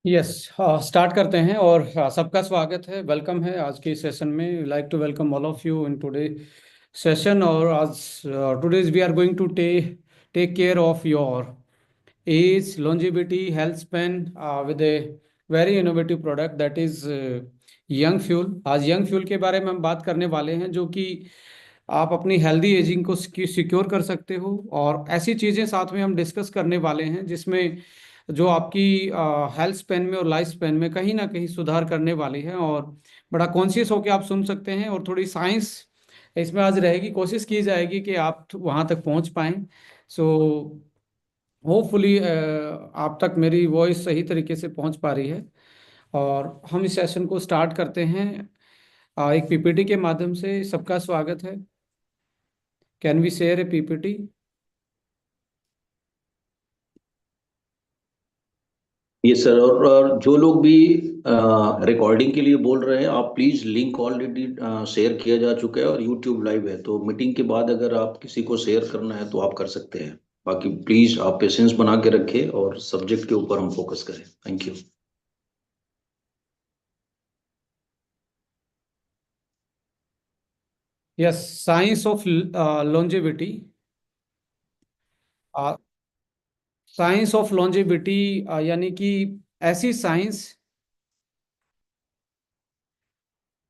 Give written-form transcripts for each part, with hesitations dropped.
Yes. Start करते हैं और सबका स्वागत है, वेलकम है आज के सेशन में। Like to welcome all of you in today session. और आज today's we are going to take care of your age, longevity, health span with a very innovative product that is young fuel. आज young fuel के बारे में हम बात करने वाले हैं, जो कि आप अपनी हेल्दी एजिंग को सिक्योर कर सकते हो। और ऐसी चीज़ें साथ में हम डिस्कस करने वाले हैं जिसमें जो आपकी हेल्थ स्पेन में और लाइफ स्पेन में कहीं ना कहीं सुधार करने वाली है। और बड़ा कॉन्शियस होकर आप सुन सकते हैं, और थोड़ी साइंस इसमें आज रहेगी। कोशिश की जाएगी कि आप वहाँ तक पहुँच पाएँ। सो होपफुली आप तक मेरी वॉइस सही तरीके से पहुँच पा रही है। और हम इस सेशन को स्टार्ट करते हैं एक पीपीटी के माध्यम से। सबका स्वागत है। Can we share a PPT? ये सर, और जो लोग भी रिकॉर्डिंग के लिए बोल रहे हैं, आप प्लीज, लिंक ऑलरेडी शेयर किया जा चुका है और यूट्यूब लाइव है, तो मीटिंग के बाद अगर आप किसी को शेयर करना है तो आप कर सकते हैं। बाकी प्लीज आप पेशेंस बना के रखें और सब्जेक्ट के ऊपर हम फोकस करें। Thank you. Yes. Science of longevity. Science of longevity यानी कि ऐसी साइंस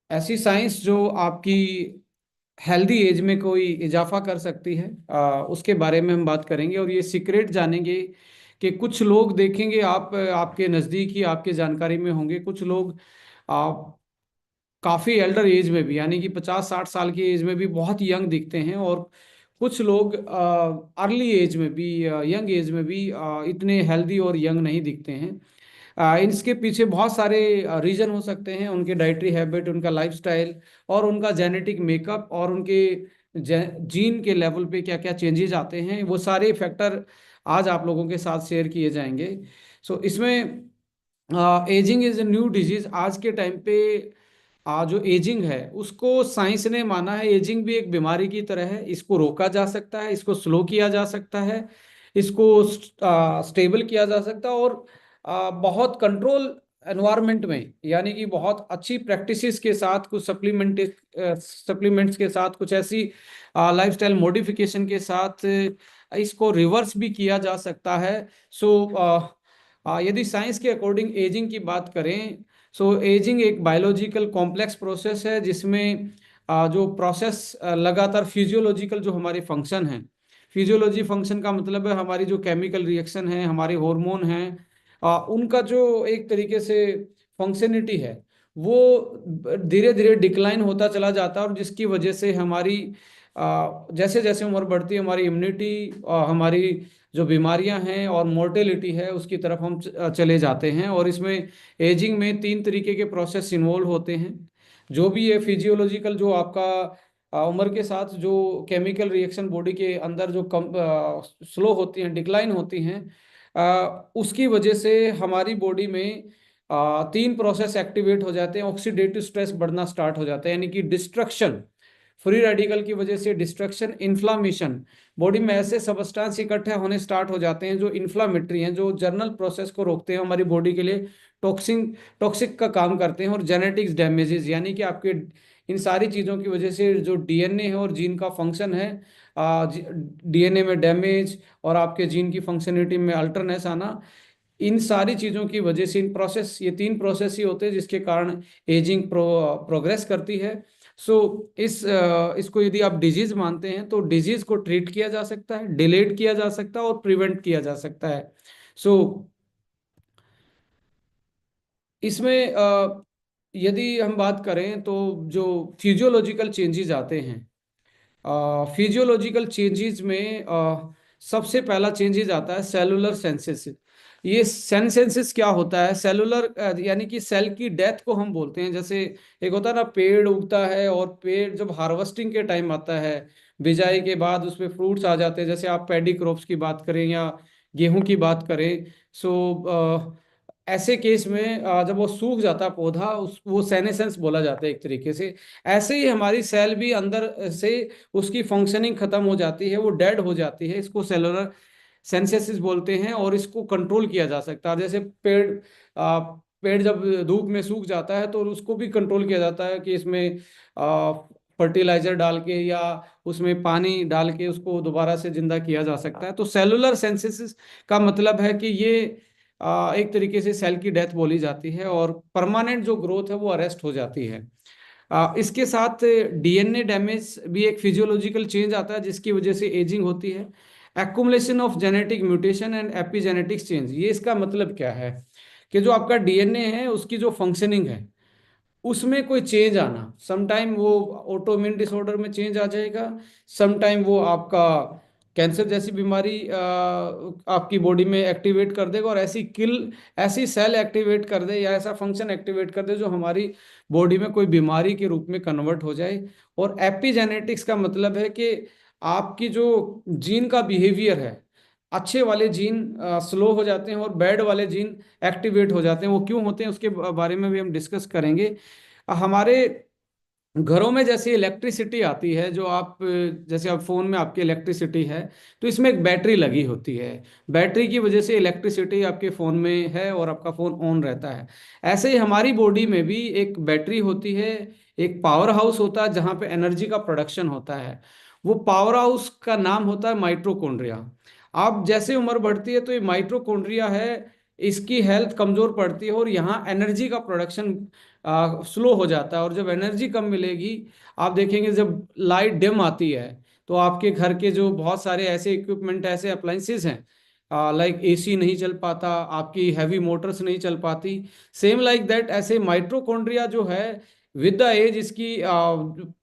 ऐसी साइंस जो आपकी हेल्दी एज में कोई इजाफा कर सकती है, उसके बारे में हम बात करेंगे। और ये सीक्रेट जानेंगे कि कुछ लोग देखेंगे, आप आपके नज़दीक ही आपके जानकारी में होंगे कुछ लोग काफ़ी एल्डर एज में भी, यानी कि 50-60 साल की एज में भी बहुत यंग दिखते हैं। और कुछ लोग अर्ली एज में भी, यंग एज में भी इतने हेल्दी और यंग नहीं दिखते हैं। इसके पीछे बहुत सारे रीजन हो सकते हैं। उनके डाइटरी हैबिट, उनका लाइफस्टाइल, और उनका जेनेटिक मेकअप, और उनके जीन के लेवल पे क्या क्या चेंजेस आते हैं, वो सारे फैक्टर आज आप लोगों के साथ शेयर किए जाएंगे। सो इसमें ageing is a new disease. आज के टाइम पे जो एजिंग है उसको साइंस ने माना है, एजिंग भी एक बीमारी की तरह है। इसको रोका जा सकता है, इसको स्लो किया जा सकता है, इसको स्टेबल किया जा सकता है। और बहुत कंट्रोल एनवायरनमेंट में, यानी कि बहुत अच्छी प्रैक्टिसेस के साथ, कुछ सप्लीमेंट्स के साथ, कुछ ऐसी लाइफस्टाइल मॉडिफिकेशन के साथ इसको रिवर्स भी किया जा सकता है। सो यदि साइंस के अकॉर्डिंग एजिंग की बात करें, सो एजिंग एक बायोलॉजिकल कॉम्प्लेक्स प्रोसेस है जिसमें जो प्रोसेस लगातार फिजियोलॉजिकल जो हमारे फंक्शन हैं, फिजियोलॉजी फंक्शन का मतलब है हमारी जो केमिकल रिएक्शन है, हमारे हार्मोन हैं, उनका जो एक तरीके से फंक्शनिटी है वो धीरे धीरे डिक्लाइन होता चला जाता है। और जिसकी वजह से हमारी जैसे जैसे उम्र बढ़ती है, हमारी इम्यूनिटी, हमारी जो बीमारियां हैं और मोर्टेलिटी है, उसकी तरफ हम चले जाते हैं। और इसमें एजिंग में 3 तरीके के प्रोसेस इन्वॉल्व होते हैं। जो भी है फिजियोलॉजिकल, जो आपका उम्र के साथ जो केमिकल रिएक्शन बॉडी के अंदर जो कम स्लो होती हैं, डिक्लाइन होती हैं, उसकी वजह से हमारी बॉडी में 3 प्रोसेस एक्टिवेट हो जाते हैं। ऑक्सीडेटिव स्ट्रेस बढ़ना स्टार्ट हो जाता है, यानी कि डिस्ट्रक्शन, फ्री रेडिकल की वजह से डिस्ट्रक्शन, इन्फ्लामेशन। बॉडी में ऐसे सबस्टांस इकट्ठे होने स्टार्ट हो जाते हैं जो इन्फ्लामेटरी हैं, जो जर्नल प्रोसेस को रोकते हैं, हमारी बॉडी के लिए टॉक्सिक का काम करते हैं। और जेनेटिक्स डैमेजेस, यानी कि आपके इन सारी चीज़ों की वजह से जो डीएनए है और जीन का फंक्शन है, डीएनए में डैमेज और आपके जीन की फंक्शनिटी में अल्टरनेस आना, इन सारी चीज़ों की वजह से ये 3 प्रोसेस ही होते हैं जिसके कारण एजिंग प्रोग्रेस करती है। सो इसको यदि आप डिजीज मानते हैं तो डिजीज को ट्रीट किया जा सकता है, डिलेड किया जा सकता है और प्रिवेंट किया जा सकता है। सो इसमें यदि हम बात करें तो जो फिजियोलॉजिकल चेंजेस आते हैं, फिजियोलॉजिकल चेंजेस में सबसे पहला चेंजेस आता है सेलुलर सेंसेस। ये सेंसेस क्या होता है? सेलुलर यानी कि सेल की डेथ को हम बोलते हैं। जैसे एक होता है ना, पेड़ उगता है और पेड़ जब हार्वेस्टिंग के टाइम आता है, बिजाई के बाद उसमें फ्रूट्स आ जाते हैं, जैसे आप पैडी क्रॉप्स की बात करें या गेहूं की बात करें। सो ऐसे केस में जब वो सूख जाता है पौधा, वो सेनेसेंस बोला जाता है एक तरीके से। ऐसे ही हमारी सेल भी अंदर से उसकी फंक्शनिंग खत्म हो जाती है, वो डेड हो जाती है। इसको सेलुलर सेंसेसिस बोलते हैं, और इसको कंट्रोल किया जा सकता है। जैसे पेड़ जब धूप में सूख जाता है तो उसको भी कंट्रोल किया जाता है कि इसमें फर्टिलाइजर डाल के या उसमें पानी डाल के उसको दोबारा से जिंदा किया जा सकता है। तो सेलुलर सेंसेसिस का मतलब है कि ये एक तरीके से सेल की डेथ बोली जाती है, और परमानेंट जो ग्रोथ है वो अरेस्ट हो जाती है। इसके साथ डीएनए डैमेज भी एक फिजियोलॉजिकल चेंज आता है जिसकी वजह से एजिंग होती है। Accumulation of genetic mutation and epigenetics change, ये इसका मतलब क्या है कि जो आपका डीएनए है उसकी जो फंक्शनिंग है उसमें कोई चेंज आना, समटाइम वो ऑटोइम्यून डिसऑर्डर में चेंज आ जाएगा, समटाइम वो आपका कैंसर जैसी बीमारी आपकी बॉडी में एक्टिवेट कर देगा, और ऐसी सेल एक्टिवेट कर दे या ऐसा फंक्शन एक्टिवेट कर दे जो हमारी बॉडी में कोई बीमारी के रूप में कन्वर्ट हो जाए। और एपिजेनेटिक्स का मतलब है कि आपकी जो जीन का बिहेवियर है, अच्छे वाले जीन स्लो हो जाते हैं और बैड वाले जीन एक्टिवेट हो जाते हैं। वो क्यों होते हैं उसके बारे में भी हम डिस्कस करेंगे। हमारे घरों में जैसे इलेक्ट्रिसिटी आती है, जो आप जैसे आप फोन में आपकी इलेक्ट्रिसिटी है, तो इसमें एक बैटरी लगी होती है। बैटरी की वजह से इलेक्ट्रिसिटी आपके फोन में है और आपका फोन ऑन रहता है। ऐसे ही हमारी बॉडी में भी एक बैटरी होती है, एक पावर हाउस होता है जहाँ पे एनर्जी का प्रोडक्शन होता है। वो पावर हाउस का नाम होता है माइटोकॉन्ड्रिया। आप जैसे उम्र बढ़ती है तो ये माइटोकॉन्ड्रिया है, इसकी हेल्थ कमजोर पड़ती है और यहाँ एनर्जी का प्रोडक्शन स्लो हो जाता है। और जब एनर्जी कम मिलेगी, आप देखेंगे जब लाइट डिम आती है तो आपके घर के जो बहुत सारे ऐसे इक्विपमेंट, ऐसे अप्लाइंसेस हैं, लाइक एसी नहीं चल पाता, आपकी हैवी मोटर्स नहीं चल पाती। सेम लाइक दैट, ऐसे माइटोकॉन्ड्रिया जो है विद द एज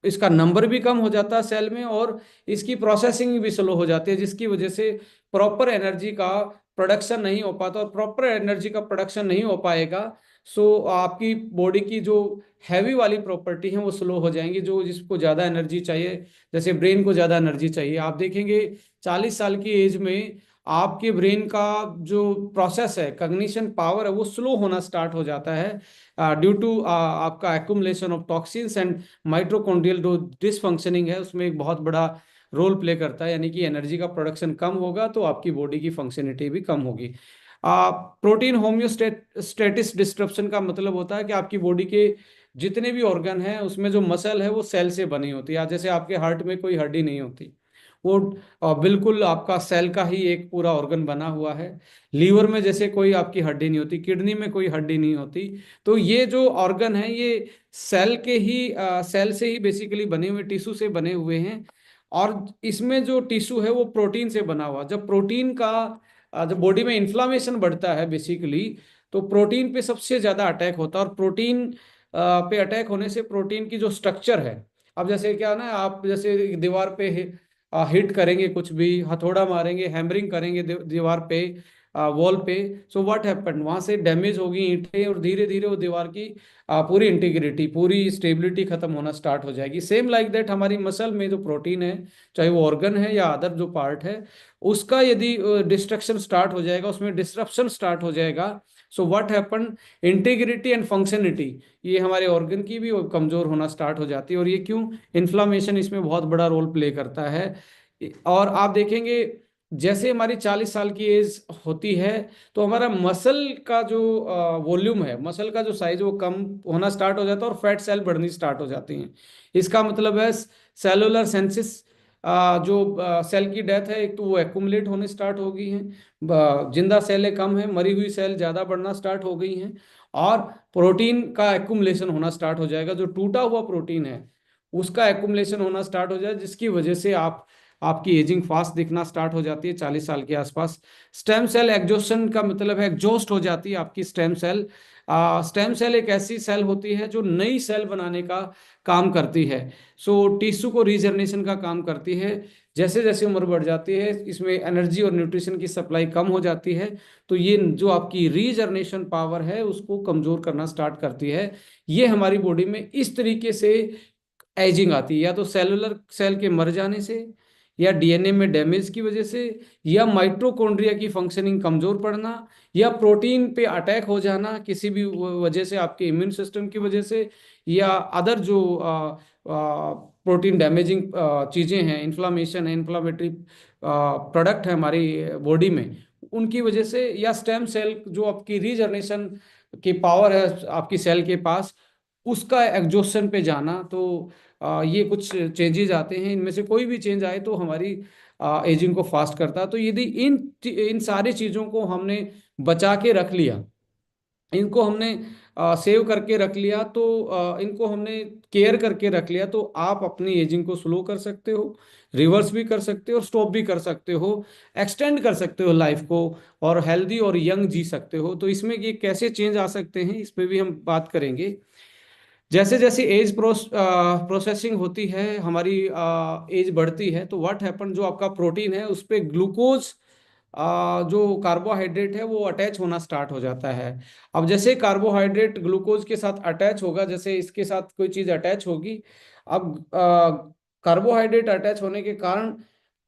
इसका नंबर भी कम हो जाता है सेल में, और इसकी प्रोसेसिंग भी स्लो हो जाती है, जिसकी वजह से प्रॉपर एनर्जी का प्रोडक्शन नहीं हो पाता। और प्रॉपर एनर्जी का प्रोडक्शन नहीं हो पाएगा, सो आपकी बॉडी की जो हैवी वाली प्रॉपर्टी है वो स्लो हो जाएंगी, जो जिसको ज़्यादा एनर्जी चाहिए, जैसे ब्रेन को ज़्यादा एनर्जी चाहिए। आप देखेंगे 40 साल की एज में आपके ब्रेन का जो प्रोसेस है, कग्निशन पावर है, वो स्लो होना स्टार्ट हो जाता है ड्यू टू आपका accumulation of toxins and mitochondrial जो डिसफंक्शनिंग है उसमें एक बहुत बड़ा रोल प्ले करता है। यानी कि एनर्जी का प्रोडक्शन कम होगा तो आपकी बॉडी की फंक्शनिटी भी कम होगी। प्रोटीन होम्योस्टेटिस डिस्ट्रप्शन का मतलब होता है कि आपकी बॉडी के जितने भी ऑर्गन हैं उसमें जो मसल है वो सेल से बनी होती है। जैसे आपके हार्ट में कोई हड्डी नहीं होती, वो बिल्कुल आपका सेल का ही एक पूरा ऑर्गन बना हुआ है। लीवर में जैसे कोई आपकी हड्डी नहीं होती, किडनी में कोई हड्डी नहीं होती। तो ये जो ऑर्गन है ये सेल से ही बेसिकली बने हुए, टिश्यू से बने हुए हैं। और इसमें जो टिश्यू है वो प्रोटीन से बना हुआ। जब प्रोटीन का जब बॉडी में इन्फ्लामेशन बढ़ता है बेसिकली, तो प्रोटीन पे सबसे ज्यादा अटैक होता है। और प्रोटीन पे अटैक होने से प्रोटीन की जो स्ट्रक्चर है, अब जैसे क्या ना, आप जैसे दीवार पे हिट करेंगे, कुछ भी हथौड़ा मारेंगे, हैमरिंग करेंगे दीवार पे, वॉल पे, सो व्हाट हैपन, वहां से डैमेज होगी ईंटें और धीरे धीरे वो दीवार की पूरी इंटीग्रिटी, पूरी स्टेबिलिटी खत्म होना स्टार्ट हो जाएगी। सेम लाइक दैट हमारी मसल में जो प्रोटीन है, चाहे वो ऑर्गन है या अदर जो पार्ट है, उसका यदि डिस्ट्रक्शन स्टार्ट हो जाएगा, उसमें डिस्ट्रप्शन स्टार्ट हो जाएगा, so what happen, integrity and functionality, ये हमारे ऑर्गन की भी कमजोर होना स्टार्ट हो जाती है। और ये क्यों, इन्फ्लामेशन इसमें बहुत बड़ा रोल प्ले करता है। और आप देखेंगे जैसे हमारी 40 साल की एज होती है तो हमारा मसल का जो वॉल्यूम है, मसल का जो साइज, वो कम होना स्टार्ट हो जाता है और फैट सेल बढ़नी स्टार्ट हो जाती हैं। इसका मतलब है सेलुलर सेंसिस, जो सेल की डेथ है, एक तो वो एक्युमुलेट होने स्टार्ट हो गई हैं, जिंदा सेलें कम है, मरी हुई सेल ज़्यादा बढ़ना स्टार्ट हो गई हैं। और प्रोटीन का एक्युमुलेशन होना स्टार्ट हो जाएगा, जो टूटा हुआ प्रोटीन है उसका एक्युमुलेशन होना स्टार्ट हो जाए, जिसकी वजह से आपकी एजिंग फास्ट दिखना स्टार्ट हो जाती है 40 साल के आसपास। स्टेम सेल एग्जॉस्शन का मतलब है एग्जॉस्ट हो जाती है आपकी स्टेम सेल। स्टेम सेल एक ऐसी सेल होती है जो नई सेल बनाने का काम करती है, सो टिश्यू को रीजनरेशन का काम करती है। जैसे जैसे उम्र बढ़ जाती है इसमें एनर्जी और न्यूट्रिशन की सप्लाई कम हो जाती है, तो ये जो आपकी रीजनरेशन पावर है उसको कमजोर करना स्टार्ट करती है। ये हमारी बॉडी में इस तरीके से एजिंग आती है, या तो सेलुलर सेल के मर जाने से, या डीएनए में डैमेज की वजह से, या माइटोकॉन्ड्रिया की फंक्शनिंग कमजोर पड़ना, या प्रोटीन पे अटैक हो जाना किसी भी वजह से, आपके इम्यून सिस्टम की वजह से, या अदर जो प्रोटीन डैमेजिंग चीजें हैं, इन्फ्लामेशन है, इन्फ्लामेटरी प्रोडक्ट है हमारी बॉडी में, उनकी वजह से, या स्टेम सेल जो आपकी रीजनरेशन की पावर है आपकी सेल के पास, उसका एग्जॉस्शन पे जाना, तो ये कुछ चेंजेस आते हैं। इनमें से कोई भी चेंज आए तो हमारी एजिंग को फास्ट करता है। तो यदि इन इन सारी चीज़ों को हमने बचा के रख लिया, इनको हमने सेव करके रख लिया, तो इनको हमने केयर करके रख लिया, तो आप अपनी एजिंग को स्लो कर सकते हो, रिवर्स भी कर सकते हो, स्टॉप भी कर सकते हो, एक्सटेंड कर सकते हो लाइफ को, और हेल्दी और यंग जी सकते हो। तो इसमें ये कैसे चेंज आ सकते हैं, इस पे भी हम बात करेंगे। जैसे जैसे एज प्रोसेसिंग होती है, हमारी एज बढ़ती है, तो व्हाट हैपन, जो आपका प्रोटीन है उस पे ग्लूकोज, जो कार्बोहाइड्रेट है वो अटैच होना स्टार्ट हो जाता है। अब जैसे कार्बोहाइड्रेट ग्लूकोज के साथ अटैच होगा, जैसे इसके साथ कोई चीज अटैच होगी, अब कार्बोहाइड्रेट अटैच होने के कारण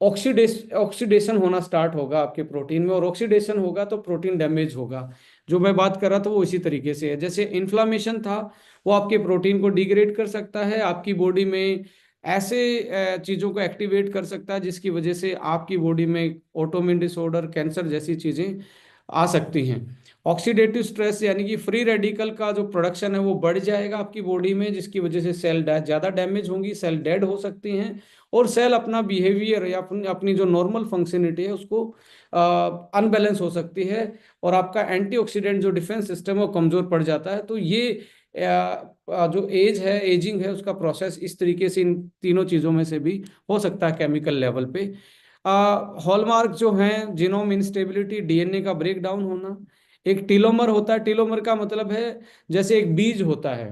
ऑक्सीडेशन होना स्टार्ट होगा आपके प्रोटीन में, और ऑक्सीडेशन होगा तो प्रोटीन डैमेज होगा। जो मैं बात कर रहा था वो इसी तरीके से है। जैसे इन्फ्लामेशन था, वो आपके प्रोटीन को डिग्रेड कर सकता है आपकी बॉडी में, ऐसे चीज़ों को एक्टिवेट कर सकता है जिसकी वजह से आपकी बॉडी में ऑटोइम्यून डिसऑर्डर, कैंसर जैसी चीज़ें आ सकती हैं। ऑक्सीडेटिव स्ट्रेस यानी कि फ्री रेडिकल का जो प्रोडक्शन है वो बढ़ जाएगा आपकी बॉडी में, जिसकी वजह से सेल ज़्यादा डैमेज होंगी, सेल डेड हो सकती हैं, और सेल अपना बिहेवियर या अपनी जो नॉर्मल फंक्शनिटी है उसको अनबैलेंस हो सकती है, और आपका एंटीऑक्सीडेंट जो डिफेंस सिस्टम है वो कमजोर पड़ जाता है। तो ये जो एज है, एजिंग है, उसका प्रोसेस इस तरीके से इन तीनों चीज़ों में से भी हो सकता है केमिकल लेवल पे। हॉलमार्क जो हैं, जीनोम इंस्टेबिलिटी, डीएनए का ब्रेक डाउन होना। एक टीलोमर होता है, टीलोमर का मतलब है जैसे एक बीज होता है,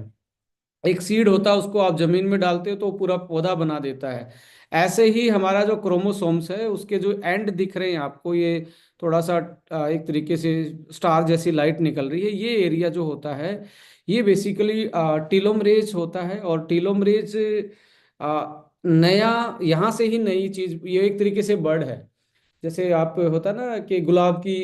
एक सीड होता है, उसको आप जमीन में डालते हो तो वो पूरा पौधा बना देता है। ऐसे ही हमारा जो क्रोमोसोम्स है उसके जो एंड दिख रहे हैं आपको, ये थोड़ा सा एक तरीके से स्टार जैसी लाइट निकल रही है, ये एरिया जो होता है ये बेसिकली टीलोमरेज होता है। और टीलोमरेज नया, यहाँ से ही नई चीज, ये एक तरीके से बर्ड है। जैसे आप होता ना कि गुलाब की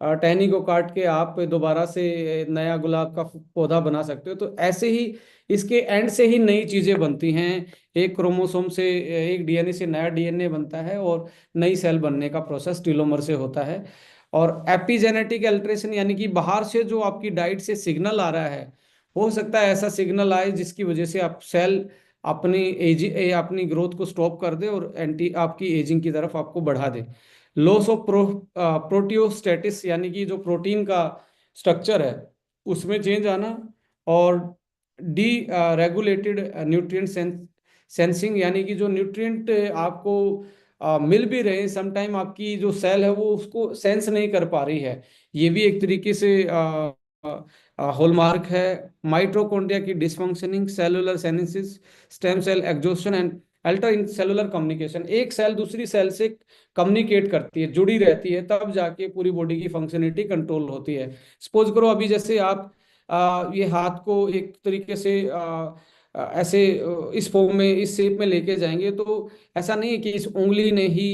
टहनी को काट के आप दोबारा से नया गुलाब का पौधा बना सकते हो, तो ऐसे ही इसके एंड से ही नई चीजें बनती हैं। एक क्रोमोसोम से, एक डीएनए से नया डीएनए बनता है, और नई सेल बनने का प्रोसेस टीलोमर से होता है। और एपिजेनेटिक अल्टरेशन यानी कि बाहर से जो आपकी डाइट से सिग्नल आ रहा है, हो सकता है ऐसा सिग्नल आए जिसकी वजह से आप सेल अपनी ग्रोथ को स्टॉप कर दे और एंटी आपकी एजिंग की तरफ आपको बढ़ा दे। लॉस ऑफ प्रोटियोस्टेटिस यानी कि जो प्रोटीन का स्ट्रक्चर है उसमें चेंज आना, और डी रेगुलेटेड न्यूट्रिएंट सेंसिंग यानी कि जो न्यूट्रिएंट आपको मिल भी रहे हैं, समटाइम आपकी जो सेल है वो उसको सेंस नहीं कर पा रही है, ये भी एक तरीके से हॉलमार्क है। माइटोकॉन्ड्रिया की dysfunctioning, cellular senescence, stem cell exhaustion and alter cellular communication. एक सेल दूसरी सेल से कम्युनिकेट करती है, जुड़ी रहती है, तब जाके पूरी बॉडी की फंक्शनलिटी कंट्रोल होती है। सपोज करो अभी जैसे आप ये हाथ को एक तरीके से ऐसे इस फॉर्म में, इस शेप में लेके जाएंगे, तो ऐसा नहीं है कि इस उंगली ने ही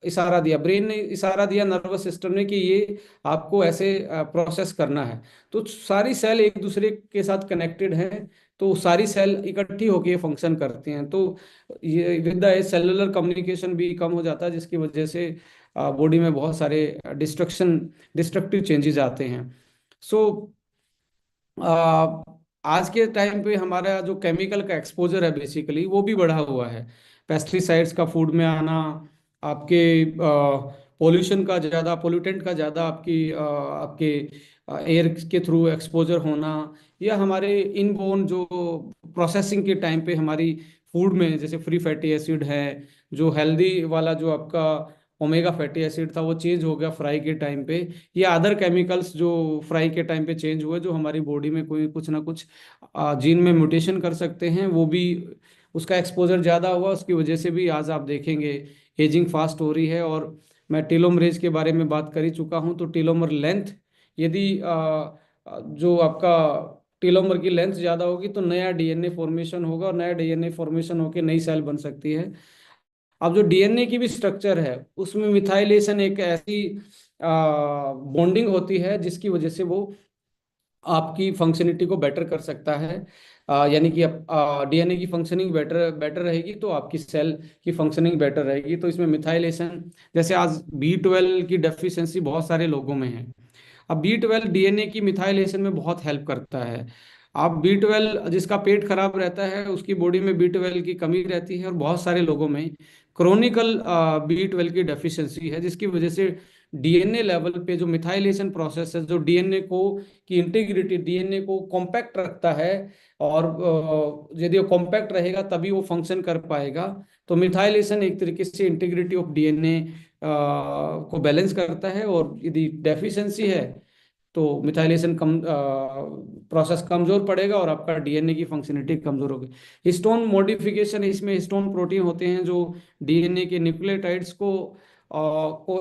इशारा दिया, ब्रेन ने इशारा दिया नर्वस सिस्टम ने कि ये आपको ऐसे प्रोसेस करना है। तो सारी सेल एक दूसरे के साथ कनेक्टेड हैं, तो सारी सेल इकट्ठी होकर फंक्शन करती हैं। तो ये विद द सेलुलर कम्युनिकेशन भी कम हो जाता है, जिसकी वजह से बॉडी में बहुत सारे डिस्ट्रक्टिव चेंजेस आते हैं। सो आज के टाइम पे हमारा जो केमिकल का एक्सपोजर है बेसिकली वो भी बढ़ा हुआ है। पेस्टिसाइड्स का फूड में आना, आपके पोल्यूशन का ज़्यादा, पोल्यूटेंट का ज़्यादा आपके एयर के थ्रू एक्सपोजर होना, या हमारे इनबोर्न जो प्रोसेसिंग के टाइम पे हमारी फूड में जैसे फ्री फैटी एसिड है, जो हेल्दी वाला जो आपका ओमेगा फैटी एसिड था वो चेंज हो गया फ्राई के टाइम पे, या अदर केमिकल्स जो फ्राई के टाइम पे चेंज हुए, जो हमारी बॉडी में कोई कुछ ना कुछ जीन में म्यूटेशन कर सकते हैं, वो भी उसका एक्सपोजर ज़्यादा हुआ, उसकी वजह से भी आज आप देखेंगे एजिंग फास्ट हो रही है। और मैं टीलोमरेज के बारे में बात कर ही चुका हूँ, तो टीलोमर लेंथ, यदि जो आपका टीलोमर की लेंथ ज़्यादा होगी तो नया डीएनए फॉर्मेशन होगा, और नया डीएनए फॉर्मेशन होकर नई सेल बन सकती है। अब जो डीएनए की भी स्ट्रक्चर है उसमें मिथाइलेशन एक ऐसी बॉन्डिंग होती है जिसकी वजह से वो आपकी फंक्शनिटी को बेटर कर सकता है। यानी कि डीएनए की फंक्शनिंग बेटर बेटर रहेगी तो आपकी सेल की फंक्शनिंग बेटर रहेगी। तो इसमें मिथाइलेशन, जैसे आज B12 की डेफिशिएंसी बहुत सारे लोगों में है। अब B12 डीएनए की मिथाइलेशन में बहुत हेल्प करता है। आप B12, जिसका पेट खराब रहता है उसकी बॉडी में B12 की कमी रहती है, और बहुत सारे लोगों में क्रोनिकल B12 की डेफिशिएंसी है, जिसकी वजह से डीएनए लेवल पे जो मिथाइलेशन प्रोसेस है, जो डीएनए को की इंटीग्रिटी, डीएनए को कॉम्पैक्ट रखता है, और यदि वो कॉम्पैक्ट रहेगा तभी वो फंक्शन कर पाएगा। तो मिथाइलेशन एक तरीके से इंटीग्रिटी ऑफ डीएनए को बैलेंस करता है, और यदि डेफिशिएंसी है तो मिथाइलेशन कम प्रोसेस कमजोर पड़ेगा और आपका डीएनए की फंक्शनलिटी कमजोर होगी। हिस्टोन मॉडिफिकेशन, इसमें हिस्टोन प्रोटीन होते हैं जो डीएनए के न्यूक्लियोटाइड्स को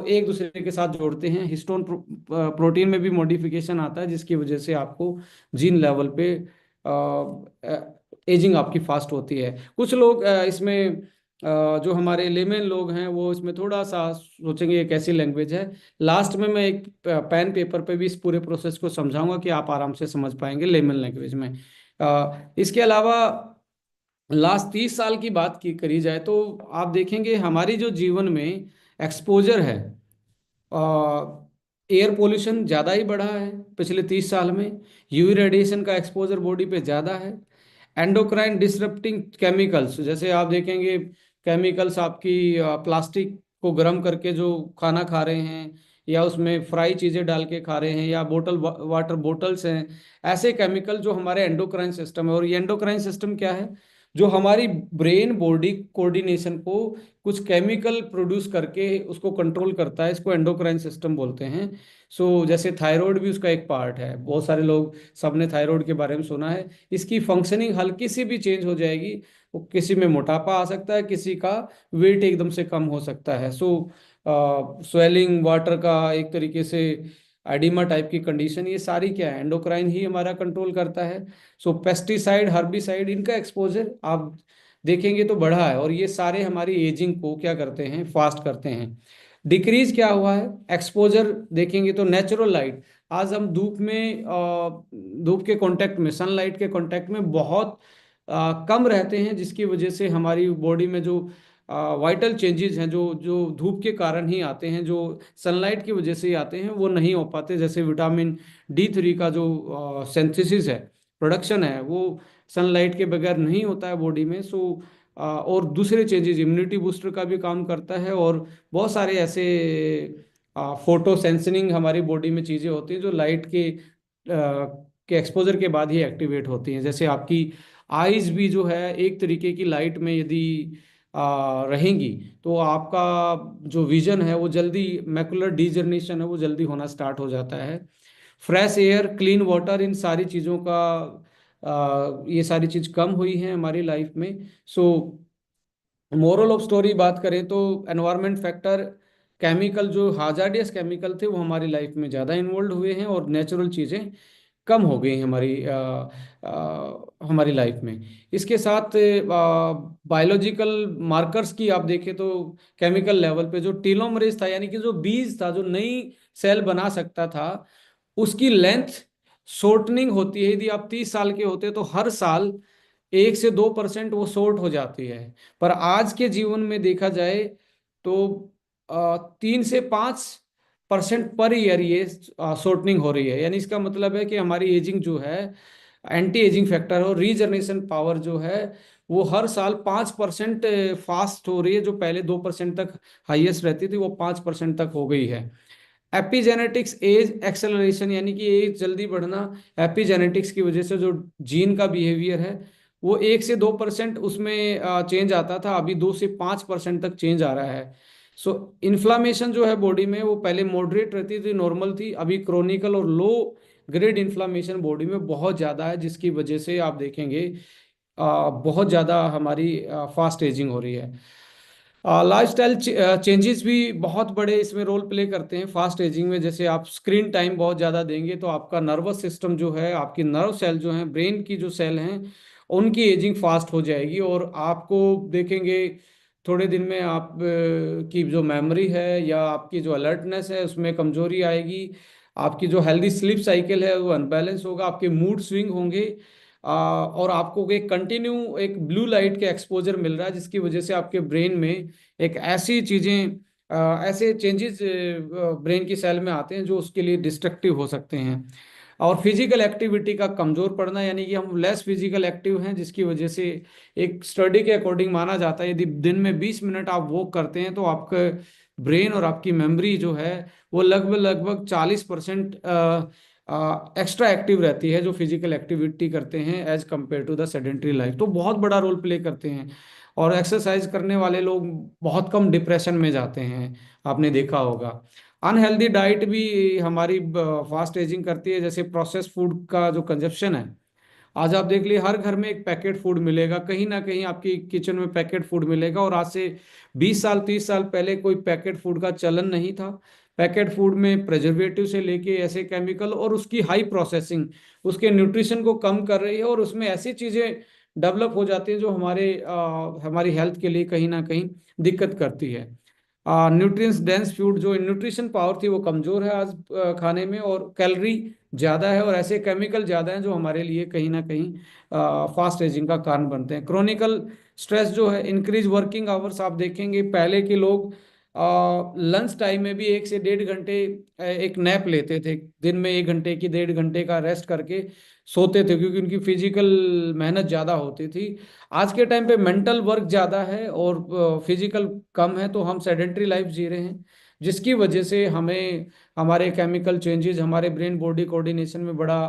एक दूसरे के साथ जोड़ते हैं। हिस्टोन प्रोटीन में भी मॉडिफिकेशन आता है, जिसकी वजह से आपको जीन लेवल पे एजिंग आपकी फास्ट होती है। कुछ लोग इसमें जो हमारे लेमन लोग हैं वो इसमें थोड़ा सा सोचेंगे ये कैसी लैंग्वेज है। लास्ट में मैं एक पेन पेपर पे भी इस पूरे प्रोसेस को समझाऊंगा कि आप आराम से समझ पाएंगे लेमन लैंग्वेज में। इसके अलावा लास्ट 30 साल की बात की करी जाए तो आप देखेंगे हमारी जो जीवन में एक्सपोजर है, एयर पोल्यूशन ज़्यादा ही बढ़ा है पिछले 30 साल में। यूवी रेडिएशन का एक्सपोजर बॉडी पे ज़्यादा है। एंडोक्राइन डिसरप्टिंग केमिकल्स, जैसे आप देखेंगे केमिकल्स आपकी प्लास्टिक को गर्म करके जो खाना खा रहे हैं, या उसमें फ्राई चीज़ें डाल के खा रहे हैं, या बोतल वाटर बोटल्स हैं, ऐसे केमिकल जो हमारे एंडोक्राइन सिस्टम है। और ये एंडोक्राइन सिस्टम क्या है? जो हमारी ब्रेन बॉडी कोऑर्डिनेशन को कुछ केमिकल प्रोड्यूस करके उसको कंट्रोल करता है, इसको एंडोक्राइन सिस्टम बोलते हैं। जैसे थायराइड भी उसका एक पार्ट है। बहुत सारे लोग, सबने थायराइड के बारे में सुना है। इसकी फंक्शनिंग हल्की सी भी चेंज हो जाएगी, वो किसी में मोटापा आ सकता है, किसी का वेट एकदम से कम हो सकता है। स्वेलिंग, वाटर का एक तरीके से एडिमा टाइप की कंडीशन, ये सारी क्या है? एंडोक्राइन ही हमारा कंट्रोल करता है। पेस्टिसाइड, हर्बिसाइड, इनका एक्सपोजर आप देखेंगे तो बढ़ा है, और ये सारे हमारी एजिंग को क्या करते हैं? फास्ट करते हैं। डिक्रीज क्या हुआ है? एक्सपोजर देखेंगे तो नेचुरल लाइट, आज हम धूप में धूप के कांटेक्ट में, सनलाइट के कांटेक्ट में बहुत कम रहते हैं, जिसकी वजह से हमारी बॉडी में जो वाइटल चेंजेस हैं, जो जो धूप के कारण ही आते हैं, जो सनलाइट की वजह से ही आते हैं, वो नहीं हो पाते। जैसे विटामिन D3 का जो सिंथेसिस है, प्रोडक्शन है, वो सनलाइट के बगैर नहीं होता है बॉडी में। और दूसरे चेंजेस, इम्यूनिटी बूस्टर का भी काम करता है, और बहुत सारे ऐसे फोटो सेंसनिंग हमारी बॉडी में चीज़ें होती हैं जो लाइट के एक्सपोजर के बाद ही एक्टिवेट होती हैं। जैसे आपकी आईज भी जो है, एक तरीके की लाइट में यदि रहेंगी तो आपका जो विजन है वो जल्दी, मैकुलर डीजनरेशन है वो जल्दी होना स्टार्ट हो जाता है। फ्रेश एयर, क्लीन वाटर, इन सारी चीज़ों का ये सारी चीज़ कम हुई है हमारी लाइफ में। सो मोरल ऑफ स्टोरी बात करें तो एनवायरनमेंट फैक्टर, केमिकल जो हाजार्डियस केमिकल थे वो हमारी लाइफ में ज़्यादा इन्वॉल्व हुए हैं, और नेचुरल चीज़ें कम हो गई हैं हमारी लाइफ में। इसके साथ बायोलॉजिकल मार्कर्स की आप देखें तो केमिकल लेवल पे जो टीलोमरेज था, यानी कि जो बीज था जो नई सेल बना सकता था, उसकी लेंथ शॉर्टनिंग होती है। यदि आप 30 साल के होते तो हर साल 1 से 2% वो शॉर्ट हो जाती है। पर आज के जीवन में देखा जाए तो 3 से 5% पर ईयर ये शॉर्टनिंग हो रही है। यानी इसका मतलब है कि हमारी एजिंग जो है, एंटी एजिंग फैक्टर और रीजनरेशन पावर जो है, वो हर साल 5% फास्ट हो रही है। जो पहले 2% तक हाईएस्ट रहती थी, वो 5% तक हो गई है। एपिजेनेटिक्स एज एक्सेलरेशन, यानी कि एज जल्दी बढ़ना, एपिजेनेटिक्स की वजह से जो जीन का बिहेवियर है वो 1 से 2% उसमें चेंज आता था, अभी 2 से 5% तक चेंज आ रहा है। इन्फ्लामेशन जो है बॉडी में, वो पहले मॉडरेट रहती थी, नॉर्मल थी, अभी क्रोनिकल और लो ग्रेड इन्फ्लामेशन बॉडी में बहुत ज़्यादा है, जिसकी वजह से आप देखेंगे बहुत ज़्यादा हमारी फास्ट एजिंग हो रही है। लाइफस्टाइल चेंजेस भी बहुत बड़े इसमें रोल प्ले करते हैं फास्ट एजिंग में। जैसे आप स्क्रीन टाइम बहुत ज़्यादा देंगे तो आपका नर्वस सिस्टम जो है, आपकी नर्व सेल जो हैं, ब्रेन की जो सेल हैं, उनकी एजिंग फास्ट हो जाएगी, और आपको देखेंगे थोड़े दिन में आप की जो मेमोरी है या आपकी जो अलर्टनेस है उसमें कमजोरी आएगी। आपकी जो हेल्दी स्लीप साइकिल है वो अनबैलेंस होगा, आपके मूड स्विंग होंगे, और आपको एक कंटिन्यू एक ब्लू लाइट के एक्सपोजर मिल रहा है, जिसकी वजह से आपके ब्रेन में एक ऐसी चीज़ें, ऐसे चेंजेस ब्रेन की सेल में आते हैं जो उसके लिए डिस्ट्रक्टिव हो सकते हैं। और फिजिकल एक्टिविटी का कमजोर पड़ना, यानी कि हम लेस फिजिकल एक्टिव हैं, जिसकी वजह से एक स्टडी के अकॉर्डिंग माना जाता है यदि दिन में 20 मिनट आप वॉक करते हैं तो आपका ब्रेन और आपकी मेमोरी जो है वो लगभग लगभग 40% एक्स्ट्रा एक्टिव रहती है, जो फिजिकल एक्टिविटी करते हैं as compare to the sedentary life, तो बहुत बड़ा रोल प्ले करते हैं। और एक्सरसाइज करने वाले लोग बहुत कम डिप्रेशन में जाते हैं, आपने देखा होगा। अनहेल्दी डाइट भी हमारी फास्ट एजिंग करती है, जैसे प्रोसेस फूड का जो कंजप्शन है, आज आप देख लिए हर घर में एक पैकेट फूड मिलेगा, कहीं ना कहीं आपकी किचन में पैकेट फूड मिलेगा। और आज से 20 साल 30 साल पहले कोई पैकेट फूड का चलन नहीं था। पैकेट फूड में प्रेजर्वेटिव से लेके ऐसे केमिकल और उसकी हाई प्रोसेसिंग उसके न्यूट्रिशन को कम कर रही है, और उसमें ऐसी चीज़ें डेवलप हो जाती हैं जो हमारी हेल्थ के लिए कहीं ना कहीं दिक्कत करती है। न्यूट्रिएंट्स डेंस फूड, जो न्यूट्रिशन पावर थी वो कमज़ोर है आज खाने में, और कैलोरी ज़्यादा है, और ऐसे केमिकल ज़्यादा हैं जो हमारे लिए कहीं ना कहीं फास्ट एजिंग का कारण बनते हैं। क्रोनिकल स्ट्रेस जो है, इंक्रीज वर्किंग आवर्स, आप देखेंगे पहले के लोग लंच टाइम में भी 1 से 1.5 घंटे एक नैप लेते थे, दिन में 1 घंटे की 1.5 घंटे का रेस्ट करके सोते थे, क्योंकि उनकी फिजिकल मेहनत ज़्यादा होती थी। आज के टाइम पे मेंटल वर्क ज़्यादा है और फिजिकल कम है, तो हम सेडेंट्री लाइफ जी रहे हैं, जिसकी वजह से हमें हमारे केमिकल चेंजेस, हमारे ब्रेन बॉडी कोऑर्डिनेशन में बड़ा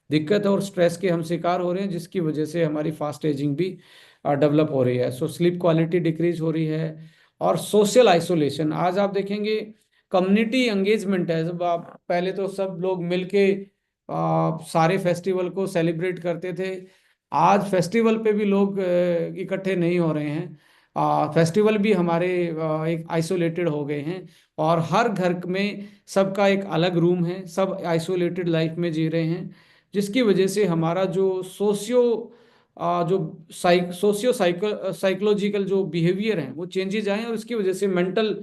दिक्कत है, और स्ट्रेस के हम शिकार हो रहे हैं, जिसकी वजह से हमारी फास्ट एजिंग भी डेवलप हो रही है। सो स्लीप क्वालिटी डिक्रीज हो रही है। और सोशल आइसोलेशन, आज आप देखेंगे कम्युनिटी एंगेजमेंट है, जब आप पहले तो सब लोग मिलके सारे फेस्टिवल को सेलिब्रेट करते थे, आज फेस्टिवल पे भी लोग इकट्ठे नहीं हो रहे हैं। फेस्टिवल भी हमारे एक आइसोलेटेड हो गए हैं, और हर घर में सबका एक अलग रूम है, सब आइसोलेटेड लाइफ में जी रहे हैं, जिसकी वजह से हमारा जो जो साइकोलॉजिकल जो बिहेवियर है वो चेंजेज आए, और इसकी वजह से मेंटल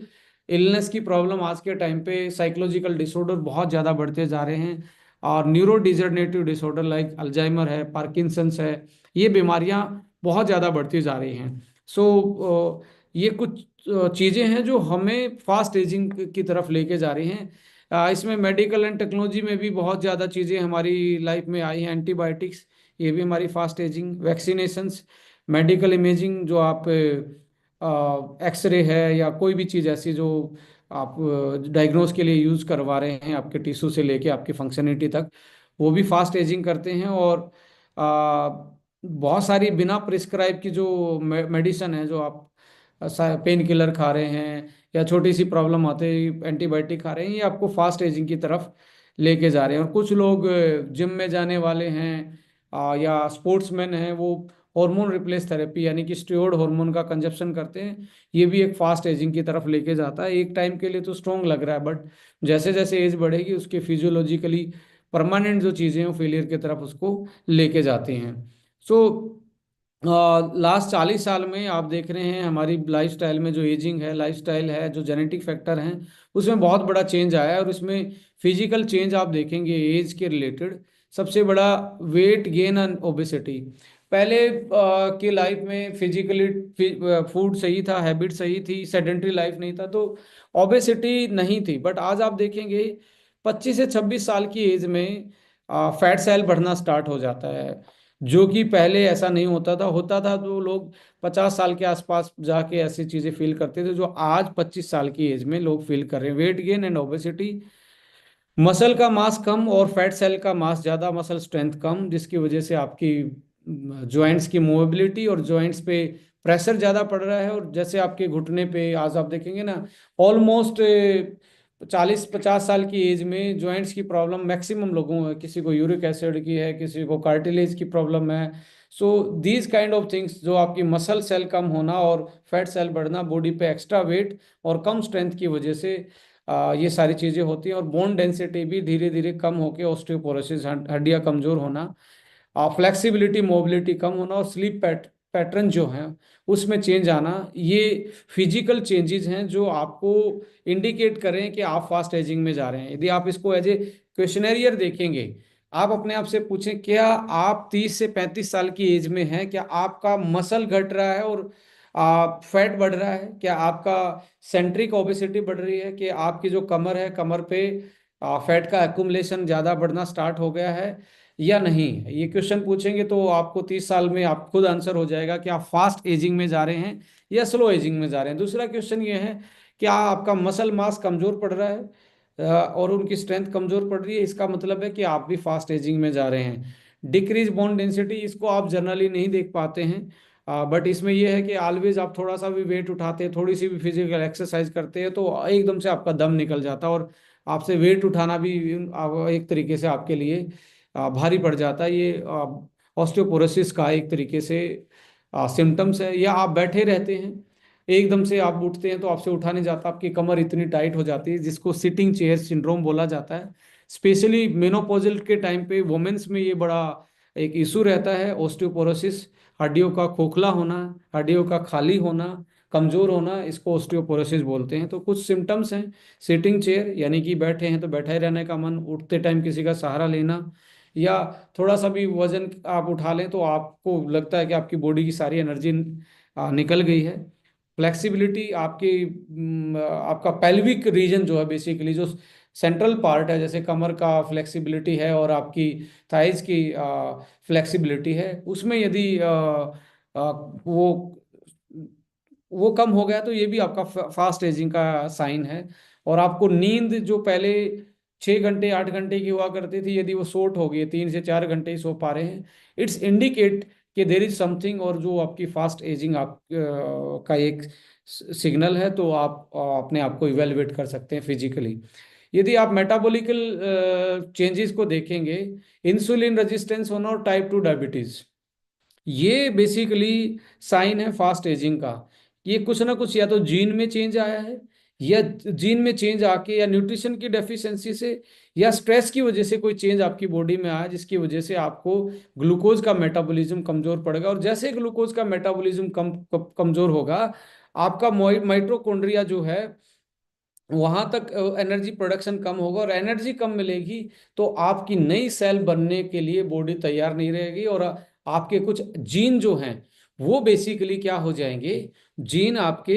इलनेस की प्रॉब्लम आज के टाइम पे, साइकोलॉजिकल डिसऑर्डर बहुत ज़्यादा बढ़ते जा रहे हैं। और neuro degenerative disorder like Alzheimer है, पार्किंसंस है, ये बीमारियां बहुत ज़्यादा बढ़ती जा रही हैं। सो ये कुछ चीज़ें हैं जो हमें फास्ट एजिंग की तरफ लेके जा रही हैं। इसमें मेडिकल एंड टेक्नोलॉजी में भी बहुत ज़्यादा चीज़ें हमारी लाइफ में आई हैं, एंटीबायोटिक्स, ये भी हमारी fast ageing, vaccinations, medical imaging, जो आप एक्सरे है या कोई भी चीज़ ऐसी जो आप डायग्नोस के लिए यूज़ करवा रहे हैं, आपके टिश्यू से लेके आपकी फंक्शनलिटी तक, वो भी फास्ट एजिंग करते हैं। और बहुत सारी बिना प्रिस्क्राइब की जो मेडिसिन है, जो आप पेन किलर खा रहे हैं या छोटी सी प्रॉब्लम आते ही एंटीबायोटिक खा रहे हैं, ये आपको फास्ट एजिंग की तरफ लेके जा रहे हैं। और कुछ लोग जिम में जाने वाले हैं या स्पोर्ट्समैन हैं, वो हार्मोन रिप्लेस थेरेपी यानी कि स्टेरॉयड हार्मोन का कंजप्शन करते हैं, ये भी एक फास्ट एजिंग की तरफ लेके जाता है। एक टाइम के लिए तो स्ट्रॉन्ग लग रहा है, बट जैसे जैसे एज बढ़ेगी उसके फिजियोलॉजिकली परमानेंट जो चीज़ें हैं फेलियर की तरफ उसको लेके जाती हैं। सो लास्ट 40 साल में आप देख रहे हैं हमारी लाइफस्टाइल में जो एजिंग है, लाइफस्टाइल है, जो जेनेटिक फैक्टर हैं, उसमें बहुत बड़ा चेंज आया है। और इसमें फिजिकल चेंज आप देखेंगे एज के रिलेटेड, सबसे बड़ा वेट गेन एंड ओबेसिटी। पहले की लाइफ में फिजिकली फूड सही था, हैबिट सही थी, सेडेंट्री लाइफ नहीं था, तो ओबेसिटी नहीं थी। बट आज आप देखेंगे 25 से 26 साल की एज में फैट सेल बढ़ना स्टार्ट हो जाता है, जो कि पहले ऐसा नहीं होता था तो लोग 50 साल के आसपास जाके ऐसी चीजें फील करते थे, जो आज 25 साल की एज में लोग फील कर रहे हैं। Weight gain and obesity, muscle का मास कम और फैट सेल का मास ज़्यादा, मसल स्ट्रेंथ कम, जिसकी वजह से आपकी जॉइंट्स की मूवेबिलिटी और जॉइंट्स पे प्रेशर ज़्यादा पड़ रहा है। और जैसे आपके घुटने पे आज आप देखेंगे ना, ऑलमोस्ट 40-50 साल की एज में जॉइंट्स की प्रॉब्लम मैक्सिमम लोगों है, किसी को यूरिक एसिड की है, किसी को कार्टिलेज की प्रॉब्लम है। So these kind of things, जो आपकी मसल सेल कम होना और फैट सेल बढ़ना, बॉडी पे एक्स्ट्रा वेट और कम स्ट्रेंथ की वजह से ये सारी चीज़ें होती हैं। और बोन डेंसिटी भी धीरे धीरे कम होकर ऑस्टियोपोरोसिस, हड्डियाँ कमजोर होना, फ्लेक्सिबिलिटी मोबिलिटी कम होना, और स्लीप पैटर्न जो है उसमें चेंज आना, ये फिजिकल चेंजेस हैं जो आपको इंडिकेट करें कि आप फास्ट एजिंग में जा रहे हैं। यदि आप इसको एज ए क्वेश्चनरियर देखेंगे, आप अपने आप से पूछें, क्या आप 30 से 35 साल की एज में हैं, क्या आपका मसल घट रहा है और फैट बढ़ रहा है, क्या आपका सेंट्रिक ओबेसिटी बढ़ रही है, कि आपकी जो कमर है, कमर पे फैट का एक्युमुलेशन ज़्यादा बढ़ना स्टार्ट हो गया है या नहीं। ये क्वेश्चन पूछेंगे तो आपको 30 साल में आप खुद आंसर हो जाएगा कि आप फास्ट एजिंग में जा रहे हैं या स्लो एजिंग में जा रहे हैं। दूसरा क्वेश्चन ये है, क्या आपका मसल मास कमजोर पड़ रहा है और उनकी स्ट्रेंथ कमजोर पड़ रही है, इसका मतलब है कि आप भी फास्ट एजिंग में जा रहे हैं। डिक्रीज बोन डेंसिटी, इसको आप जनरली नहीं देख पाते हैं, बट इसमें यह है कि ऑलवेज आप थोड़ा सा भी वेट उठाते हैं, थोड़ी सी भी फिजिकल एक्सरसाइज करते हैं तो एकदम से आपका दम निकल जाता है और आपसे वेट उठाना भी एक तरीके से आपके लिए भारी पड़ जाता है। ये ऑस्टियोपोरोसिस का एक तरीके से सिम्टम्स है। या आप बैठे रहते हैं, एकदम से आप उठते हैं तो आपसे उठा नहीं जाता, आपकी कमर इतनी टाइट हो जाती है, जिसको सिटिंग चेयर सिंड्रोम बोला जाता है। स्पेशली मेनोपॉजल के टाइम पे वुमेन्स में ये बड़ा एक इशू रहता है, ऑस्टियोपोरोसिस। हड्डियों का खोखला होना, हड्डियों का खाली होना, कमजोर होना, इसको ऑस्टियोपोरोसिस बोलते हैं। तो कुछ सिम्टम्स हैं, सिटिंग चेयर यानी कि बैठे हैं तो बैठा ही रहने का मन, उठते टाइम किसी का सहारा लेना, या थोड़ा सा भी वजन आप उठा लें तो आपको लगता है कि आपकी बॉडी की सारी एनर्जी निकल गई है। फ्लेक्सिबिलिटी, आपका पेल्विक रीजन जो है, बेसिकली जो सेंट्रल पार्ट है, जैसे कमर का फ्लेक्सिबिलिटी है और आपकी थाइज की फ्लेक्सिबिलिटी है, उसमें यदि वो वो कम हो गया तो ये भी आपका फास्ट एजिंग का साइन है। और आपको नींद जो पहले 6 घंटे 8 घंटे की हुआ करती थी, यदि वो शॉर्ट हो गई, 3 से 4 घंटे ही सो पा रहे हैं, इट्स इंडिकेट कि देर इज समथिंग, और जो आपकी फास्ट एजिंग का एक सिग्नल है। तो आप अपने आप को इवेलुएट कर सकते हैं फिजिकली। यदि आप मेटाबॉलिकल चेंजेस को देखेंगे, इंसुलिन रेजिस्टेंस होना और टाइप 2 डायबिटीज, ये बेसिकली साइन है फास्ट एजिंग का। ये कुछ ना कुछ या तो जीन में चेंज आया है, या जीन में चेंज आके, या न्यूट्रिशन की डेफिशिएंसी से, या स्ट्रेस की वजह से कोई चेंज आपकी बॉडी में आया, जिसकी वजह से आपको ग्लूकोज का मेटाबॉलिज्म कमजोर पड़ेगा। और जैसे ग्लूकोज का मेटाबॉलिज्म कमजोर होगा, आपका माइटोकॉन्ड्रिया जो है, वहां तक एनर्जी प्रोडक्शन कम होगा, और एनर्जी कम मिलेगी तो आपकी नई सेल बनने के लिए बॉडी तैयार नहीं रहेगी, और आपके कुछ जीन जो हैं वो बेसिकली क्या हो जाएंगे, जीन आपके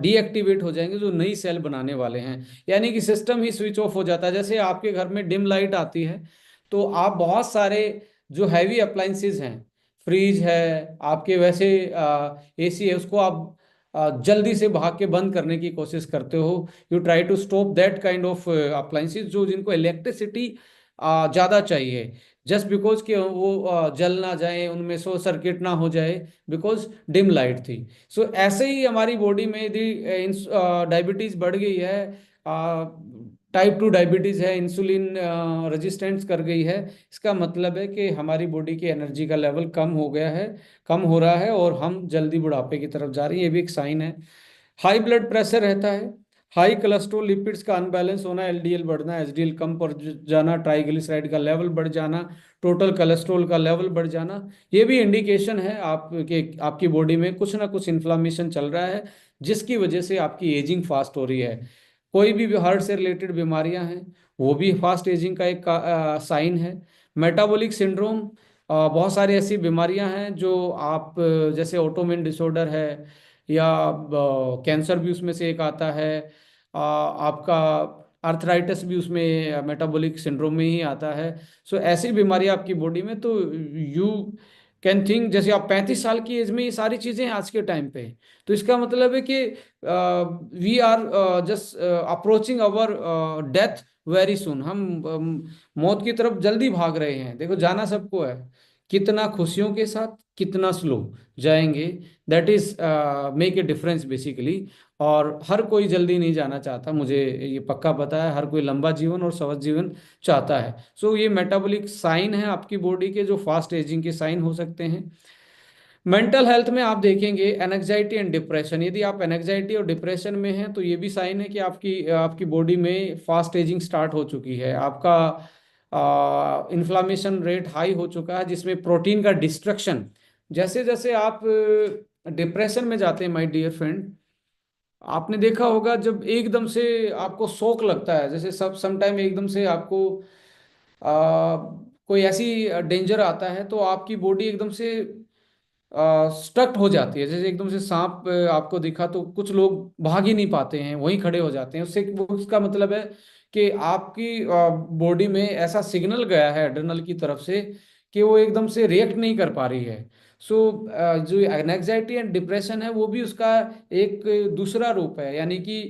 डीएक्टिवेट हो जाएंगे जो नई सेल बनाने वाले हैं। यानी कि सिस्टम ही स्विच ऑफ हो जाता है। जैसे आपके घर में डिम लाइट आती है तो आप बहुत सारे जो हैवी अप्लाइंसेस हैं, फ्रिज है आपके, वैसे एसी है, उसको आप जल्दी से भाग के बंद करने की कोशिश करते हो। You try to stop that kind of appliances जो जिनको इलेक्ट्रिसिटी ज़्यादा चाहिए, जस्ट बिकॉज कि वो जल ना जाए, उनमें शॉर्ट सर्किट ना हो जाए, बिकॉज डिम लाइट थी। सो ऐसे ही हमारी बॉडी में यदि डायबिटीज़ बढ़ गई है, टाइप 2 डायबिटीज़ है, इंसुलिन रेजिस्टेंस कर गई है, इसका मतलब है कि हमारी बॉडी की एनर्जी का लेवल कम हो गया है, कम हो रहा है, और हम जल्दी बुढ़ापे की तरफ जा रहे हैं। ये भी एक साइन है। हाई ब्लड प्रेशर रहता है, हाई कोलेस्ट्रॉल लिपिड्स का अनबैलेंस होना, एलडीएल बढ़ना, एचडीएल कम पड़ जाना, ट्राइग्लिसराइड का लेवल बढ़ जाना, टोटल कोलेस्ट्रॉल का लेवल बढ़ जाना, ये भी इंडिकेशन है आपके आपकी बॉडी में कुछ ना कुछ इन्फ्लामेशन चल रहा है, जिसकी वजह से आपकी एजिंग फास्ट हो रही है। कोई भी हार्ट से रिलेटेड बीमारियां हैं, वो भी फास्ट एजिंग का एक साइन है। मेटाबॉलिक सिंड्रोम, बहुत सारी ऐसी बीमारियां हैं जो आप जैसे ऑटोमिन डिसऑर्डर है, या कैंसर भी उसमें से एक आता है, आपका आर्थराइटिस भी उसमें मेटाबॉलिक सिंड्रोम में ही आता है। सो ऐसी बीमारी आपकी बॉडी में, तो यू कैन थिंक, जैसे आप 35 साल की एज में ये सारी चीज़ें हैं आज के टाइम पे, तो इसका मतलब है कि we are just approaching our death very soon. हम मौत की तरफ जल्दी भाग रहे हैं। देखो, जाना सबको है, कितना खुशियों के साथ, कितना स्लो जाएंगे, that is make a difference basically. और हर कोई जल्दी नहीं जाना चाहता, मुझे ये पक्का पता है, हर कोई लंबा जीवन और स्वस्थ जीवन चाहता है। सो ये मेटाबॉलिक साइन है आपकी बॉडी के, जो फास्ट एजिंग के साइन हो सकते हैं। मेंटल हेल्थ में आप देखेंगे एनजाइटी एंड डिप्रेशन, यदि आप एनजाइटी और डिप्रेशन में हैं तो ये भी साइन है कि आपकी आपकी बॉडी में फास्ट एजिंग स्टार्ट हो चुकी है। आपका इन्फ्लामेशन रेट हाई हो चुका है, जिसमें प्रोटीन का डिस्ट्रक्शन जैसे जैसे आप डिप्रेशन में जाते हैं माय डियर फ्रेंड, आपने देखा होगा जब एकदम से आपको शौक लगता है, जैसे सब समटाइम एकदम से आपको कोई ऐसी डेंजर आता है तो आपकी बॉडी एकदम से स्टक हो जाती है। जैसे एकदम से सांप आपको दिखा तो कुछ लोग भाग ही नहीं पाते हैं, वहीं खड़े हो जाते हैं। उससे उसका मतलब है कि आपकी बॉडी में ऐसा सिग्नल गया है एड्रेनल की तरफ से कि वो एकदम से रिएक्ट नहीं कर पा रही है। सो जो एंजाइटी एंड डिप्रेशन है वो भी उसका एक दूसरा रूप है, यानी कि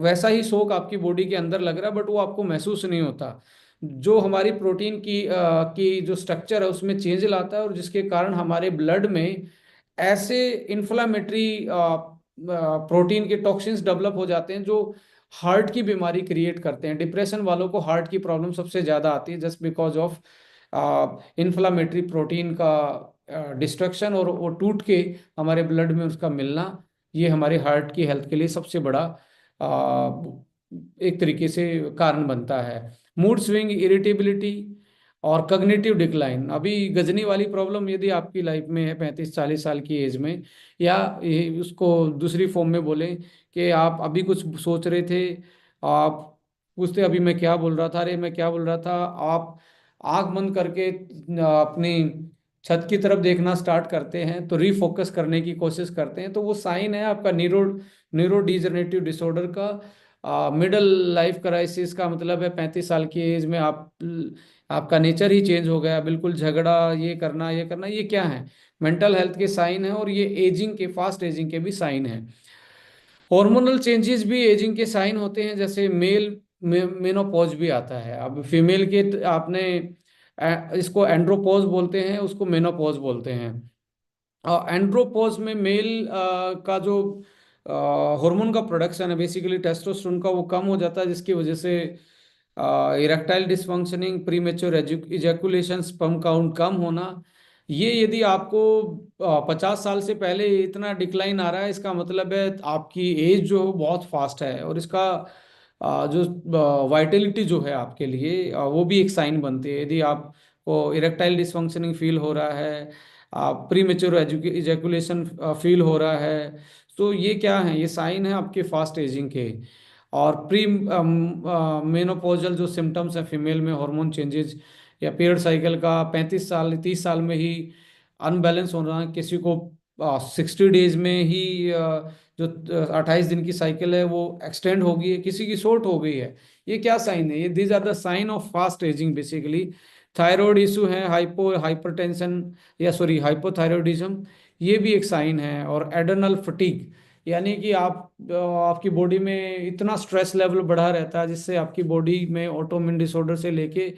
वैसा ही शोक आपकी बॉडी के अंदर लग रहा है, बट वो आपको महसूस नहीं होता। जो हमारी प्रोटीन की जो स्ट्रक्चर है उसमें चेंज लाता है, और जिसके कारण हमारे ब्लड में ऐसे इन्फ्लामेटरी प्रोटीन के टॉक्सिन्स डेवलप हो जाते हैं जो हार्ट की बीमारी क्रिएट करते हैं। डिप्रेशन वालों को हार्ट की प्रॉब्लम सबसे ज़्यादा आती है just because of inflammatory protein का डिस्ट्रक्शन, और वो टूट के हमारे ब्लड में उसका मिलना। ये हमारे हार्ट की हेल्थ के लिए सबसे बड़ा एक तरीके से कारण बनता है। मूड स्विंग, इरिटेबिलिटी और कग्निटिव डिक्लाइन। अभी गजनी वाली प्रॉब्लम यदि आपकी लाइफ में है 35-40 साल की एज में, या उसको दूसरी फॉर्म में बोलें कि आप अभी कुछ सोच रहे थे, आप पूछते अभी मैं क्या बोल रहा था, अरे मैं क्या बोल रहा था, आप आंख बंद करके अपनी छत की तरफ देखना स्टार्ट करते हैं, तो रीफोकस करने की कोशिश करते हैं, तो वो साइन है आपका न्यूरो डिजनरेटिव डिसऑर्डर का। मिडल लाइफ क्राइसिस का मतलब है 35 साल की एज में आपका नेचर ही चेंज हो गया, बिल्कुल झगड़ा, ये करना ये क्या है? मेंटल हेल्थ के साइन है, और ये एजिंग के, फास्ट एजिंग के भी साइन है। हार्मोनल चेंजेस भी एजिंग के साइन होते हैं, जैसे मेल मेनोपॉज भी आता है। अब फीमेल के आपने इसको एंड्रोपॉज बोलते हैं, उसको मेनोपॉज बोलते हैं। एंड्रोपोज में मेल का जो हार्मोन का प्रोडक्शन है, बेसिकली टेस्टोस्टेरोन का, वो कम हो जाता है, जिसकी वजह से erectile dysfunctioning, premature ejaculation, sperm count कम होना। ये यदि आपको 50 साल से पहले इतना डिक्लाइन आ रहा है, इसका मतलब है आपकी एज जो बहुत फास्ट है, और इसका जो वाइटलिटी जो है आपके लिए, वो भी एक साइन बनती है। यदि आपको इरेक्टाइल डिसफंक्शनिंग फील हो रहा है, प्री मेच्योर इजैकुलेशन फील हो रहा है, तो ये क्या है? ये साइन है आपके फास्ट एजिंग के। और प्री मेनोपॉजल जो सिम्टम्स हैं फीमेल में, हार्मोन चेंजेस या पीरियड साइकिल का 35 साल 30 साल में ही अनबैलेंस होना, किसी को 60 डेज में ही जो 28 दिन की साइकिल है वो एक्सटेंड हो गई है, किसी की शॉर्ट हो गई है। ये क्या साइन है? ये these are the sign of fast ageing basically. Thyroid issue है, हाइपरटेंशन, या सॉरी हाइपोथायरॉयडिज्म, ये भी एक साइन है। और एडर्नल फटीग, यानी कि आपकी बॉडी में इतना स्ट्रेस लेवल बढ़ा रहता है जिससे आपकी बॉडी में ऑटोइम्यून डिसऑर्डर से लेके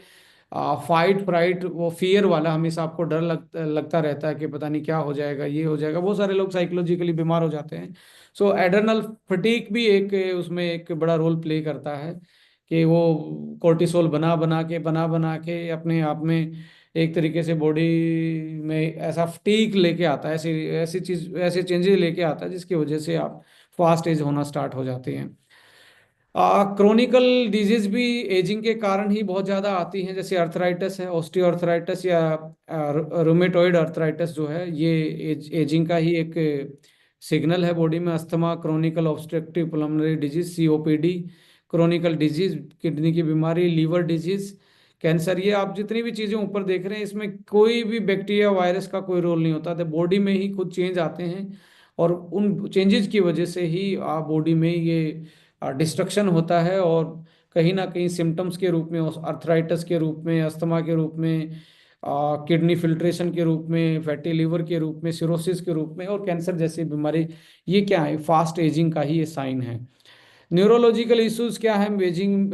फाइट फ्राइट, वो फियर वाला हमेशा आपको डर लगता रहता है कि पता नहीं क्या हो जाएगा, ये हो जाएगा। बहुत सारे लोग साइकोलॉजिकली बीमार हो जाते हैं। सो एडर्नल फटीग भी एक उसमें एक बड़ा रोल प्ले करता है, कि वो कोर्टिसोल बना बना के अपने आप में एक तरीके से बॉडी में ऐसा फटीग लेके आता है, ऐसी ऐसी चीज, ऐसे चेंजेस लेके आता है जिसकी वजह से आप फास्ट एज होना स्टार्ट हो जाते हैं। क्रोनिकल डिजीज भी एजिंग के कारण ही बहुत ज़्यादा आती हैं, जैसे अर्थराइटिस है, ऑस्टियोआर्थराइटिस, या रोमेटॉइड अर्थराइटिस जो है, ये एजिंग का ही एक सिग्नल है बॉडी में। Asthma, chronicle obstructive pulmonary disease, COPD, chronicle disease, kidney की बीमारी, लीवर डिजीज, कैंसर, ये आप जितनी भी चीज़ें ऊपर देख रहे हैं, इसमें कोई भी बैक्टीरिया वायरस का कोई रोल नहीं होता, तो बॉडी में ही खुद चेंज आते हैं, और उन चेंजेस की वजह से ही बॉडी में ये डिस्ट्रक्शन होता है, और कहीं ना कहीं सिम्टम्स के रूप में, अर्थराइटिस के रूप में, अस्थमा के रूप में, किडनी फिल्ट्रेशन के रूप में, फैटी लिवर के रूप में, सिरोसिस के रूप में, और कैंसर जैसी बीमारी, ये क्या है? फास्ट एजिंग का ही ये साइन है। न्यूरोलॉजिकल इश्यूज क्या है? Aging,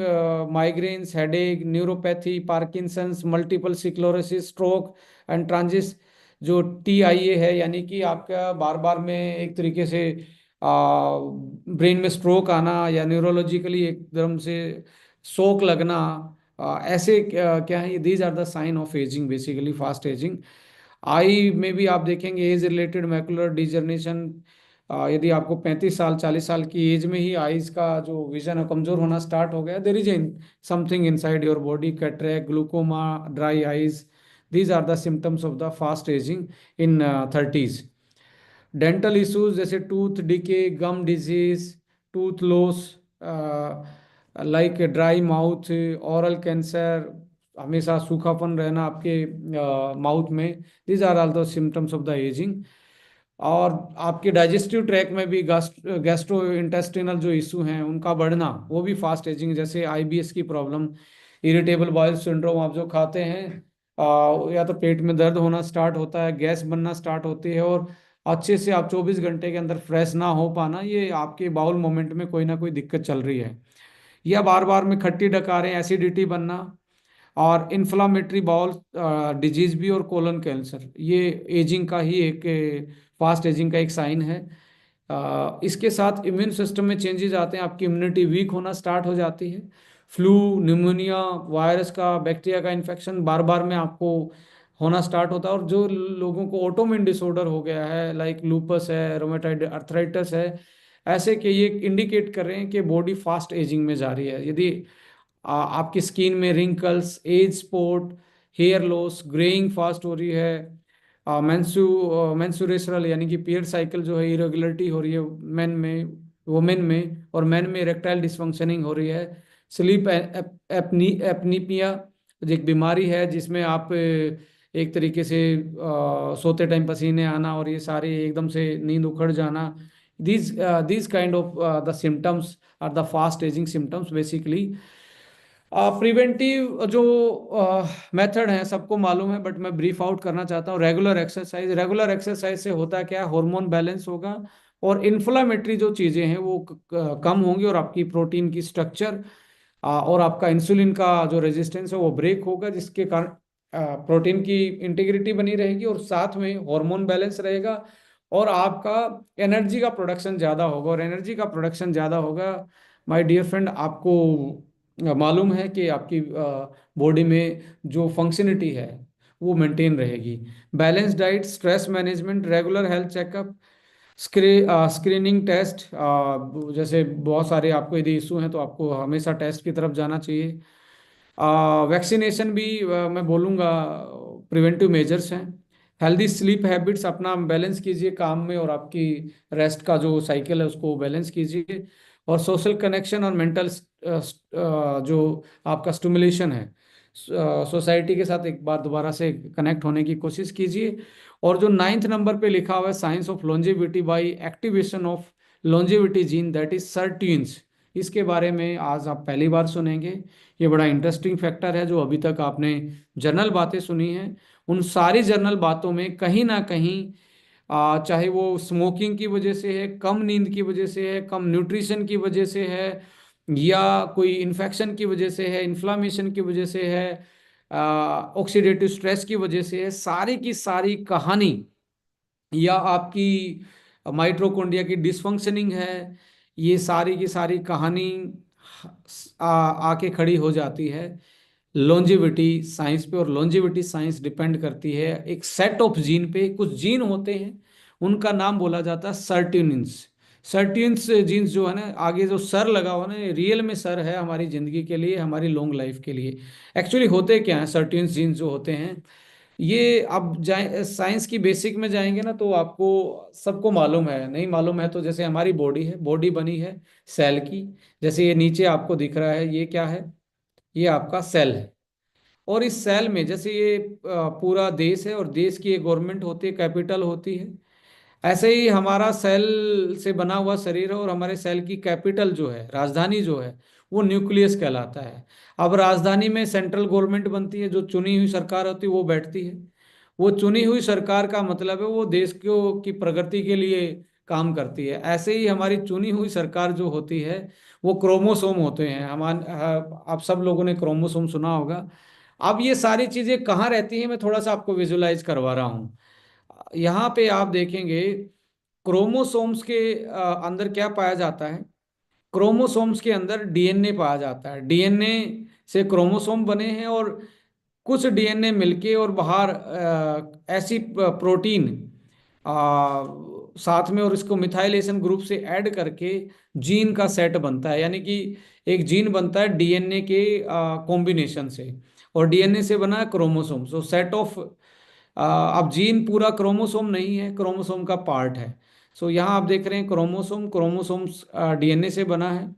migraines, headache, neuropathy, Parkinson's, multiple sclerosis, stroke and ट्रांजिस, जो TIA है, यानी कि आपका बार बार में एक तरीके से ब्रेन में स्ट्रोक आना, या न्यूरोलॉजिकली एकदम से शोक लगना, ऐसे क्या है? These are the sign of aging, basically fast aging. Eye में भी आप देखेंगे एज रिलेटेड मैकुलर डिजनरेशन, यदि आपको 35 साल 40 साल की एज में ही आईज का जो विजन है कमजोर होना स्टार्ट हो गया, there is in something inside your body, cataract, glaucoma, dry eyes, these are the symptoms of the fast aging in 30s। Dental issues जैसे tooth decay, gum disease, tooth loss, like dry mouth, oral cancer, हमेशा सूखापन रहना आपके mouth में, these are all the symptoms of the aging. और आपके digestive track में भी गैस्ट्रो इंटेस्टिनल जो इशू हैं उनका बढ़ना, वो भी फास्ट एजिंग, जैसे आईबीएस की प्रॉब्लम, इरिटेबल बाउल सिंड्रोम, आप जो खाते हैं या तो पेट में दर्द होना स्टार्ट होता है, गैस बनना स्टार्ट होती है, और अच्छे से आप 24 घंटे के अंदर फ्रेश ना हो पाना, ये आपके बाउल मोमेंट में कोई ना कोई दिक्कत चल रही है। या बार बार में खट्टी डकारें, एसिडिटी बनना, और इन्फ्लामेटरी बाउल डिजीज भी, और कोलन कैंसर, ये एजिंग का ही एक फास्ट एजिंग का एक साइन है। इसके साथ इम्यून सिस्टम में चेंजेस आते हैं, आपकी इम्यूनिटी वीक होना स्टार्ट हो जाती है, फ्लू, निमोनिया, वायरस का, बैक्टीरिया का इन्फेक्शन बार बार में आपको होना स्टार्ट होता है। और जो लोगों को ऑटोइम्यून डिसऑर्डर हो गया है, लाइक लूपस है, रोमेटाइड अर्थराइटिस है, ऐसे के ये इंडिकेट कर रहे हैं कि बॉडी फास्ट एजिंग में जा रही है। यदि आपकी स्किन में wrinkles, age spot, hair loss, greying fast हो रही है, मेंसुरेशनल यानी कि पीरियड साइकिल जो है इरेगुलरिटी हो रही है मेन में, वुमेन में, और मेन में इरेक्टाइल डिसफंक्शनिंग हो रही है, स्लीप एपनीपिया एक बीमारी है जिसमें आप एक तरीके से सोते टाइम पसीने आना, और ये सारे एकदम से नींद उखड़ जाना, these kind of the symptoms are the fast aging symptoms basically। Preventive जो मेथड है सबको मालूम है, बट मैं ब्रीफ आउट करना चाहता हूँ। रेगुलर एक्सरसाइज, रेगुलर एक्सरसाइज से होता क्या है, हार्मोन बैलेंस होगा, और इन्फ्लामेटरी जो चीज़ें हैं वो कम होंगी, और आपकी प्रोटीन की स्ट्रक्चर और आपका इंसुलिन का जो रेजिस्टेंस है वो ब्रेक होगा, जिसके कारण प्रोटीन की इंटीग्रिटी बनी रहेगी, और साथ में हार्मोन बैलेंस रहेगा, और आपका एनर्जी का प्रोडक्शन ज़्यादा होगा। और एनर्जी का प्रोडक्शन ज़्यादा होगा, माय डियर फ्रेंड, आपको मालूम है कि आपकी बॉडी में जो फंक्शनिटी है वो मेंटेन रहेगी। Balance diet, stress management, regular health checkup, screening test, जैसे बहुत सारे आपको यदि इशू हैं तो आपको हमेशा टेस्ट की तरफ जाना चाहिए। वैक्सीनेशन भी मैं बोलूँगा प्रिवेंटिव मेजर्स हैं। हेल्दी स्लीप हैबिट्स अपना बैलेंस कीजिए काम में, और आपकी रेस्ट का जो साइकिल है उसको बैलेंस कीजिए। और सोशल कनेक्शन और मेंटल जो आपका स्टिमुलेशन है, सोसाइटी के साथ एक बार दोबारा से कनेक्ट होने की कोशिश कीजिए। और जो 9th नंबर पे लिखा हुआ है, science of longevity by activation of longevity gene, that is sirtuins, इसके बारे में आज आप पहली बार सुनेंगे। ये बड़ा इंटरेस्टिंग फैक्टर है, जो अभी तक आपने जनरल बातें सुनी हैं, उन सारी जनरल बातों में कहीं ना कहीं चाहे वो स्मोकिंग की वजह से है, कम नींद की वजह से है, कम न्यूट्रिशन की वजह से है, या कोई इन्फेक्शन की वजह से है, इन्फ्लामेशन की वजह से है, ऑक्सीडेटिव स्ट्रेस की वजह से है, सारी की सारी कहानी, या आपकी माइटोकॉन्ड्रिया की डिसफंक्शनिंग है, ये सारी की सारी कहानी आके खड़ी हो जाती है लॉन्जेविटी साइंस पे। और लॉन्जेविटी साइंस डिपेंड करती है एक सेट ऑफ जीन पे। कुछ जीन होते हैं उनका नाम बोला जाता है सर्टिनिन्स। सर्टिन्स जीन्स जो है ना, आगे जो सर लगा हुआ ना, रियल में सर है हमारी जिंदगी के लिए, हमारी लॉन्ग लाइफ के लिए। एक्चुअली होते क्या हैं सर्टिन्स जीन्स जो होते हैं, ये अब जाए साइंस की बेसिक में जाएंगे ना तो आपको सबको मालूम है, नहीं मालूम है तो जैसे हमारी बॉडी है, बॉडी बनी है सेल की। जैसे ये नीचे आपको दिख रहा है, ये क्या है, ये आपका सेल है। और इस सेल में जैसे ये पूरा देश है, और देश की एक गवर्नमेंट होती है, कैपिटल होती है, ऐसे ही हमारा सेल से बना हुआ शरीर है, और हमारे सेल की कैपिटल जो है, राजधानी जो है, वो न्यूक्लियस कहलाता है। अब राजधानी में सेंट्रल गवर्नमेंट बनती है, जो चुनी हुई सरकार होती है वो बैठती है। वो चुनी हुई सरकार का मतलब है वो देश को की प्रगति के लिए काम करती है। ऐसे ही हमारी चुनी हुई सरकार जो होती है वो क्रोमोसोम होते हैं। आप सब लोगों ने क्रोमोसोम सुना होगा। अब ये सारी चीजें कहाँ रहती हैं, मैं थोड़ा सा आपको विजुलाइज करवा रहा हूँ। यहाँ पे आप देखेंगे क्रोमोसोम्स के अंदर क्या पाया जाता है। क्रोमोसोम्स के अंदर डीएनए पाया जाता है। डीएनए से क्रोमोसोम बने हैं, और कुछ डीएनए मिलके और बाहर ऐसी प्रोटीन साथ में, और इसको मिथाइलेशन ग्रुप से ऐड करके जीन का सेट बनता है। यानी कि एक जीन बनता है डीएनए के कॉम्बिनेशन से। और डीएनए से बना है क्रोमोसोम। सो सेट ऑफ, अब जीन पूरा क्रोमोसोम नहीं है, क्रोमोसोम का पार्ट है। सो यहाँ आप देख रहे हैं क्रोमोसोम, क्रोमोसोम्स डीएनए से बना है।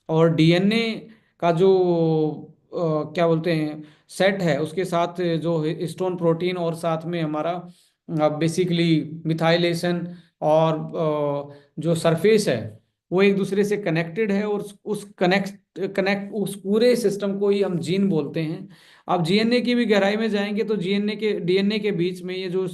और डीएनए का जो क्या बोलते हैं सेट है, उसके साथ जो हिस्टोन प्रोटीन और साथ में हमारा बेसिकली मिथाइलेशन और जो सरफेस है वो एक दूसरे से कनेक्टेड है, और उस कनेक्ट उस पूरे सिस्टम को ही हम जीन बोलते हैं। अब जीएनए की भी गहराई में जाएंगे तो जीएनए के डीएनए के बीच में ये जो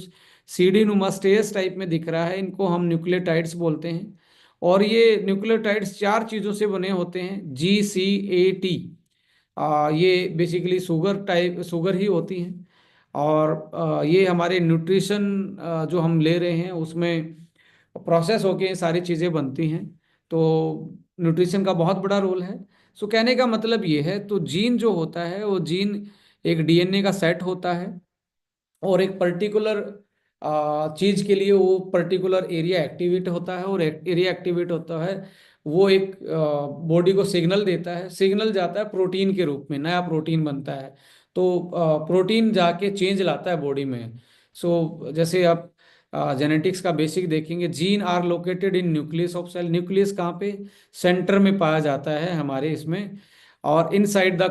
सीडी नुमा स्टेज टाइप में दिख रहा है, इनको हम न्यूक्लियोटाइड्स बोलते हैं। और ये न्यूक्लियोटाइड्स चार चीज़ों से बने होते हैं, GCAT। ये बेसिकली शुगर टाइप शुगर ही होती हैं। और ये हमारे न्यूट्रिशन जो हम ले रहे हैं उसमें प्रोसेस होके ये सारी चीज़ें बनती हैं। तो न्यूट्रिशन का बहुत बड़ा रोल है। सो कहने का मतलब ये है, तो जीन जो होता है वो जीन एक डीएनए का सेट होता है, और एक पर्टिकुलर चीज के लिए वो पर्टिकुलर एरिया एक्टिवेट होता है, और एरिया एक्टिवेट होता है वो एक बॉडी को सिग्नल देता है, सिग्नल जाता है प्रोटीन के रूप में, नया प्रोटीन बनता है। तो प्रोटीन जाके चेंज लाता है बॉडी में। सो जैसे आप जेनेटिक्स का बेसिक देखेंगे, gene are located in nucleus of cell. Nucleus कहाँ पे? सेंटर में पाया जाता है हमारे इसमें। और inside the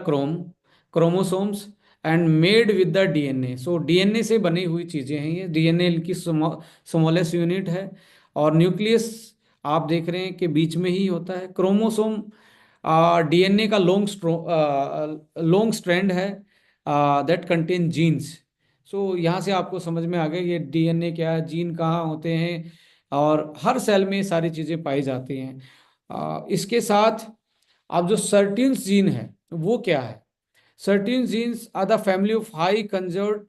chromosomes and made with the DNA. So DNA से बनी हुई चीजें हैं ये, डीएनए की स्मॉलेस्ट यूनिट है। और न्यूक्लियस आप देख रहे हैं कि बीच में ही होता है। क्रोमोसोम डीएनए का लॉन्ग स्ट्रैंड है दैट कंटेन जीन्स। सो यहाँ से आपको समझ में आ गया ये डीएनए क्या है, जीन कहाँ होते हैं, और हर सेल में ये सारी चीजें पाई जाती हैं। इसके साथ अब जो सर्टीन जीन है वो क्या है? Certain genes are the family of high conserved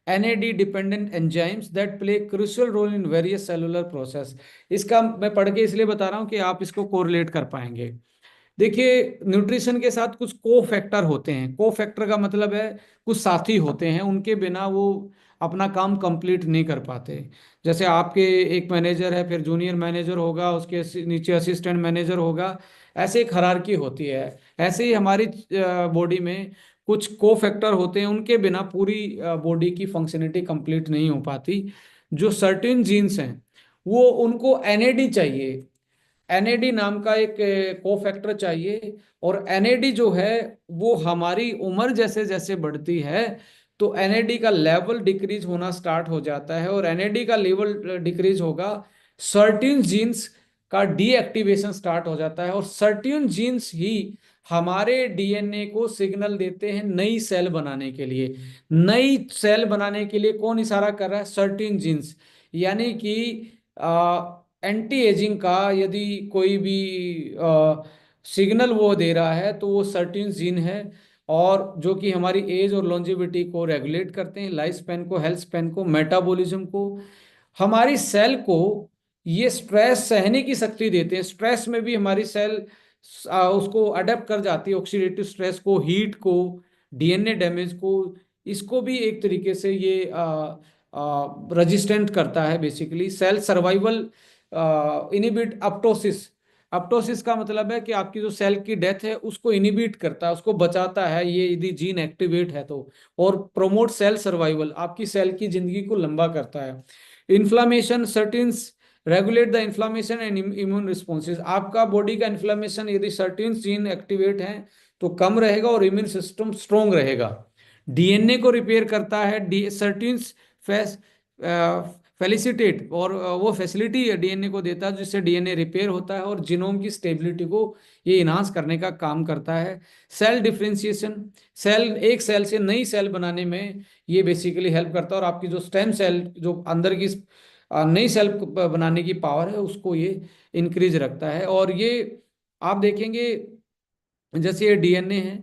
NAD dependent enzymes that play crucial role in various cellular process। इसका मैं पढ़ के इसलिए बता रहा हूँ कि आप इसको कोरिलेट कर पाएंगे। देखिए, न्यूट्रिशन के साथ कुछ को फैक्टर होते हैं। को फैक्टर का मतलब है कुछ साथी होते हैं, उनके बिना वो अपना काम कंप्लीट नहीं कर पाते। जैसे आपके एक मैनेजर है, फिर जूनियर मैनेजर होगा, उसके नीचे असिस्टेंट मैनेजर होगा, ऐसे एक हायरार्की होती है। ऐसे ही हमारी बॉडी में कुछ को फैक्टर होते हैं, उनके बिना पूरी बॉडी की फंक्शनलिटी कंप्लीट नहीं हो पाती। जो सर्टेन जीन्स हैं वो उनको एनएडी चाहिए, एनएडी नाम का एक कोफैक्टर चाहिए। और एनएडी जो है वो हमारी उम्र जैसे जैसे बढ़ती है तो एनएडी का लेवल डिक्रीज होना स्टार्ट हो जाता है, और एनएडी का लेवल डिक्रीज होगा, सर्टेन जीन्स का डीएक्टिवेशन स्टार्ट हो जाता है। और सर्टेन जीन्स ही हमारे डीएनए को सिग्नल देते हैं नई सेल बनाने के लिए। नई सेल बनाने के लिए कौन इशारा कर रहा है? Certain jeans. यानी कि एंटी एजिंग का यदि कोई भी सिग्नल वो दे रहा है तो वो सर्टेन जीन है, और जो कि हमारी एज और लॉन्जेविटी को रेगुलेट करते हैं, लाइफ स्पैन को, हेल्थ स्पैन को, मेटाबॉलिज्म को, हमारी सेल को ये स्ट्रेस सहने की शक्ति देते हैं। स्ट्रेस में भी हमारी सेल उसको अडेप्ट कर जाती है, ऑक्सीडेटिव स्ट्रेस को, हीट को, डीएनए डैमेज को, इसको भी एक तरीके से ये रजिस्टेंट करता है। Basically cell survival inhibit apoptosis. Apoptosis का मतलब है कि आपकी जो सेल की डेथ है उसको इनिबिट करता है, उसको बचाता है ये, यदि जीन एक्टिवेट है तो। और प्रोमोट सेल सर्वाइवल, आपकी सेल की जिंदगी को लंबा करता है। Inflammation sirtuins regulate the inflammation and immune responses. आपका बॉडी का इन्फ्लामेशन यदि सर्टेन जीन एक्टिवेट है तो कम रहेगा और इम्यून सिस्टम स्ट्रोंग रहेगा। डीएनए को रिपेयर करता है डी सर्टेन फेलिसिटेट, और वो फैसिलिटी डीएनए को देता है जिससे डीएनए रिपेयर होता है, और जीनोम की स्टेबिलिटी को ये इन्हांस करने का काम करता है। सेल डिफरेंशिएशन, सेल एक सेल से नई सेल बनाने में ये बेसिकली हेल्प करता है, और आपकी जो स्टेम सेल जो अंदर की नई सेल बनाने की पावर है उसको ये इंक्रीज रखता है। और ये आप देखेंगे जैसे ये डीएनए है,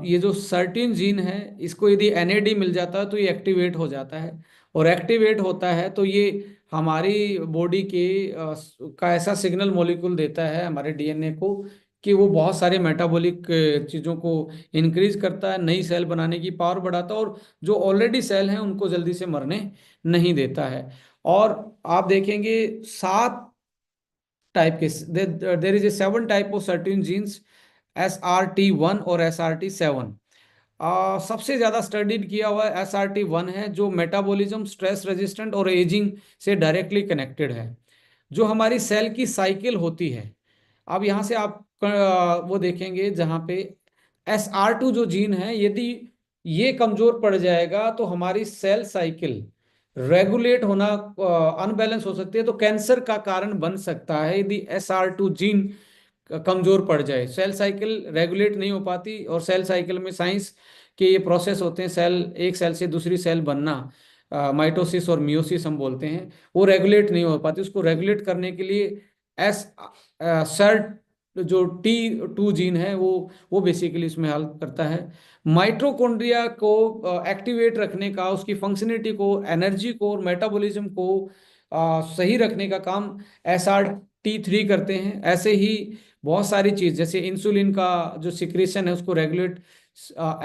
ये जो सर्टेन जीन है इसको यदि एनएडी मिल जाता है तो ये एक्टिवेट हो जाता है, और एक्टिवेट होता है तो ये हमारी बॉडी के का ऐसा सिग्नल मॉलिक्यूल देता है हमारे डीएनए को कि वो बहुत सारे मेटाबॉलिक चीज़ों को इंक्रीज करता है, नई सेल बनाने की पावर बढ़ाता है, और जो ऑलरेडी सेल हैं उनको जल्दी से मरने नहीं देता है। और आप देखेंगे 7 टाइप के, there is a 7 type of certain jeans, SRT1 और SRT7। सबसे ज़्यादा स्टडीड किया हुआ SRT1 है, जो मेटाबॉलिज्म, स्ट्रेस रेजिस्टेंट और एजिंग से डायरेक्टली कनेक्टेड है। जो हमारी सेल की साइकिल होती है, अब यहाँ से आप वो देखेंगे जहाँ पे SR2 जो जीन है, यदि ये कमजोर पड़ जाएगा तो हमारी सेल साइकिल रेगुलेट होना अनबैलेंस हो सकती है, तो कैंसर का कारण बन सकता है यदि SR2 जीन कमजोर पड़ जाए। सेल साइकिल रेगुलेट नहीं हो पाती, और सेल साइकिल में साइंस के ये प्रोसेस होते हैं, सेल एक सेल से दूसरी सेल बनना, माइटोसिस और मियोसिस हम बोलते हैं, वो रेगुलेट नहीं हो पाती। उसको रेगुलेट करने के लिए एस सर जो T2 जीन है वो बेसिकली इसमें हेल्प करता है। माइटोकॉन्ड्रिया को एक्टिवेट रखने का, उसकी फंक्शनलिटी को, एनर्जी को और मेटाबॉलिज्म को सही रखने का काम SRT3 करते हैं। ऐसे ही बहुत सारी चीज, जैसे इंसुलिन का जो सिक्रेशन है उसको रेगुलेट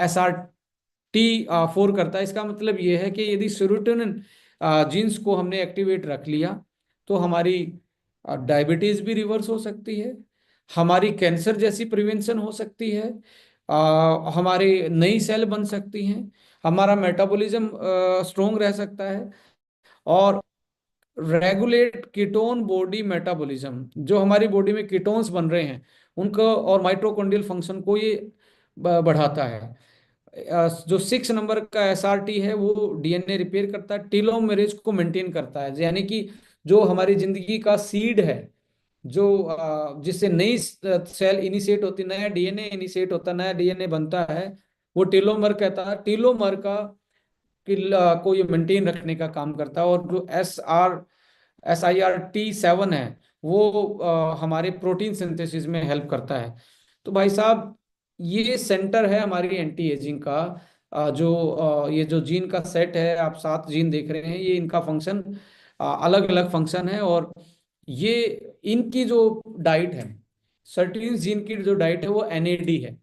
SRT4 करता है। इसका मतलब ये है कि यदि सेरोटोनिन जीन्स को हमने एक्टिवेट रख लिया तो हमारी डायबिटीज भी रिवर्स हो सकती है, हमारी कैंसर जैसी प्रिवेंशन हो सकती है, हमारी नई सेल बन सकती हैं, हमारा मेटाबॉलिज्म स्ट्रोंग रह सकता है, और रेगुलेट कीटोन बॉडी मेटाबॉलिज्म, जो हमारी बॉडी में कीटोन्स बन रहे हैं उनको और माइटोकॉन्ड्रियल फंक्शन को ये बढ़ाता है। जो 6 नंबर का SRT है वो डीएनए रिपेयर करता है, टीलोमेरेज को मेंटेन करता है, यानी कि जो हमारी जिंदगी का सीड है, जो जिससे नई सेल इनिशिएट होती, नया डीएनए इनिशिएट होता, नया डीएनए बनता है, वो टीलोमर कहता है। टीलोमर का को ये मेंटेन रखने का काम करता है। और जो SIRT7 है वो हमारे प्रोटीन सिंथेसिस में हेल्प करता है। तो भाई साहब, ये सेंटर है हमारी एंटी एजिंग का। ये जो जीन का सेट है, आप 7 जीन देख रहे हैं, ये इनका फंक्शन अलग अलग फंक्शन है। और ये इनकी जो डाइट है, सर्टीन जीन की जो डाइट है वो NAD है।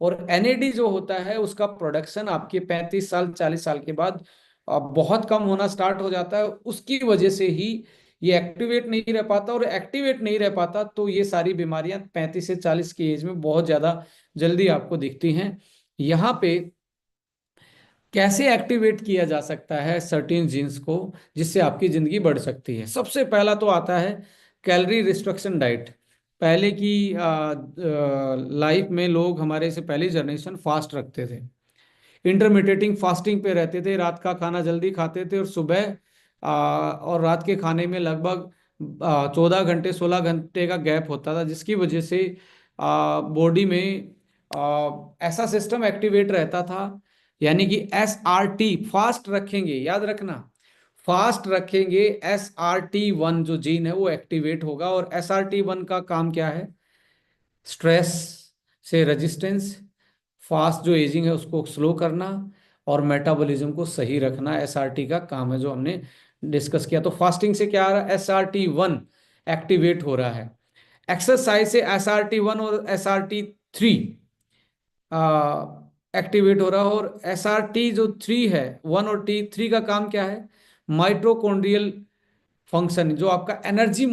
और NAD जो होता है उसका प्रोडक्शन आपके 35 साल 40 साल के बाद बहुत कम होना स्टार्ट हो जाता है। उसकी वजह से ही ये एक्टिवेट नहीं रह पाता, और एक्टिवेट नहीं रह पाता तो ये सारी बीमारियां 35 से 40 की एज में बहुत ज्यादा जल्दी आपको दिखती हैं। यहाँ पे कैसे एक्टिवेट किया जा सकता है सर्टेन जीन्स को, जिससे आपकी जिंदगी बढ़ सकती है? सबसे पहला तो आता है कैलोरी रिस्ट्रिक्शन डाइट। पहले की लाइफ में लोग, हमारे से पहली जनरेशन फास्ट रखते थे, इंटरमिटेटिंग फास्टिंग पे रहते थे, रात का खाना जल्दी खाते थे, और सुबह और रात के खाने में लगभग 14 घंटे 16 घंटे का गैप होता था, जिसकी वजह से बॉडी में ऐसा सिस्टम एक्टिवेट रहता था। यानी कि SRT फास्ट रखेंगे, याद रखना, फास्ट रखेंगे, SRT1 जो जीन है वो एक्टिवेट होगा। और SRT1 का काम क्या है? स्ट्रेस से रेजिस्टेंस, फास्ट जो एजिंग है उसको स्लो करना, और मेटाबॉलिज्म को सही रखना SRT का काम है, जो हमने डिस्कस किया। तो फास्टिंग से क्या आ रहा है? SRT1 एक्टिवेट हो रहा है। एक्सरसाइज से SRT1 और SRT3 एक्टिवेट हो रहा है। और SRT जो 3 है, 1 और T3 का काम क्या है? माइटोकॉन्ड्रियल फंक्शन, जो आपका एनर्जी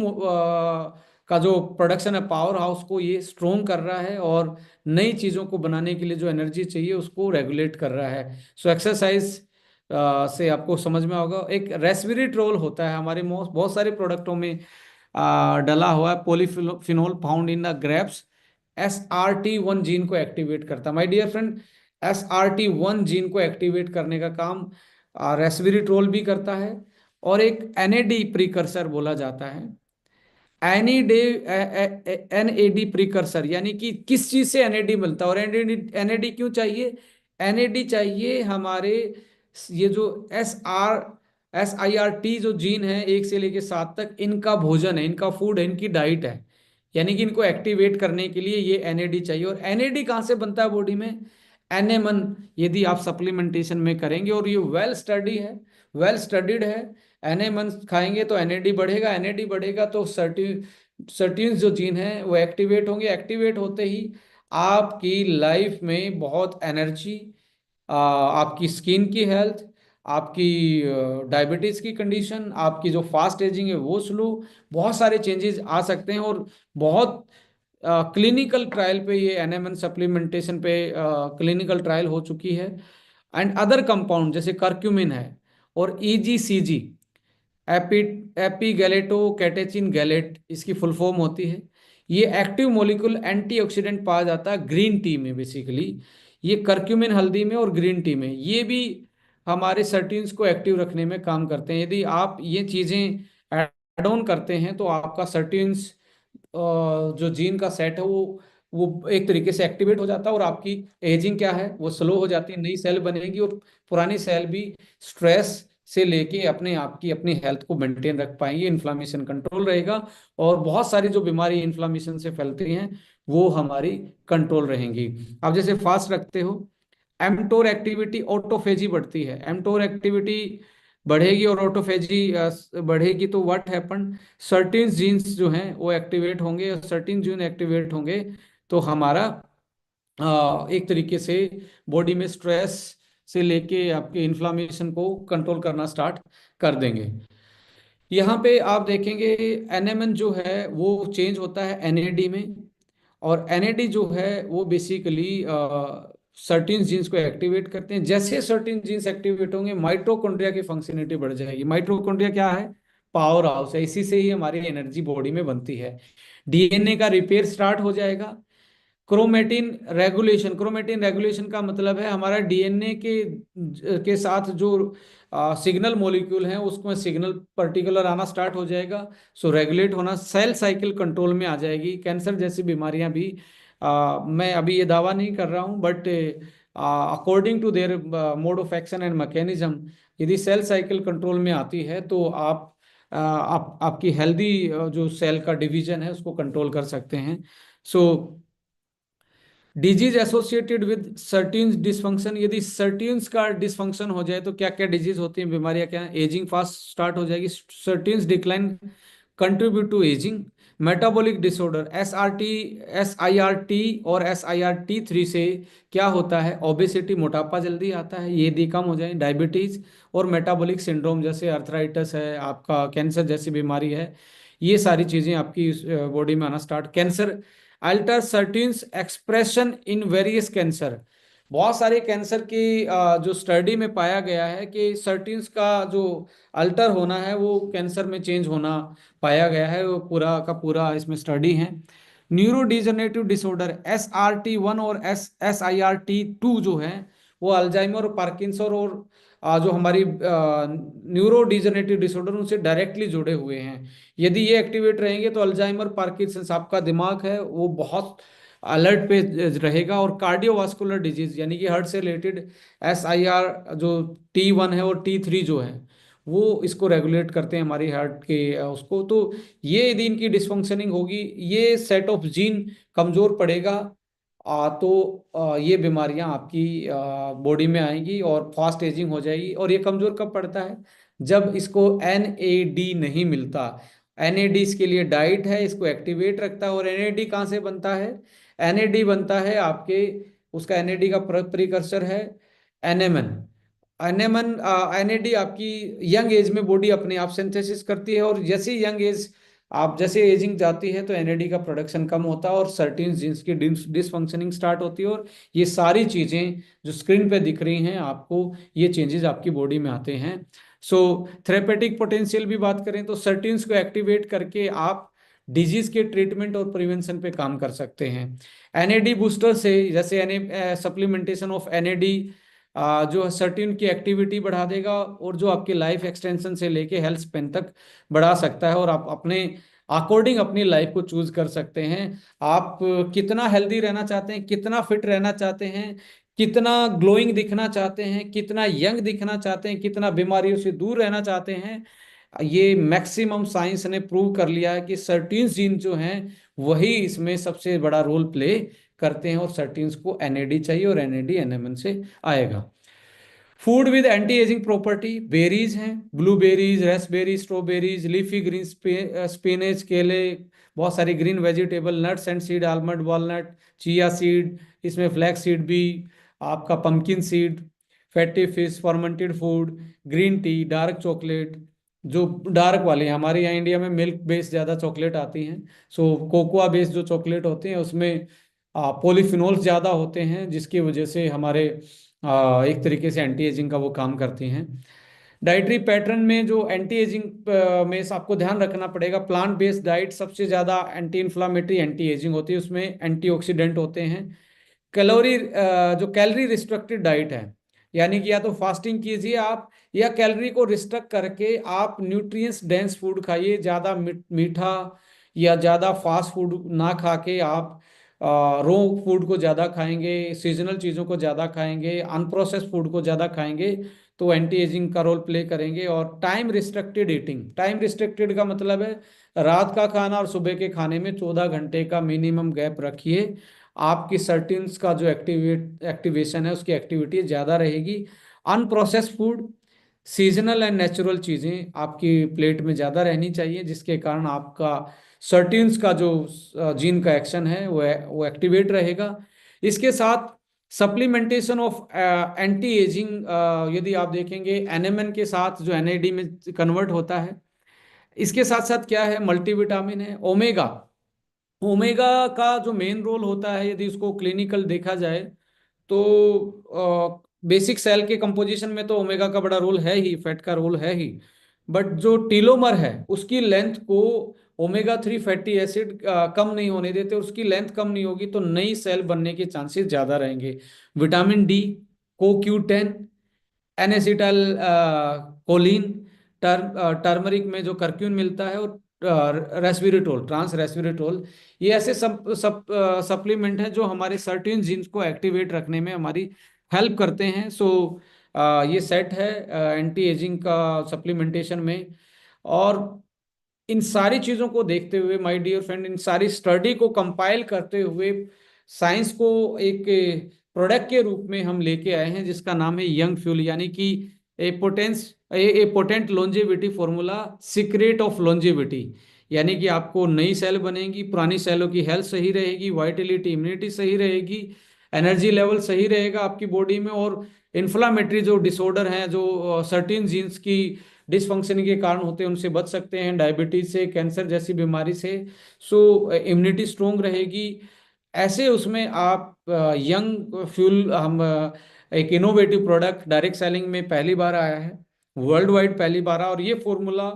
का जो प्रोडक्शन है, पावर हाउस को ये स्ट्रोंग कर रहा है, और नई चीज़ों को बनाने के लिए जो एनर्जी चाहिए उसको रेगुलेट कर रहा है। सो एक्सरसाइज से आपको समझ में होगा। एक रेस्वेरेट्रोल होता है हमारे बहुत सारे प्रोडक्टों में डला हुआ है, polyphenol found in the grapes. SRT1 gene को एक्टिवेट करता है my dear friend. SRT1 gene को एक्टिवेट करने का काम रेस्वेरेट्रोल भी करता है। और एक NAD प्रीकर्सर बोला जाता है। NAD प्रीकर्सर, यानी कि किस चीज से NAD मिलता है, और NAD क्यों चाहिए? NAD चाहिए हमारे, ये जो SIRT जो जीन है 1 से लेके 7 तक, इनका भोजन है, इनका फूड है, इनकी डाइट है। यानी कि इनको एक्टिवेट करने के लिए ये NAD चाहिए। और NAD कहाँ से बनता है बॉडी में? NMN, यदि आप सप्लीमेंटेशन में करेंगे, और ये वेल स्टडी है, वेल स्टडीड है। NMN खाएंगे तो NAD बढ़ेगा, NAD बढ़ेगा तो सर्टीन्स जो जीन है वो एक्टिवेट होंगे। एक्टिवेट होते ही आपकी लाइफ में बहुत एनर्जी, आपकी स्किन की हेल्थ, आपकी डायबिटीज की कंडीशन, आपकी जो फास्ट एजिंग है वो स्लो, बहुत सारे चेंजेस आ सकते हैं। और बहुत क्लिनिकल ट्रायल पे, ये एनएमएन सप्लीमेंटेशन पे क्लिनिकल ट्रायल हो चुकी है। एंड अदर कंपाउंड जैसे कर्क्यूमिन है और ईजीसीजी, एपी एपीगैलेटो कैटेचिन गैलेट इसकी फुल फॉर्म होती है। ये एक्टिव मॉलिक्यूल एंटीऑक्सीडेंट पाया जाता है ग्रीन टी में बेसिकली। ये करक्यूमिन हल्दी में और ग्रीन टी में, ये भी हमारे सर्टीन्स को एक्टिव रखने में काम करते हैं। यदि आप ये चीज़ें ऐड ऑन करते हैं तो आपका सर्टीन्स जो जीन का सेट है वो एक तरीके से एक्टिवेट हो जाता है, और आपकी एजिंग क्या है वो स्लो हो जाती है, नई सेल बनेगी, और पुरानी सेल भी स्ट्रेस से लेके अपने आप की अपनी हेल्थ को मेंटेन रख पाएंगे, इन्फ्लामेशन कंट्रोल रहेगा, और बहुत सारी जो बीमारी इन्फ्लामेशन से फैलती हैं वो हमारी कंट्रोल रहेंगी। अब जैसे फास्ट रखते हो, एमटोर एक्टिविटी, ऑटोफेजी बढ़ती है, एमटोर एक्टिविटी बढ़ेगी और ऑटोफेजी बढ़ेगी तो व्हाट हैपन, सर्टेन जीन्स जो हैं वो एक्टिवेट होंगे, और सर्टेन जीन एक्टिवेट होंगे तो हमारा एक तरीके से बॉडी में स्ट्रेस से लेके आपके इन्फ्लामेशन को कंट्रोल करना स्टार्ट कर देंगे। यहाँ पे आप देखेंगे एनएमएन जो है वो चेंज होता है एनएडी में, और एनएडी जो है वो बेसिकली सर्टेन जीन्स को एक्टिवेट करते हैं। जैसे सर्टेन जीन्स एक्टिवेट होंगे माइटोकॉन्ड्रिया की फंक्शनलिटी बढ़ जाएगी। माइटोकॉन्ड्रिया क्या है? पावर हाउस है, इसी से ही हमारी एनर्जी बॉडी में बनती है। डीएनए का रिपेयर स्टार्ट हो जाएगा। क्रोमेटिन रेगुलेशन, क्रोमेटिन रेगुलेशन का मतलब है हमारा डीएनए के साथ जो सिग्नल मॉलिक्यूल हैं उसमें सिग्नल पर्टिकुलर आना स्टार्ट हो जाएगा, सो रेगुलेट होना, सेल साइकिल कंट्रोल में आ जाएगी। कैंसर जैसी बीमारियां भी मैं अभी ये दावा नहीं कर रहा हूं, but according to their mode of action and mechanism, यदि सेल साइकिल कंट्रोल में आती है तो आपकी हेल्दी जो सेल का डिवीजन है उसको कंट्रोल कर सकते हैं। सो डिजीज एसोसिएटेड विद सर्टीन्स डिसफंक्शन, यदि सर्टीन्स का डिसफंक्शन हो जाए तो क्या क्या डिजीज होती हैं, बीमारियां क्या हैं? एजिंग फास्ट स्टार्ट हो जाएगी, sirtuins decline contribute to aging. Metabolic disorder, SIRT और SIRT3 से क्या होता है? ओबेसिटी, मोटापा जल्दी आता है, ये यदि कम हो जाए। डायबिटीज और मेटाबॉलिक सिंड्रोम जैसे अर्थराइटिस है, आपका कैंसर जैसी बीमारी है, ये सारी चीजें आपकी बॉडी में आना start. Cancer alter sirtuins expression in various cancer, बहुत सारे कैंसर की जो स्टडी में पाया गया है कि सर्टीन्स का जो अल्टर होना है वो कैंसर में चेंज होना पाया गया है, वो पूरा का पूरा इसमें स्टडी है। न्यूरो डिजनरेटिव डिसऑर्डर, SRT1 और SIRT2 जो है वो अल्जाइमर और पार्किंसन और जो हमारी न्यूरो डिजनरेटिव डिसऑर्डर उनसे डायरेक्टली जुड़े हुए हैं। यदि ये एक्टिवेट रहेंगे तो अल्जाइमर, पार्किंसन, आपका दिमाग है वो बहुत अलर्ट पे रहेगा। और कार्डियोवास्कुलर डिजीज यानी कि हार्ट से रिलेटेड, SIR जो T1 है और T3 जो है वो इसको रेगुलेट करते हैं हमारी हार्ट के उसको। तो ये यदि इनकी डिसफंक्शनिंग होगी, ये सेट ऑफ जीन कमजोर पड़ेगा, ये बीमारियां आपकी बॉडी में आएंगी और फास्ट एजिंग हो जाएगी। और ये कमजोर कब पड़ता है? जब इसको NAD नहीं मिलता। NAD इसके लिए डाइट है, इसको एक्टिवेट रखता है। और NAD कहाँ से बनता है? NAD बनता है आपके, उसका NAD का प्रिकर्सर है एनेमन। एनेमन NAD आपकी यंग एज में बॉडी अपने आप सिंथेसिस करती है, और जैसे यंग एज, आप जैसे एजिंग जाती है तो NAD का प्रोडक्शन कम होता है और सर्टीन जीन्स की डिसफंक्शनिंग स्टार्ट होती है। और ये सारी चीजें जो स्क्रीन पे दिख रही हैं आपको, ये चेंजेस आपकी बॉडी में आते हैं। सो थेरेपेटिक पोटेंशियल भी बात करें तो सर्टीन्स को एक्टिवेट करके आप डिजीज के ट्रीटमेंट और प्रिवेंशन पे काम कर सकते हैं। NAD बूस्टर से, जैसे सप्लीमेंटेशन ऑफ NAD जो सर्टेन की एक्टिविटी बढ़ा देगा, और जो आपकी लाइफ एक्सटेंशन से लेके हेल्थ स्पेन तक बढ़ा सकता है, और आप अपने अकॉर्डिंग अपनी लाइफ को चूज कर सकते हैं। आप कितना हेल्दी रहना चाहते हैं, कितना फिट रहना चाहते हैं, कितना ग्लोइंग दिखना चाहते हैं, कितना यंग दिखना चाहते हैं, कितना बीमारियों से दूर रहना चाहते हैं, ये मैक्सिमम साइंस ने प्रूव कर लिया है कि सर्टीन जीन जो हैं वही इसमें सबसे बड़ा रोल प्ले करते हैं। और सर्टीन्स को NAD चाहिए और NAD NMN से आएगा। Food with anti aging property, berries हैं, blueberries, raspberries, strawberries, leafy green, spinach, kale, बहुत सारी green vegetable, nuts and seed, almond, walnut, chia seed, इसमें फ्लैक्स सीड भी, आपका pumpkin seed, fatty fish, fermented food, green tea, dark chocolate, जो dark वाली हैं, हमारे यहाँ इंडिया में मिल्क बेस्ड ज़्यादा चॉकलेट आती हैं। सो कोकोआ बेस्ड जो चॉकलेट होते हैं उसमें पॉलीफिनोल्स ज़्यादा होते हैं, जिसकी वजह से हमारे एक तरीके से एंटी एजिंग का वो काम करती हैं। डाइटरी पैटर्न में जो एंटी एजिंग में आपको ध्यान रखना पड़ेगा, प्लांट बेस्ड डाइट सबसे ज़्यादा एंटी इन्फ्लामेटरी एंटी एजिंग होती है, उसमें एंटीऑक्सीडेंट होते हैं। जो कैलोरी रिस्ट्रिक्टेड डाइट है, यानी कि या तो फास्टिंग कीजिए आप, या कैलोरी को रिस्ट्रिक्ट करके आप न्यूट्रिएंट्स डेंस फूड खाइए, ज़्यादा मीठा या ज़्यादा फास्ट फूड ना खा के आप रो फूड को ज़्यादा खाएंगे, सीजनल चीज़ों को ज़्यादा खाएंगे, अनप्रोसेस्ड फूड को ज़्यादा खाएंगे, तो एंटी एजिंग का रोल प्ले करेंगे। और time restricted eating, time restricted का मतलब है रात का खाना और सुबह के खाने में 14 घंटे का मिनिमम गैप रखिए। आपकी सर्टिन्स का जो एक्टिवेशन है, उसकी एक्टिविटी ज़्यादा रहेगी। Unprocessed food, seasonal and natural चीज़ें आपकी प्लेट में ज़्यादा रहनी चाहिए, जिसके कारण आपका सर्टिन्स का जो जीन का एक्शन है वो एक्टिवेट रहेगा। इसके साथ सप्लीमेंटेशन ऑफ एंटी एजिंग, यदि आप देखेंगे एनएमएन के साथ जो एनएडी में कन्वर्ट होता है, इसके साथ साथ क्या है, मल्टीविटामिन है, ओमेगा। ओमेगा का जो मेन रोल होता है, यदि उसको क्लिनिकल देखा जाए, तो बेसिक सेल के कंपोजिशन में तो ओमेगा का बड़ा रोल है ही, फैट का रोल है ही, बट जो टीलोमर है उसकी लेंथ को ओमेगा 3 फैटी एसिड कम नहीं होने देते, उसकी लेंथ कम नहीं होगी तो नई सेल बनने के चांसेस ज़्यादा रहेंगे। विटामिन डी, CoQ10, एनेसिटल कोलिन, टर्मरिक में जो करक्यून मिलता है, और रेस्विरेटोल, ट्रांस रेस्विरेटोल, ये ऐसे सब सप्लीमेंट हैं जो हमारे सर्टेन जीन्स को एक्टिवेट रखने में हमारी हेल्प करते हैं। सो ये सेट है एंटी एजिंग का सप्लीमेंटेशन में। और इन सारी चीज़ों को देखते हुए माय डियर फ्रेंड, इन सारी स्टडी को कंपाइल करते हुए साइंस को एक प्रोडक्ट के रूप में हम लेके आए हैं, जिसका नाम है यंग फ्यूल, यानी कि ए पोटेंस a potent longevity formula, secret of longevity. यानी कि आपको नई सेल बनेगी, पुरानी सेलों की हेल्थ सही रहेगी, वाइटलिटी इम्यूनिटी सही रहेगी, एनर्जी लेवल सही रहेगा आपकी बॉडी में, और इन्फ्लामेटरी जो डिसऑर्डर हैं, जो सर्टेन जीन्स की डिसफंक्शनिंग के कारण होते हैं, उनसे बच सकते हैं, डायबिटीज से, कैंसर जैसी बीमारी से। सो इम्यूनिटी स्ट्रोंग रहेगी। ऐसे उसमें आप यंग फ्यूल, हम एक इनोवेटिव प्रोडक्ट डायरेक्ट सेलिंग में पहली बार आया है, वर्ल्ड वाइड पहली बार आया, और ये फॉर्मूला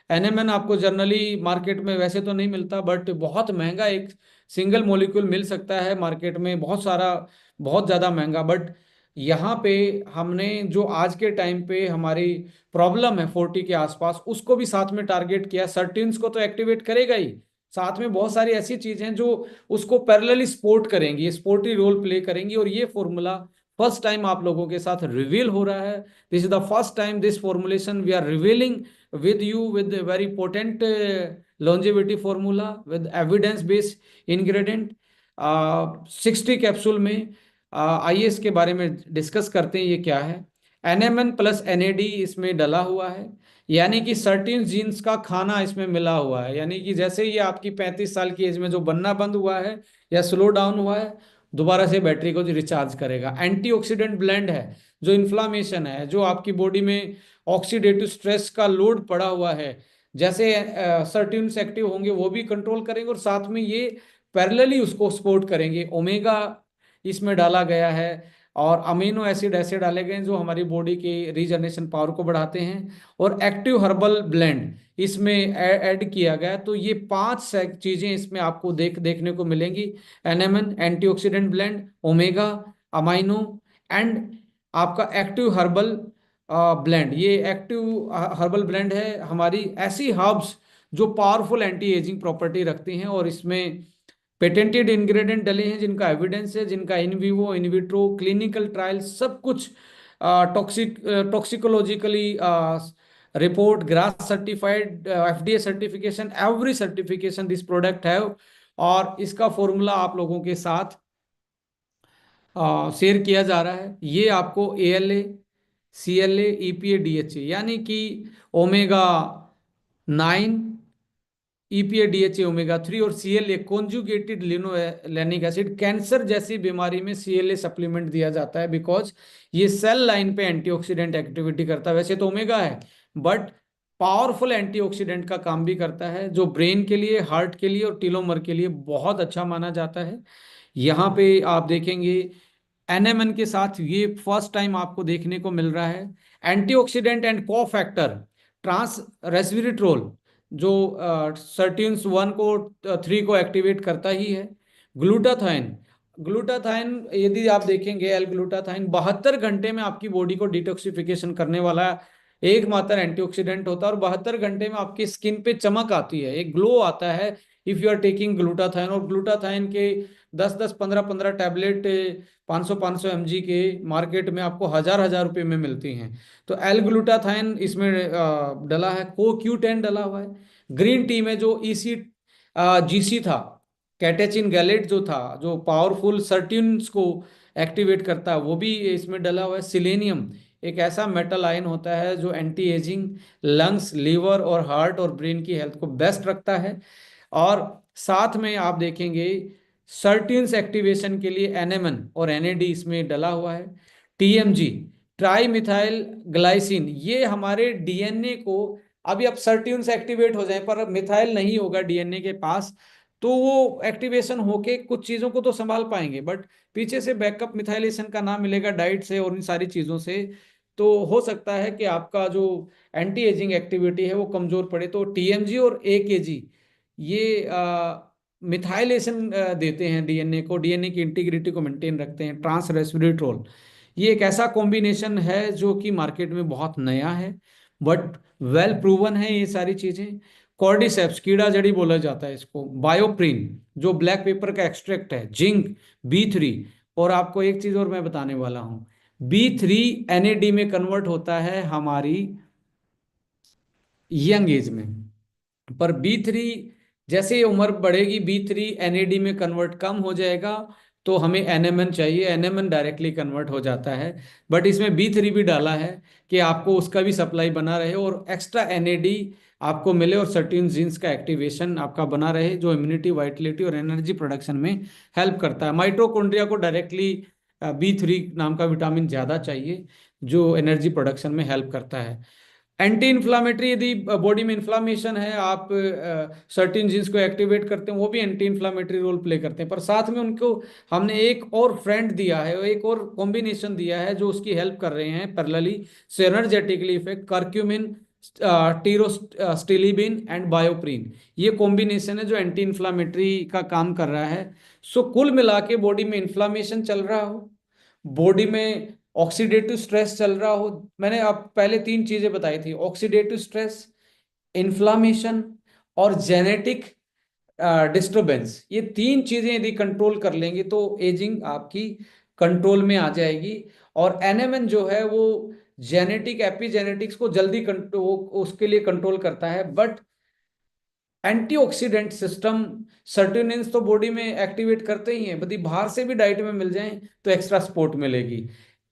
एनएमएन आपको जनरली मार्केट में वैसे तो नहीं मिलता, बट बहुत महंगा एक सिंगल मॉलिक्यूल मिल सकता है मार्केट में, बहुत सारा, बहुत ज़्यादा महंगा। बट यहाँ पे हमने जो आज के टाइम पे हमारी प्रॉब्लम है 40 के आसपास, उसको भी साथ में टारगेट किया। सर्टिन्स को तो एक्टिवेट करेगा ही, साथ में बहुत सारी ऐसी चीजें जो उसको पैरेलली सपोर्ट करेंगी, सपोर्टिव रोल प्ले करेंगी। और ये फॉर्मूला फर्स्ट टाइम आप लोगों के साथ रिवील हो रहा है। This is the first time this formulation we are revealing with you, with a very potent longevity formula with evidence based ingredient। 60 capsule में आइए इसके बारे में डिस्कस करते हैं ये क्या है। एनएमएन प्लस एनएडी इसमें डला हुआ है, यानी कि सर्टेन जीन्स का खाना इसमें मिला हुआ है, यानी कि जैसे ये आपकी 35 साल की एज में जो बनना बंद हुआ है या स्लो डाउन हुआ है, दोबारा से बैटरी को रिचार्ज करेगा। एंटीऑक्सीडेंट ब्लेंड है, जो इन्फ्लामेशन है, जो आपकी बॉडी में ऑक्सीडेटिव स्ट्रेस का लोड पड़ा हुआ है, जैसे सर्टेन एक्टिव होंगे वो भी कंट्रोल करेंगे, और साथ में ये पैरेलली उसको सपोर्ट करेंगे। ओमेगा इसमें डाला गया है, और अमीनो एसिड ऐसे डाले गए हैं जो हमारी बॉडी की रीजनरेशन पावर को बढ़ाते हैं, और एक्टिव हर्बल ब्लेंड इसमें ऐड किया गया है। तो ये 5 चीजें इसमें आपको देखने को मिलेंगी। NMN, antioxidant blend, omega, amino, and आपका एक्टिव हर्बल ब्लेंड। ये एक्टिव हर्बल ब्लेंड है हमारी ऐसी हर्ब्स जो पावरफुल एंटी एजिंग प्रॉपर्टी रखती हैं, और इसमें पेटेंटेड इंग्रेडिएंट डले हैं जिनका एविडेंस है, जिनका in vivo in vitro clinical trial सब कुछ toxicologically report, GRAS certified, FDA certification, every certification this product है। और इसका फॉर्मूला आप लोगों के साथ शेयर किया जा रहा है। ये आपको ALA, CLA, EPA, DHA, यानी कि ओमेगा 9, EPA, DHA, ओमेगा 3 और CLA conjugated linolenic acid, cancer जैसी बीमारी में CLA सप्लीमेंट दिया जाता है, बिकॉज ये सेल लाइन पे एंटीऑक्सीडेंट एक्टिविटी करता है। वैसे तो ओमेगा है, बट पावरफुल एंटीऑक्सीडेंट का काम भी करता है, जो ब्रेन के लिए, हार्ट के लिए और टीलोमर के लिए बहुत अच्छा माना जाता है। यहाँ पे आप देखेंगे एनएमएन के साथ ये फर्स्ट टाइम आपको देखने को मिल रहा है। एंटीऑक्सीडेंट एंड को फैक्टर ट्रांस रेस्विरिट्रोल, जो सर्टिन्स 1 को 3 को एक्टिवेट करता ही है। ग्लूटाथाइन, ग्लूटाथाइन यदि आप देखेंगे, एल ग्लूटाथाइन 72 घंटे में आपकी बॉडी को डिटॉक्सिफिकेशन करने वाला एकमात्र एंटीऑक्सीडेंट होता है, और 72 घंटे में आपकी स्किन पे चमक आती है, एक ग्लो आता है if you are taking glutathione. और ग्लूटाथाइन के 10-10, 15-15 टैबलेट 500-500 mg के मार्केट में आपको हजार हजार रुपए में मिलती हैं। तो एल ग्लूटाथाइन इसमें डला है, को क्यू 10 डला हुआ है। ग्रीन टी में जो ईसी जीसी था, कैटेचिन गैलेट जो था, जो पावरफुल सर्टिन्स को एक्टिवेट करता है, वो भी इसमें डला हुआ है। सिलेनियम एक ऐसा मेटल आयन होता है जो एंटी एजिंग, लंग्स, लीवर और हार्ट और ब्रेन की हेल्थ को बेस्ट रखता है। और साथ में आप देखेंगे सर्टिन्स एक्टिवेशन के लिए एनएमएन और एनएडी इसमें डला हुआ है। टीएमजी, ट्राई मिथाइल ग्लाइसिन, ये हमारे डीएनए को, अभी अब सर्टिन्स एक्टिवेट हो जाए पर मिथाइल नहीं होगा डीएनए के पास, तो वो एक्टिवेशन होके कुछ चीजों को तो संभाल पाएंगे, बट पीछे से बैकअप मिथाइलेशन का नाम मिलेगा डाइट से और इन सारी चीजों से, तो हो सकता है कि आपका जो एंटी एजिंग एक्टिविटी है वो कमजोर पड़े। तो टीएमजी और एकेजी ये मिथाइलेशन देते हैं डीएनए को, डीएनए की इंटीग्रिटी को मेंटेन रखते हैं। ट्रांस रेस्विरेट्रोल ये एक ऐसा कॉम्बिनेशन है जो कि मार्केट में बहुत नया है, बट वेल प्रूवन है ये सारी चीजें। कॉर्डिसेप्स, कीड़ा जड़ी बोला जाता है इसको। बायोप्रिन जो ब्लैक पेपर का एक्सट्रैक्ट है। Zinc, B 3। और आपको एक चीज और मैं बताने वाला हूँ, बी 3 एनएडी में कन्वर्ट होता है हमारी यंग एज में, पर बी 3 जैसे उम्र बढ़ेगी बी 3 एनएडी में कन्वर्ट कम हो जाएगा, तो हमें एनएमएन चाहिए, एनएमएन डायरेक्टली कन्वर्ट हो जाता है। बट इसमें बी 3 भी डाला है कि आपको उसका भी सप्लाई बना रहे और एक्स्ट्रा एनएडी आपको मिले और सर्टेन जीन्स का एक्टिवेशन आपका बना रहे, जो इम्यूनिटी, वाइटलिटी और एनर्जी प्रोडक्शन में हेल्प करता है। माइटोकॉन्ड्रिया को डायरेक्टली बी 3 नाम का विटामिन ज़्यादा चाहिए जो एनर्जी प्रोडक्शन में हेल्प करता है। एंटी इन्फ्लामेटरी, यदि बॉडी में इन्फ्लामेशन है, आप सर्टेन जीन्स को एक्टिवेट करते हैं, वो भी एंटी इन्फ्लामेटरी रोल प्ले करते हैं। पर साथ में उनको हमने एक और फ्रेंड दिया है, एक और कॉम्बिनेशन दिया है जो उसकी हेल्प कर रहे हैं पैरेलली, सिनर्जेटिकली इफेक्ट, करक्यूमिन, टीरोस्टिलिबिन एंड बायोप्रिन। ये कॉम्बिनेशन है जो एंटी इन्फ्लामेटरी का काम कर रहा है। सो कुल मिला के बॉडी में इन्फ्लामेशन चल रहा हो, बॉडी में ऑक्सीडेटिव स्ट्रेस चल रहा हो, मैंने आप पहले 3 चीजें बताई थी, ऑक्सीडेटिव स्ट्रेस, इन्फ्लामेशन और जेनेटिक डिस्टरबेंस, ये 3 चीजें यदि कंट्रोल कर लेंगे तो एजिंग आपकी कंट्रोल में आ जाएगी। और एनएमएन जो है वो जेनेटिक एपिजेनेटिक्स को जल्दी कंट्रोल, उसके लिए कंट्रोल करता है। बट एंटीऑक्सीडेंट सिस्टम सर्टेनिन्स तो बॉडी में एक्टिवेट करते ही हैं, यदि बाहर से भी डाइट में मिल जाएं तो एक्स्ट्रा सपोर्ट मिलेगी।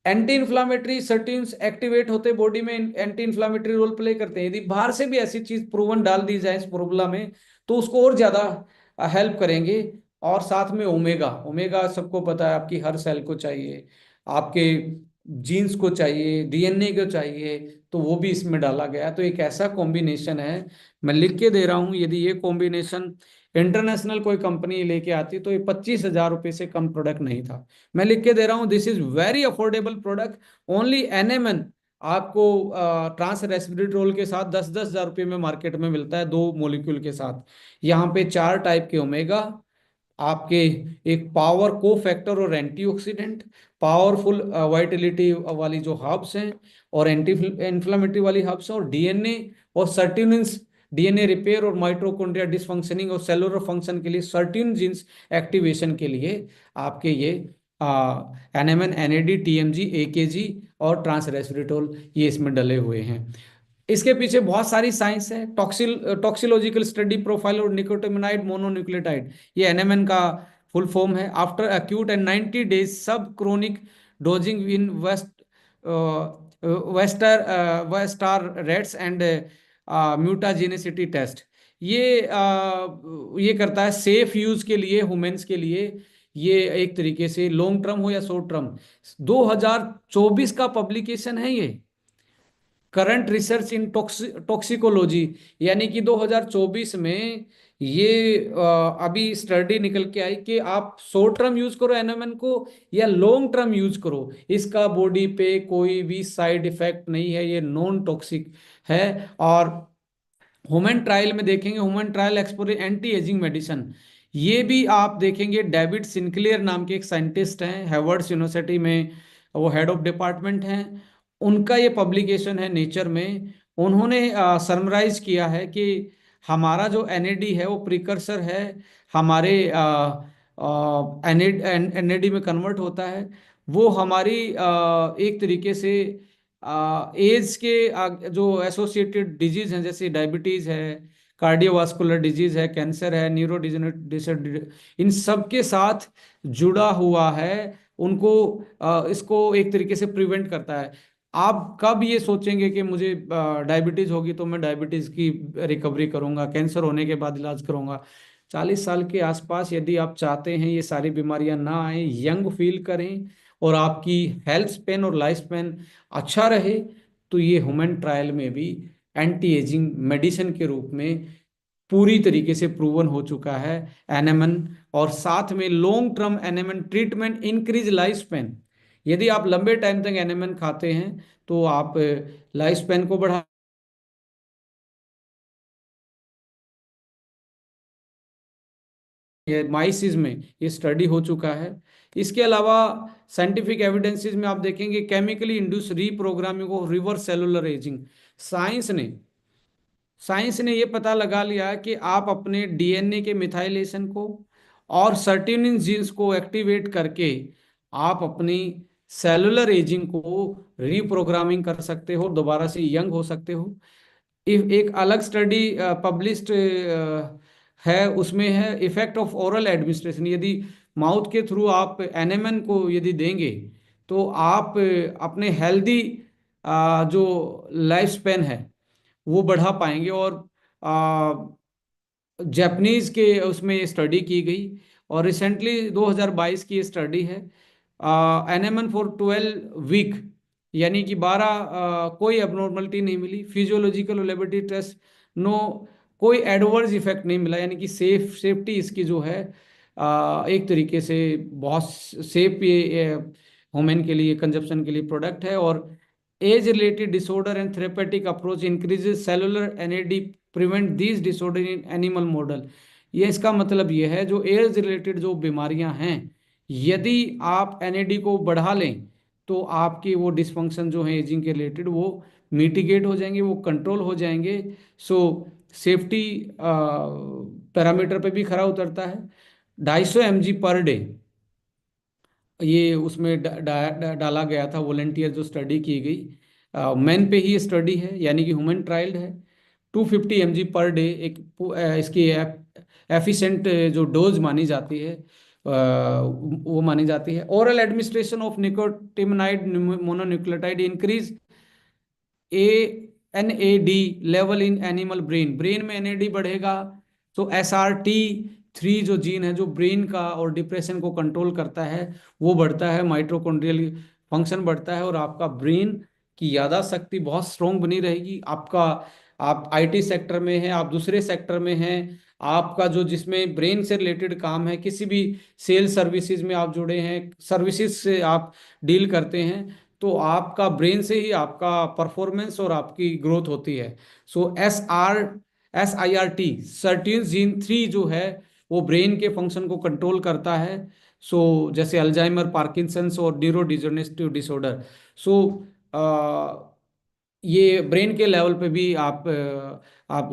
एंटी इन्फ्लामेटरी सर्टेन्स एक्टिवेट होते बॉडी में, एंटी इन्फ्लामेटरी रोल प्ले करते हैं, यदि बाहर से भी ऐसी चीज प्रूवन डाल दी जाए इस फॉर्मूला में तो उसको और ज्यादा हेल्प करेंगे। और साथ में ओमेगा, ओमेगा सबको पता है आपकी हर सेल को चाहिए, आपके जीन्स को चाहिए, डीएनए को चाहिए, तो वो भी इसमें डाला गया है। तो एक ऐसा कॉम्बिनेशन है, मैं लिख के दे रहा हूं, यदि ये कॉम्बिनेशन इंटरनेशनल कोई कंपनी लेके आती तो ये 25,000 रुपये से कम प्रोडक्ट नहीं था। मैं लिख के दे रहा हूं, this is very affordable product, only NMN आपको ट्रांस रेस्पिरेट्रोल के साथ 10-10 हज़ार रुपये में मार्केट में मिलता है, 2 मॉलिक्यूल के साथ। यहाँ पे 4 टाइप के ओमेगा आपके, एक पावर को फैक्टर और एंटीऑक्सीडेंट, पावरफुल वाइटलिटी वाली जो हर्ब्स हैं और एंटी इन्फ्लामेटरी वाली हर्ब्स हैं, और डीएनए और सर्टिनिन्स, डीएनए रिपेयर और माइटोकॉन्ड्रिया डिसफंक्शनिंग और सेलुलर फंक्शन के लिए, सर्टिन जीन्स एक्टिवेशन के लिए आपके ये एनएमएन, एनएडी, टीएमजी, एकेजी और ट्रांस रेस्पिरेटोल ये इसमें डले हुए हैं। इसके पीछे बहुत सारी साइंस है, टॉक्सिलोजिकल स्टडी प्रोफाइल और निकोटिनाइड मोनोन्यूक्लियोटाइड, ये एनएमएन का फुल फॉर्म है। After acute and 90 days sub chronic dosing in Wistar rats and mutagenicity test, ये करता है सेफ यूज के लिए, ह्यूमंस के लिए। ये एक तरीके से लॉन्ग टर्म हो या शॉर्ट टर्म, 2024 का पब्लिकेशन है ये। करंट रिसर्च इन टॉक्सिकोलॉजी, यानी कि 2024 में ये अभी स्टडी निकल के आई कि आप शॉर्ट टर्म यूज करो एनएमएन को या लॉन्ग टर्म यूज करो, इसका बॉडी पे कोई भी साइड इफेक्ट नहीं है, ये नॉन टॉक्सिक है। और ह्यूमन ट्रायल में देखेंगे, human trial explore anti ageing medicine, ये भी आप देखेंगे डेविड सिंक्लेयर नाम के एक साइंटिस्ट हैं हार्वर्ड यूनिवर्सिटी में, वो हेड ऑफ डिपार्टमेंट हैं, उनका ये पब्लिकेशन है नेचर में। उन्होंने समराइज किया है कि हमारा जो एनएडी है वो प्रिकर्सर है, हमारे एनएडी में कन्वर्ट होता है, वो हमारी एक तरीके से एज के जो एसोसिएटेड डिजीज हैं जैसे डायबिटीज है, कार्डियोवास्कुलर डिजीज है, कैंसर है, न्यूरो, इन सब के साथ जुड़ा हुआ है, उनको इसको एक तरीके से प्रिवेंट करता है। आप कब ये सोचेंगे कि मुझे डायबिटीज होगी तो मैं डायबिटीज की रिकवरी करूंगा, कैंसर होने के बाद इलाज करूंगा? 40 साल के आसपास यदि आप चाहते हैं ये सारी बीमारियां ना आए, यंग फील करें और आपकी हेल्थ स्पेन और लाइफ स्पेन अच्छा रहे, तो ये ह्यूमन ट्रायल में भी एंटी एजिंग मेडिसिन के रूप में पूरी तरीके से प्रूवन हो चुका है एनएमएन। और साथ में long term NMN treatment increase life span, यदि आप लंबे टाइम तक एनएमएन खाते हैं तो आप लाइफ स्पेन को बढ़ा, ये माइसिस में ये स्टडी हो चुका है। इसके अलावा साइंटिफिक एविडेंसेस में आप देखेंगे chemically induce reprogramming of reverse cellular ageing. Science ने साइंस ने ये पता लगा लिया कि आप अपने डीएनए के मिथाइलेशन को और सर्टेन जीन्स को एक्टिवेट करके आप अपनी सेलुलर एजिंग को रीप्रोग्रामिंग कर सकते हो, दोबारा से यंग हो सकते हो। एक अलग स्टडी पब्लिश्ड है, उसमें है इफेक्ट ऑफ ओरल एडमिनिस्ट्रेशन, यदि माउथ के थ्रू आप एनएमएन को यदि देंगे तो आप अपने हेल्दी जो लाइफ स्पेन है वो बढ़ा पाएंगे। और जापानीज के उसमें स्टडी की गई और रिसेंटली 2022 की स्टडी है, एनएमएन फॉर 12 वीक, यानी कि 12, कोई एबनॉर्मलिटी नहीं मिली, फिजियोलॉजिकल लेबोरेटरी टेस्ट नो, कोई एडवर्स इफेक्ट नहीं मिला, यानी कि सेफ्टी इसकी जो है एक तरीके से बहुत सेफ ये ह्यूमन के लिए कंजप्शन के लिए प्रोडक्ट है। और age related disorder and therapeutic approach increases cellular NAD, prevent these disorder in animal model. ये इसका मतलब ये है जो एज रिलेटेड जो बीमारियां हैं, यदि आप एनएडी को बढ़ा लें तो आपकी वो डिसफंक्शन जो है एजिंग के रिलेटेड वो मिटिगेट हो जाएंगे, वो कंट्रोल हो जाएंगे। सो सेफ्टी पैरामीटर पे भी खरा उतरता है। 250 mg पर डे ये उसमें डाला गया था, वॉलेंटियर जो स्टडी की गई मैन पे ही स्टडी है, यानी कि ह्यूमन ट्रायल्ड है। 250 mg पर डे एक इसकी एफिशिएंट जो डोज मानी जाती है वो मानी जाती है। Oral administration of nicotinamide mononucleotide increase a NAD level in animal brain, brain में एनएडी बढ़ेगा तो SRT3 जो जीन है जो ब्रेन का और डिप्रेशन को कंट्रोल करता है वो बढ़ता है, माइटोकॉन्ड्रियल फंक्शन बढ़ता है और आपका ब्रेन की याददाश्त शक्ति बहुत स्ट्रोंग बनी रहेगी। आपका, आप आईटी सेक्टर में हैं, आप दूसरे सेक्टर में हैं, आपका जो जिसमें ब्रेन से रिलेटेड काम है, किसी भी सेल सर्विसेज में आप जुड़े हैं, सर्विसेज से आप डील करते हैं, तो आपका ब्रेन से ही आपका परफॉर्मेंस और आपकी ग्रोथ होती है। सो SIRT सर्टीन जीन 3 जो है वो ब्रेन के फंक्शन को कंट्रोल करता है। सो जैसे अल्जाइमर, पार्किंसंस और न्यूरो डिजनरेटिव डिसऑर्डर। सो ये ब्रेन के लेवल पे भी आप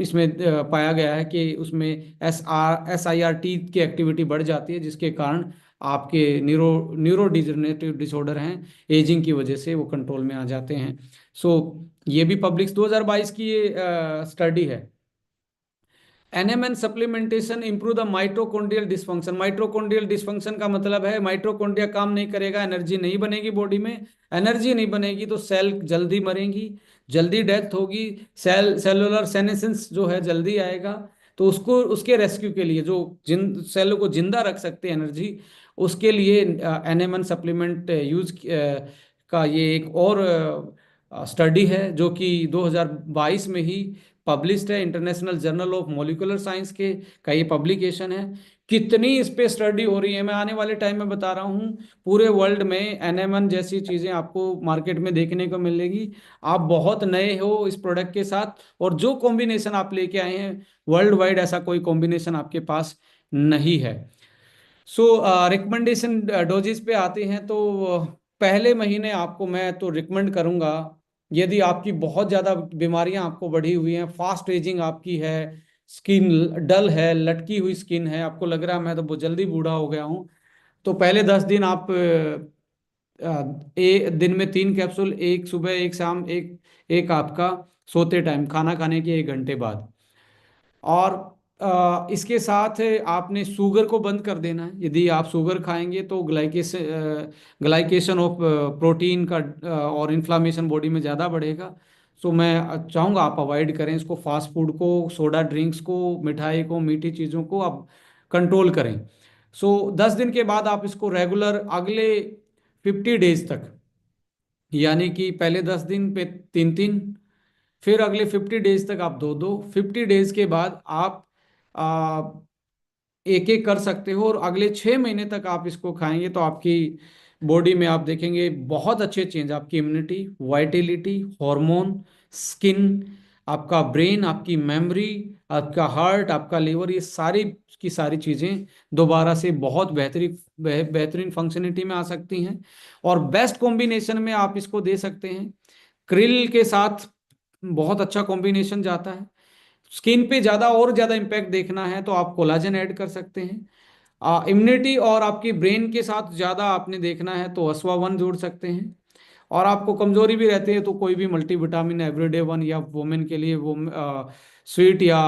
इसमें पाया गया है कि उसमें SIRT की एक्टिविटी बढ़ जाती है, जिसके कारण आपके न्यूरो डिजनरेटिव डिसऑर्डर हैं एजिंग की वजह से वो कंट्रोल में आ जाते हैं। सो ये भी पब्लिक 2022 की ये स्टडी है। NMN supplementation improve the mitochondrial dysfunction. Mitochondrial dysfunction का मतलब है माइटोकॉन्ड्रिया काम नहीं करेगा, एनर्जी नहीं बनेगी बॉडी में, एनर्जी नहीं बनेगी तो सेल जल्दी मरेंगी, जल्दी डेथ होगी, सेलुलर सेनेसेंस जो है जल्दी आएगा। तो उसको उसके रेस्क्यू के लिए जो सेल को जिंदा रख सकते हैं एनर्जी, उसके लिए एनएमएन सप्लीमेंट यूज का ये एक और स्टडी है जो कि 2022 में ही पब्लिश्ड है, international journal of molecular science के का ये पब्लिकेशन है। कितनी इस पे स्टडी हो रही है, मैं आने वाले टाइम में बता रहा हूँ। पूरे वर्ल्ड में NMN जैसी चीज़ें आपको मार्केट में देखने को मिलेगी। आप बहुत नए हो इस प्रोडक्ट के साथ, और जो कॉम्बिनेशन आप लेके आए हैं वर्ल्ड वाइड ऐसा कोई कॉम्बिनेशन आपके पास नहीं है। सो रिकमेंडेशन डोजेस पे आते हैं तो पहले महीने आपको मैं तो रिकमेंड करूंगा, यदि आपकी बहुत ज़्यादा बीमारियां आपको बढ़ी हुई हैं, फास्ट एजिंग आपकी है, स्किन डल है, लटकी हुई स्किन है, आपको लग रहा है मैं तो बहुत जल्दी बूढ़ा हो गया हूँ, तो पहले 10 दिन आप दिन में 3 कैप्सूल, एक सुबह एक शाम, एक एक आपका सोते टाइम खाना खाने के 1 घंटे बाद। और इसके साथ आपने शुगर को बंद कर देना है। यदि आप शुगर खाएंगे तो ग्लाइकेशन ऑफ प्रोटीन का और इन्फ्लामेशन बॉडी में ज़्यादा बढ़ेगा। सो मैं चाहूँगा आप अवॉइड करें इसको, फास्ट फूड को, सोडा ड्रिंक्स को, मिठाई को, मीठी चीज़ों को आप कंट्रोल करें। सो 10 दिन के बाद आप इसको रेगुलर अगले 50 डेज तक, यानी कि पहले 10 दिन पे 3 3, फिर अगले 50 डेज तक आप 2 2, 50 डेज के बाद आप एक एक कर सकते हो, और अगले 6 महीने तक आप इसको खाएंगे तो आपकी बॉडी में आप देखेंगे बहुत अच्छे चेंज, आपकी इम्यूनिटी, वाइटेलिटी, हार्मोन, स्किन, आपका ब्रेन, आपकी मेमोरी, आपका हार्ट, आपका लिवर, ये सारी की सारी चीज़ें दोबारा से बहुत बेहतरीन फंक्शनलिटी में आ सकती हैं। और बेस्ट कॉम्बिनेशन में आप इसको दे सकते हैं क्रिल के साथ, बहुत अच्छा कॉम्बिनेशन जाता है। स्किन पे ज़्यादा और ज़्यादा इम्पैक्ट देखना है तो आप कोलाजन ऐड कर सकते हैं। इम्यूनिटी और आपकी ब्रेन के साथ ज़्यादा आपने देखना है तो अस्वा 1 जोड़ सकते हैं। और आपको कमजोरी भी रहती है तो कोई भी मल्टीविटामिन एवरीडे 1, या वुमेन के लिए वो स्वीट या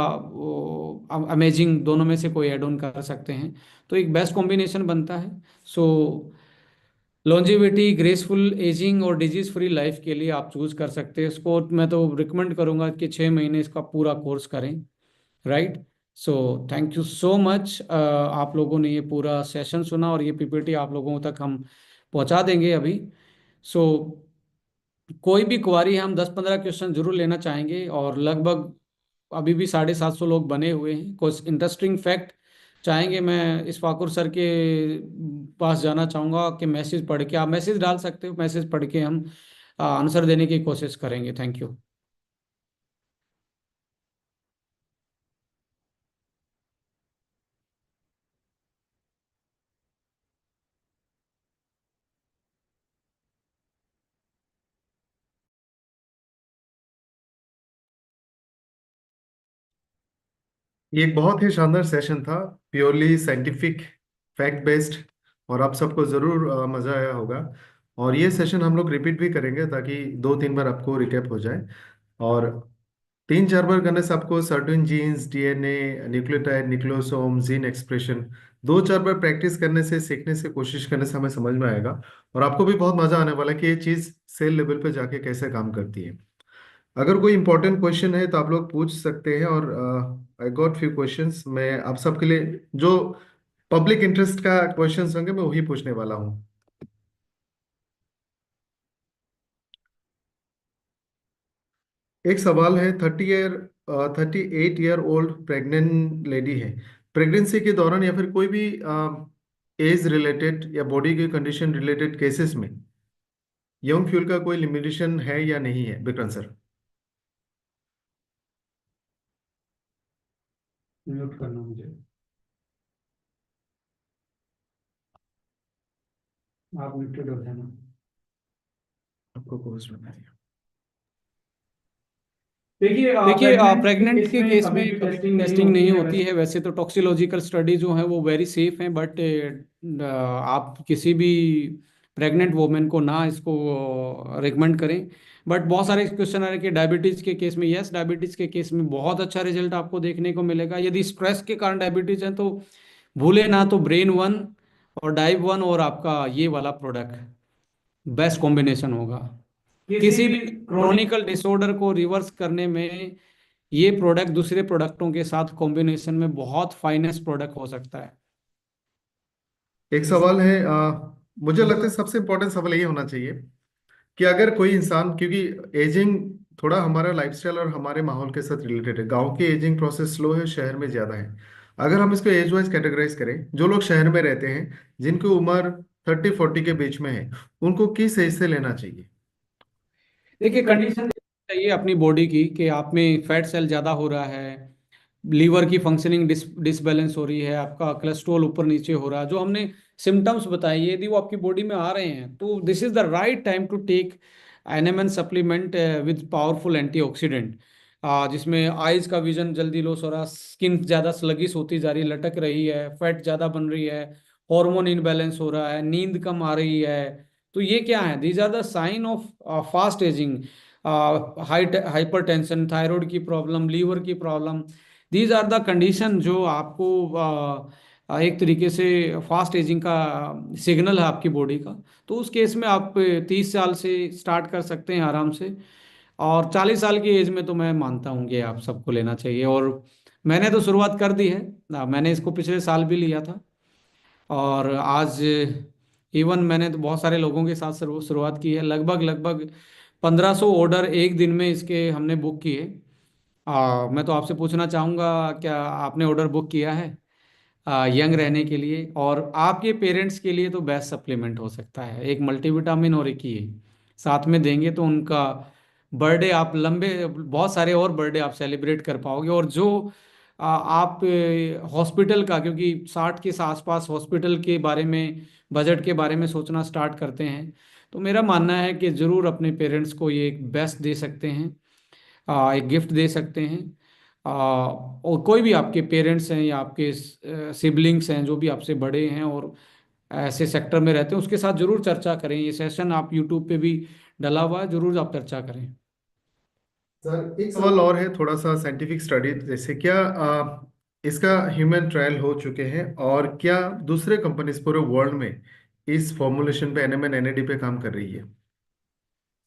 अमेजिंग, दोनों में से कोई ऐड ऑन कर सकते हैं, तो एक बेस्ट कॉम्बिनेशन बनता है। सो लॉन्जेविटी, ग्रेसफुल एजिंग और डिजीज फ्री लाइफ के लिए आप चूज कर सकते हैं इसको। मैं तो रिकमेंड करूंगा कि 6 महीने इसका पूरा कोर्स करें। Right. So thank you so much, आप लोगों ने ये पूरा सेशन सुना, और ये PPT आप लोगों तक हम पहुंचा देंगे अभी। सो कोई भी क्वारी है, हम 10 15 क्वेश्चन जरूर लेना चाहेंगे, और लगभग अभी भी 750 लोग बने हुए हैं। कुछ इंटरेस्टिंग फैक्ट चाहेंगे, मैं इस्फाकुर सर के पास जाना चाहूँगा कि मैसेज पढ़ के, आप मैसेज डाल सकते हो, मैसेज पढ़ के हम आंसर देने की कोशिश करेंगे। Thank you. ये एक बहुत ही शानदार सेशन था, प्योरली साइंटिफिक, फैक्ट बेस्ड, और आप सबको ज़रूर मज़ा आया होगा। और ये सेशन हम लोग रिपीट भी करेंगे ताकि 2 3 बार आपको रिकैप हो जाए। और 3 4 बार करने से आपको certain jeans, DNA, nucleotide, nucleosome, gene expression, 2 4 बार प्रैक्टिस करने से, सीखने से, कोशिश करने से हमें समझ में आएगा। और आपको भी बहुत मज़ा आने वाला है कि ये चीज़ सेल लेवल पे जाके कैसे काम करती है। अगर कोई इंपॉर्टेंट क्वेश्चन है तो आप लोग पूछ सकते हैं। और आई गॉट फ्यू क्वेश्चंस, मैं आप सबके लिए जो पब्लिक इंटरेस्ट का क्वेश्चंस होंगे मैं वही पूछने वाला हूँ। एक सवाल है, 38 ईयर ओल्ड प्रेग्नेंट लेडी है, प्रेगनेंसी के दौरान या फिर कोई भी एज रिलेटेड या बॉडी की कंडीशन रिलेटेड केसेस में यंग फ्यूल का कोई लिमिटेशन है या नहीं है, विक्रम सर? म्यूट करना मुझे, आप म्यूटेड हो जाना। आपको कोर्स बता दिया। देखिए प्रेग्नेंट के प्रेग्नेंट केस के में केस कभी में भी कभी भी टेस्टिंग नहीं टेस्टिंग होती नहीं है होती वैसे। है, वैसे तो टॉक्सिकोलॉजिकल स्टडी जो है वो वेरी सेफ हैं, बट आप किसी भी प्रेग्नेंट वुमेन को ना इसको रिकमेंड करें। बट बहुत सारे क्वेश्चन आ रहे हैं कि डायबिटीज़ के केस में, यस डायबिटीज़ के केस में बहुत अच्छा रिजल्ट आपको देखने को मिलेगा। यदि स्ट्रेस के कारण डायबिटीज़ है तो भूले ना, तो Brain 1 और Dive 1 और आपका ये वाला प्रोडक्ट बेस्ट कॉम्बिनेशन होगा। किसी किसी भी भी क्रोनिक। क्रोनिकल डिसऑर्डर को रिवर्स करने में ये प्रोडक्ट दूसरे प्रोडक्टों के साथ कॉम्बिनेशन में बहुत फाइनेस्ट प्रोडक्ट हो सकता है। एक सवाल है, मुझे लगता है सबसे इम्पोर्टेंट सवाल ये होना चाहिए, कि अगर कोई इंसान, क्योंकि एजिंग थोड़ा हमारा लाइफस्टाइल और हमारे माहौल के साथ रिलेटेड है, गांव की एजिंग प्रोसेस स्लो है, शहर में ज्यादा है। अगर हम इसको एज वाइज कैटेगराइज करें, जो लोग शहर में रहते हैं जिनकी उम्र 30-40 के बीच में है, उनको किस एज से लेना चाहिए? देखिए, कंडीशन चाहिए अपनी बॉडी की कि आप में फैट सेल ज़्यादा हो रहा है, लीवर की फंक्शनिंग डिसबैलेंस हो रही है, आपका कोलेस्ट्रॉल ऊपर नीचे हो रहा है, जो हमने सिम्टम्स बताए, यदि वो आपकी बॉडी में आ रहे हैं तो this is the right time to take NMN supplement with powerful antioxidant, जिसमें आइज का विजन जल्दी लॉस हो रहा, स्किन ज़्यादा स्लगिश होती जा रही है, लटक रही है, फैट ज़्यादा बन रही है, हार्मोन इनबैलेंस हो रहा है, नींद कम आ रही है। तो ये क्या है, these are the sign of fast ageing, hypertension, thyroid की प्रॉब्लम, लीवर की problem. These are the condition जो आपको एक तरीके से फास्ट एजिंग का सिग्नल है आपकी बॉडी का। तो उस केस में आप 30 साल से स्टार्ट कर सकते हैं आराम से, और 40 साल की एज में तो मैं मानता हूँ कि आप सबको लेना चाहिए। और मैंने तो शुरुआत कर दी है, मैंने इसको पिछले साल भी लिया था, और आज इवन मैंने तो बहुत सारे लोगों के साथ शुरुआत की है। लगभग लगभग 1500 ऑर्डर एक दिन में इसके हमने बुक किए। मैं तो आपसे पूछना चाहूँगा, क्या आपने ऑर्डर बुक किया है यंग रहने के लिए? और आपके पेरेंट्स के लिए तो बेस्ट सप्लीमेंट हो सकता है, एक मल्टीविटामिन और एक ये साथ में देंगे तो उनका बर्थडे आप लंबे, बहुत सारे और बर्थडे आप सेलिब्रेट कर पाओगे। और जो आप हॉस्पिटल का, क्योंकि 60 के आसपास हॉस्पिटल के बारे में, बजट के बारे में सोचना स्टार्ट करते हैं, तो मेरा मानना है कि ज़रूर अपने पेरेंट्स को ये एक बेस्ट दे सकते हैं, एक गिफ्ट दे सकते हैं। और कोई भी आपके पेरेंट्स हैं या आपके सिबलिंग्स हैं जो भी आपसे बड़े हैं और ऐसे सेक्टर में रहते हैं, उसके साथ जरूर चर्चा करें। ये सेशन आप यूट्यूब पे भी डला हुआ है, जरूर आप चर्चा करें। सर एक सवाल और है, थोड़ा सा साइंटिफिक स्टडी, जैसे क्या इसका ह्यूमन ट्रायल हो चुके हैं, और क्या दूसरे कंपनीज पूरे वर्ल्ड में इस फॉर्मुलेशन पे, एनएमएन एनएडी पे काम कर रही है?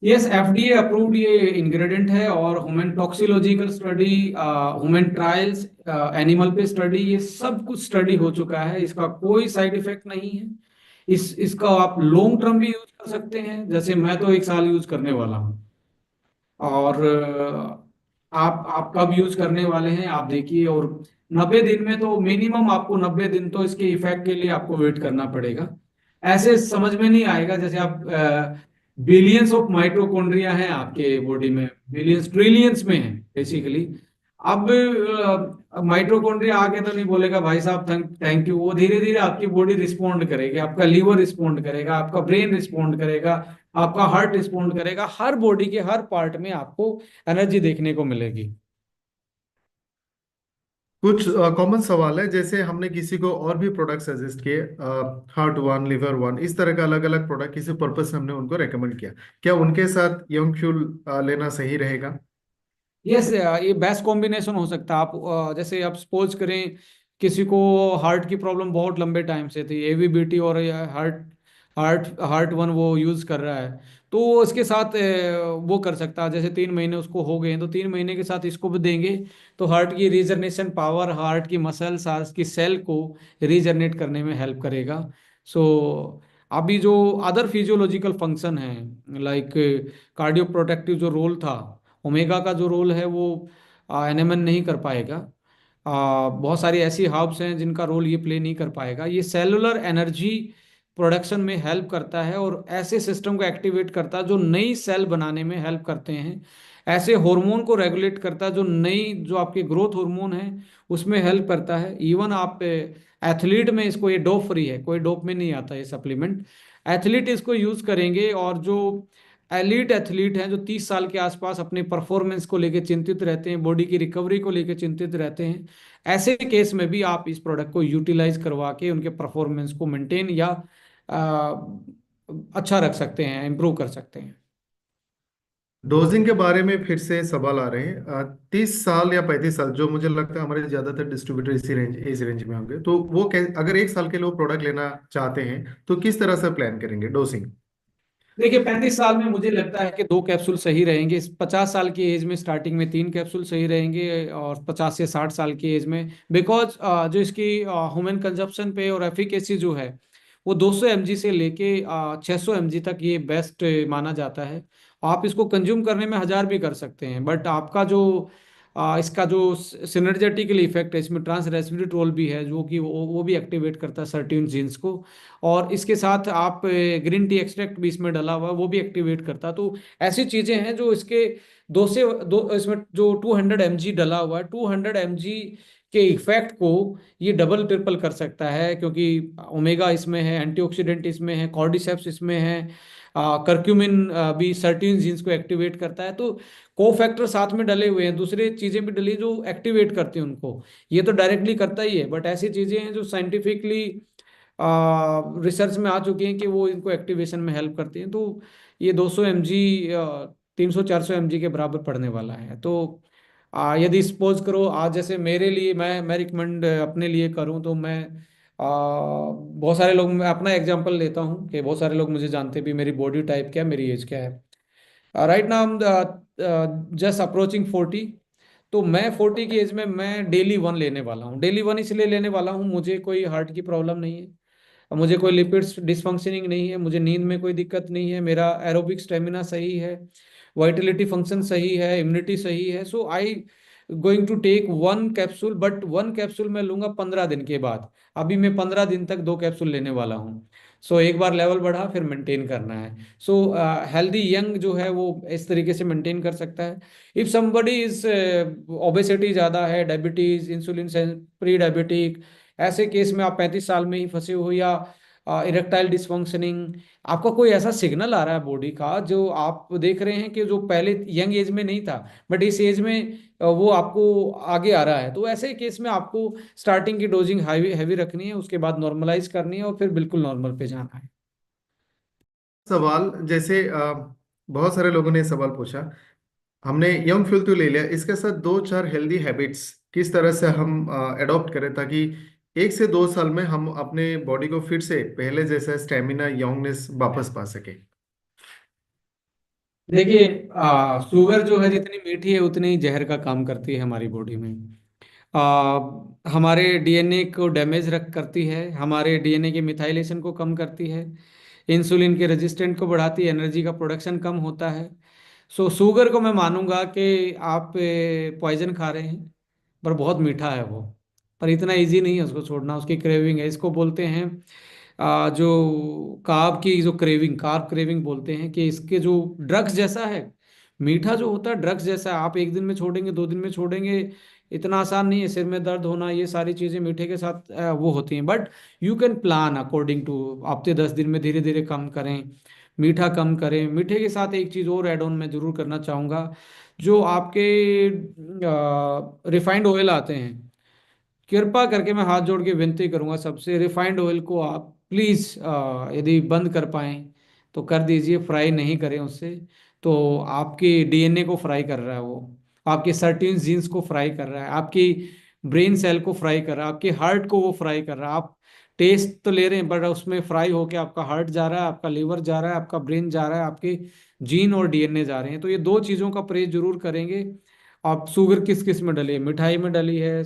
यस, एफडीए अप्रूव्ड ये इंग्रेडिएंट है, और human toxicological study, human trials, animal पे स्टडी, ये सब कुछ स्टडी हो चुका है। इसका कोई साइड इफेक्ट नहीं है। इसका आप लॉन्ग टर्म भी यूज कर सकते हैं, जैसे मैं तो 1 साल यूज करने वाला हूँ। और आप कब यूज करने वाले हैं आप देखिए। और 90 दिन में तो मिनिमम आपको 90 दिन तो इसके इफेक्ट के लिए आपको वेट करना पड़ेगा। ऐसे समझ में नहीं आएगा जैसे आप, बिलियंस ऑफ माइटोकॉन्ड्रिया हैं आपके बॉडी में, बिलियंस ट्रिलियंस में है बेसिकली। अब माइटोकॉन्ड्रिया आके तो नहीं बोलेगा भाई साहब थैंक थैंक यू, वो धीरे धीरे आपकी बॉडी रिस्पॉन्ड करेगी, आपका लीवर रिस्पॉन्ड करेगा, आपका ब्रेन रिस्पॉन्ड करेगा, आपका हार्ट रिस्पॉन्ड करेगा, हर बॉडी के हर पार्ट में आपको एनर्जी देखने को मिलेगी। कुछ कॉमन सवाल है, जैसे हमने किसी को और भी प्रोडक्ट सजेस्ट किए, हार्ट वन, लिवर वन, इस तरह का अलग अलग प्रोडक्ट किसी पर्पज से हमने उनको रेकमेंड किया, क्या उनके साथ यंग फ्यूल लेना सही रहेगा? यस, ये बेस्ट कॉम्बिनेशन हो सकता है। आप जैसे आप सपोज करें किसी को हार्ट की प्रॉब्लम बहुत लंबे टाइम से थी, एवीबीटी और हार्ट हार्ट हार्ट वन वो यूज कर रहा है, तो वो इसके साथ वो कर सकता है। जैसे 3 महीने उसको हो गए हैं, तो 3 महीने के साथ इसको भी देंगे तो हार्ट की रीजनरेशन पावर, हार्ट की मसल्स, हार्ट की सेल को रीजनरेट करने में हेल्प करेगा। सो अभी जो अदर फिजियोलॉजिकल फंक्शन है, लाइक कार्डियो प्रोटेक्टिव जो रोल था, ओमेगा का जो रोल है, वो एनएमएन नहीं कर पाएगा। बहुत सारी ऐसी हर्ब्स हैं जिनका रोल ये प्ले नहीं कर पाएगा। ये सेलुलर एनर्जी प्रोडक्शन में हेल्प करता है, और ऐसे सिस्टम को एक्टिवेट करता है जो नई सेल बनाने में हेल्प करते हैं। ऐसे हार्मोन को रेगुलेट करता है जो नई, जो आपके ग्रोथ हार्मोन है उसमें हेल्प करता है। इवन आप एथलीट में इसको, ये डोप फ्री है, कोई डोप में नहीं आता ये सप्लीमेंट। एथलीट इसको यूज करेंगे, और जो एलीट एथलीट हैं जो 30 साल के आसपास अपने परफॉर्मेंस को लेकर चिंतित रहते हैं, बॉडी की रिकवरी को लेकर चिंतित रहते हैं, ऐसे केस में भी आप इस प्रोडक्ट को यूटिलाइज करवा के उनके परफॉर्मेंस को मेंटेन या अच्छा रख सकते हैं, इम्प्रूव कर सकते हैं। डोजिंग के बारे में फिर से सवाल आ रहे हैं, 30 साल या 35 साल, जो मुझे लगता है हमारे ज्यादातर डिस्ट्रीब्यूटर इस रेंज में होंगे, तो वो अगर 1 साल के लिए वो प्रोडक्ट लेना चाहते हैं तो किस तरह से प्लान करेंगे डोजिंग? देखिए, 35 साल में मुझे लगता है कि 2 कैप्सूल सही रहेंगे। 50 साल की एज में स्टार्टिंग में 3 कैप्सूल सही रहेंगे, और 50 से 60 साल की एज में, बिकॉज जो इसकी ह्यूमन कंजप्शन पे और एफिकेसी जो है वो 200 mg से लेके 600 mg तक ये बेस्ट माना जाता है। आप इसको कंज्यूम करने में 1000 भी कर सकते हैं, बट आपका जो इसका जो सिनर्जेटिकली इफेक्ट है, इसमें ट्रांस रेस्वेरेट्रोल भी है जो कि वो भी एक्टिवेट करता है सर्टेन जीन्स को। और इसके साथ आप ग्रीन टी एक्सट्रैक्ट भी इसमें डला हुआ है, वो भी एक्टिवेट करता है। तो ऐसी चीजें हैं जो इसके दो से दो, इसमें जो 200 mg डला हुआ है, 200 mg के इफेक्ट को ये डबल ट्रिपल कर सकता है, क्योंकि ओमेगा इसमें है, एंटीऑक्सीडेंट इसमें है, कॉर्डिसेप्स इसमें है, करक्यूमिन भी सर्टेन जीन्स को एक्टिवेट करता है। तो को फैक्टर साथ में डले हुए हैं, दूसरी चीजें भी डली जो एक्टिवेट करती हैं उनको। ये तो डायरेक्टली करता ही है, बट ऐसी चीजें हैं जो साइंटिफिकली रिसर्च में आ चुकी हैं कि वो इनको एक्टिवेशन में हेल्प करती हैं। तो ये 200 mg 300-400 mg के बराबर पड़ने वाला है। तो यदि सपोज करो आज जैसे मेरे लिए, मैं रिकमेंड अपने लिए करूं, तो मैं बहुत सारे लोग, मैं अपना एग्जांपल लेता हूं कि बहुत सारे लोग मुझे जानते भी, मेरी बॉडी टाइप क्या है, मेरी एज क्या है। Right now just approaching 40। तो मैं 40 की एज में मैं डेली वन लेने वाला हूँ। डेली वन इसलिए लेने वाला हूँ, मुझे कोई हार्ट की प्रॉब्लम नहीं है, मुझे कोई लिपिड्स डिसफंक्शनिंग नहीं है, मुझे नींद में कोई दिक्कत नहीं है, मेरा एरोबिक स्टेमिना सही है, वाइटलिटी फंक्शन सही है, इम्यूनिटी सही है। So I going to take one capsule, but one capsule मैं लूंगा 15 दिन के बाद। अभी मैं 15 दिन तक 2 कैप्सूल लेने वाला हूँ। सो एक बार लेवल बढ़ा, फिर मेंटेन करना है। सो हेल्दी यंग जो है वो इस तरीके से मेंटेन कर सकता है। इफ समबडी इज ओबेसिटी ज़्यादा है, डायबिटीज, इंसुलिन प्री डायबिटिक, ऐसे केस में आप 35 साल में ही फंसे हो, या इरेक्टाइल डिसफंक्शनिंग, आपका कोई ऐसा सिग्नल आ रहा है बॉडी का जो आप देख रहे हैं कि जो पहले यंग एज में नहीं था, बट इस एज में वो आपको आगे आ रहा है, तो ऐसे केस में आपको स्टार्टिंग की डोजिंग हैवी हैवी रखनी है, उसके बाद नॉर्मलाइज करनी है, और फिर बिल्कुल नॉर्मल पे जाना है। सवाल जैसे बहुत सारे लोगों ने सवाल पूछा। हमने यंग फ्यूल तो ले लिया, इसके साथ दो चार हेल्दी हैबिट्स किस तरह से हम अडॉप्ट करें ताकि 1 से 2 साल में हम अपने बॉडी को फिर से पहले जैसा स्टेमिना यंगनेस वापस पा सके। देखिए, शुगर जो है जितनी मीठी है उतनी ही जहर का काम करती है हमारी बॉडी में। आ, हमारे डीएनए को डैमेज रख करती है, हमारे डीएनए के मिथाइलेशन को कम करती है, इंसुलिन के रेजिस्टेंट को बढ़ाती है, एनर्जी का प्रोडक्शन कम होता है। सो शुगर को मैं मानूंगा कि आप पॉइजन खा रहे हैं, पर बहुत मीठा है वो, पर इतना इजी नहीं है उसको छोड़ना, उसकी क्रेविंग है। इसको बोलते हैं जो कार्ब की जो क्रेविंग, कार्ब क्रेविंग बोलते हैं, कि इसके जो ड्रग्स जैसा है, मीठा जो होता है ड्रग्स जैसा है। आप एक दिन में छोड़ेंगे, 2 दिन में छोड़ेंगे, इतना आसान नहीं है। सिर में दर्द होना, ये सारी चीज़ें मीठे के साथ वो होती हैं, but you can plan according to, हफ्ते 10 दिन में धीरे धीरे कम करें, मीठा कम करें। मीठे के साथ एक चीज़ और एड ऑन मैं जरूर करना चाहूँगा, जो आपके रिफाइंड ऑयल आते हैं, कृपा करके मैं हाथ जोड़ के विनती करूंगा सबसे, रिफाइंड ऑयल को आप प्लीज़ यदि बंद कर पाएं तो कर दीजिए, फ्राई नहीं करें उससे। तो आपके डीएनए को फ्राई कर रहा है वो, आपके सर्टेन जीन्स को फ्राई कर रहा है, आपकी ब्रेन सेल को फ्राई कर रहा है, आपके हार्ट को वो फ्राई कर रहा है। आप टेस्ट तो ले रहे हैं, बट उसमें फ्राई होके आपका हार्ट जा रहा है, आपका लिवर जा रहा है, आपका ब्रेन जा रहा है, आपके जीन और डीएनए जा रहे हैं। तो ये दो चीज़ों का परहेज जरूर करेंगे। आप शुगर किस किस में डली है, मिठाई में डली है,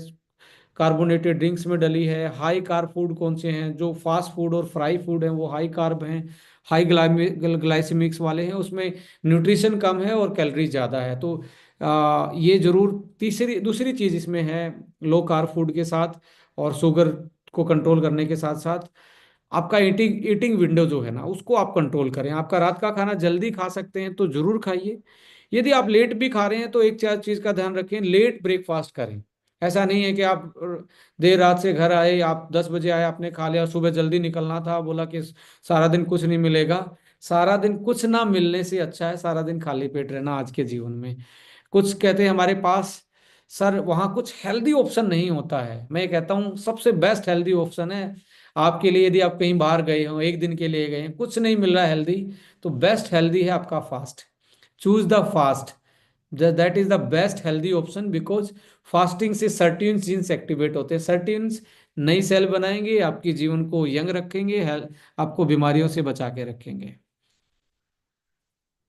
कार्बोनेटेड ड्रिंक्स में डली है, हाई कार्ब फूड कौन से हैं, जो फास्ट फूड और फ्राई फूड हैं वो हाई कार्ब हैं, हाई ग्लाइसेमिक्स वाले हैं, उसमें न्यूट्रिशन कम है और कैलोरीज ज़्यादा है। तो ये जरूर। तीसरी दूसरी चीज़ इसमें है, लो कार्ब फूड के साथ और शुगर को कंट्रोल करने के साथ साथ आपका ईटिंग ईटिंग विंडो जो है ना, उसको आप कंट्रोल करें। आपका रात का खाना जल्दी खा सकते हैं तो जरूर खाइए। यदि आप लेट भी खा रहे हैं तो एक चार चीज का ध्यान रखें, लेट ब्रेकफास्ट करें। ऐसा नहीं है कि आप देर रात से घर आए, आप 10 बजे आए, आपने खा लिया और सुबह जल्दी निकलना था, बोला कि सारा दिन कुछ नहीं मिलेगा। सारा दिन कुछ ना मिलने से अच्छा है सारा दिन खाली पेट रहना आज के जीवन में। कुछ कहते हैं हमारे पास, सर वहाँ कुछ हेल्दी ऑप्शन नहीं होता है। मैं कहता हूँ सबसे बेस्ट हेल्दी ऑप्शन है आपके लिए, यदि आप कहीं बाहर गए हो, एक दिन के लिए गए हैं, कुछ नहीं मिल रहा है हेल्दी, तो बेस्ट हेल्दी है आपका fast. Choose the fast, that is the best healthy option, because fasting से सर्टेन जीन्स एक्टिवेट होते हैं। सर्टेन्स नई सेल बनाएंगे, आपके जीवन को यंग रखेंगे, आपको बीमारियों से बचा के रखेंगे।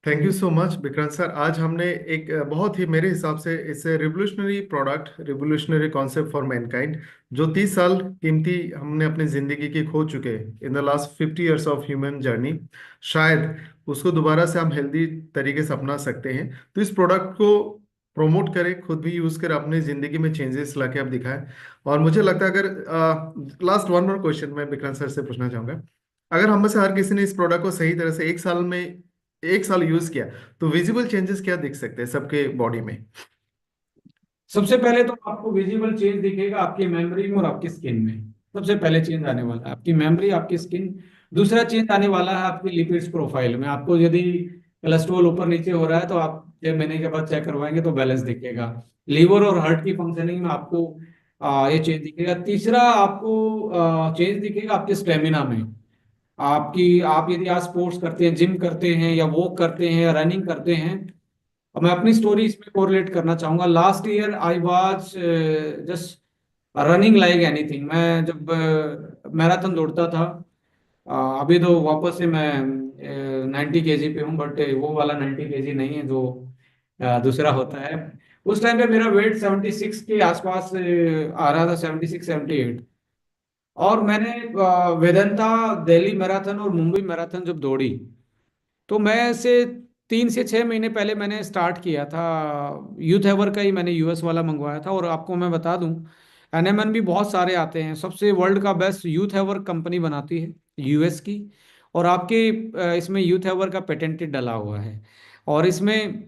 Thank you so much Vikrant sir. आज हमने एक बहुत ही मेरे हिसाब से इससे revolutionary product, revolutionary concept for Mankind, जो 30 साल कीमती हमने अपनी जिंदगी की खो चुके in the last 50 years of human journey, शायद उसको दोबारा से हम हेल्दी तरीके से अपना सकते हैं। तो इस प्रोडक्ट को प्रमोट करें, खुद भी यूज करें, अपनी जिंदगी में चेंजेस लाके आप दिखाएं। और मुझे लगता है अगर लास्ट वन मोर क्वेश्चन मैं विक्रांत सर से पूछना चाहूंगा, अगर हम में से हर किसी ने इस प्रोडक्ट को सही तरह से 1 साल में, 1 साल यूज किया, तो विजिबल चेंजेस क्या दिख सकते हैं सबके बॉडी में? सबसे पहले तो आपको विजिबल चेंज दिखेगा आपकी मेमोरी में और आपकी स्किन में। सबसे पहले चेंज आने वाला है आपकी मेमोरी, आपकी स्किन। दूसरा चेंज आने वाला है आपकी लिपिड्स प्रोफाइल में। आपको यदि कोलेस्ट्रॉल ऊपर नीचे हो रहा है तो आप 6 महीने के बाद चेक करवाएंगे तो बैलेंस दिखेगा। लीवर और हार्ट की फंक्शनिंग में आपको ये चेंज दिखेगा। तीसरा आपको चेंज दिखेगा आपके स्टेमिना में। आप यदि आज स्पोर्ट्स करते हैं, जिम करते हैं या वॉक करते हैं या रनिंग करते हैं। अब मैं अपनी स्टोरी इसमें कोरिलेट करना चाहूंगा। Last year I was just running like anything. मैं जब मैराथन दौड़ता था, अभी तो वापस से मैं 90 केजी पे हूँ, बट वो वाला 90 केजी नहीं है जो दूसरा होता है। उस टाइम पे मेरा वेट 76 के आसपास आ रहा था, 76 78। और मैंने वेदांता दिल्ली मैराथन और मुंबई मैराथन जब दौड़ी, तो मैं से 3 से 6 महीने पहले मैंने स्टार्ट किया था। यूथ एवर का ही मैंने यूएस वाला मंगवाया था। और आपको मैं बता दूं, एनएमएन भी बहुत सारे आते हैं। सबसे वर्ल्ड का बेस्ट यूथ एवर कंपनी बनाती है, यूएस की। और आपके इसमें यूथ एवर का पेटेंटेड डला हुआ है। और इसमें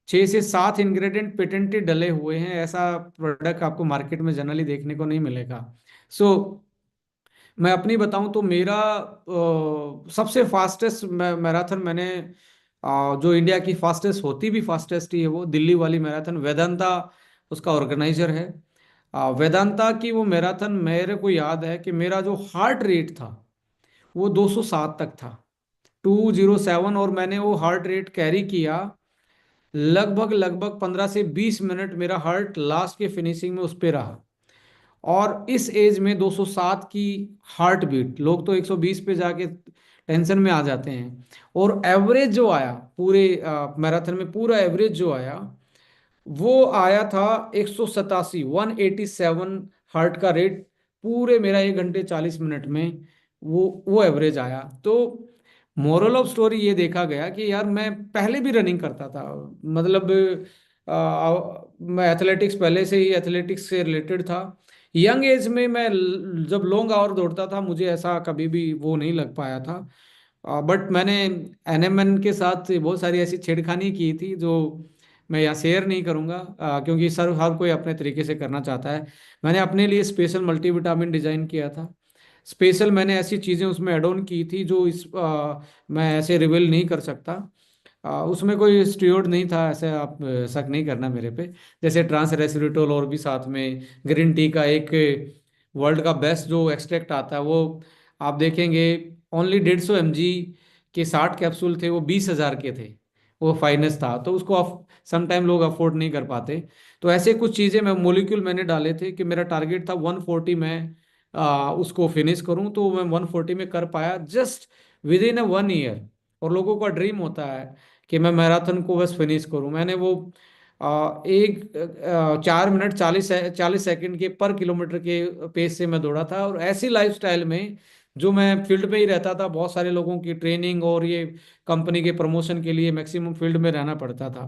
6 से 7 इंग्रेडिएंट पेटेंटेड डले हुए हैं। ऐसा प्रोडक्ट आपको मार्केट में जनरली देखने को नहीं मिलेगा। सो मैं अपनी बताऊं तो मेरा सबसे फास्टेस्ट मैराथन मैंने जो इंडिया की फास्टेस्ट होती भी फास्टेस्ट ही है, वो दिल्ली वाली मैराथन वेदांता उसका ऑर्गेनाइजर है। वेदांता की वो मैराथन मेरे को याद है कि मेरा जो हार्ट रेट था वो 207 तक था, 207। और मैंने वो हार्ट रेट कैरी किया लगभग लगभग 15 से 20 मिनट। मेरा हार्ट लास्ट के फिनिशिंग में उस पे रहा। और इस एज में 207 की हार्ट बीट, लोग तो 120 पे जाके टेंशन में आ जाते हैं। और एवरेज जो आया पूरे मैराथन में, पूरा एवरेज जो आया वो आया था 187, 187 हार्ट का रेट पूरे मेरा 1 घंटे 40 मिनट में। वो एवरेज आया। तो मोरल ऑफ स्टोरी ये देखा गया कि यार मैं पहले भी रनिंग करता था। मतलब मैं एथलेटिक्स, पहले से ही एथलेटिक्स से रिलेटेड था। यंग एज में मैं जब लॉन्ग आवर दौड़ता था, मुझे ऐसा कभी भी वो नहीं लग पाया था। बट मैंने एनएमएन के साथ बहुत सारी ऐसी छेड़खानी की थी जो मैं यहाँ शेयर नहीं करूँगा, क्योंकि सर हर कोई अपने तरीके से करना चाहता है। मैंने अपने लिए स्पेशल मल्टीविटामिन डिजाइन किया था। स्पेशल मैंने ऐसी चीज़ें उसमें ऐड ऑन की थी जो मैं ऐसे रिवील नहीं कर सकता। उसमें कोई स्टीरोड नहीं था, ऐसे आप शक नहीं करना मेरे पे। जैसे ट्रांस रेस्वेरेट्रोल, और भी साथ में ग्रीन टी का एक वर्ल्ड का बेस्ट जो एक्सट्रैक्ट आता है, वो आप देखेंगे ओनली 150 mg के 60 कैप्सूल थे, वो 20,000 के थे। वो फाइनेस था, तो उसको समटाइम लोग अफोर्ड नहीं कर पाते। तो ऐसे कुछ चीज़ें मैं मोलिक्यूल मैंने डाले थे कि मेरा टारगेट था 140 में उसको फिनिश करूं। तो मैं 140 में कर पाया जस्ट विद इन 1 ईयर। और लोगों का ड्रीम होता है कि मैं मैराथन को बस फिनिश करूं। मैंने वो 4 मिनट 40 सेकंड के पर किलोमीटर के पेस से मैं दौड़ा था। और ऐसी लाइफस्टाइल में जो मैं फील्ड पे ही रहता था, बहुत सारे लोगों की ट्रेनिंग और ये कंपनी के प्रमोशन के लिए मैक्सिमम फील्ड में रहना पड़ता था।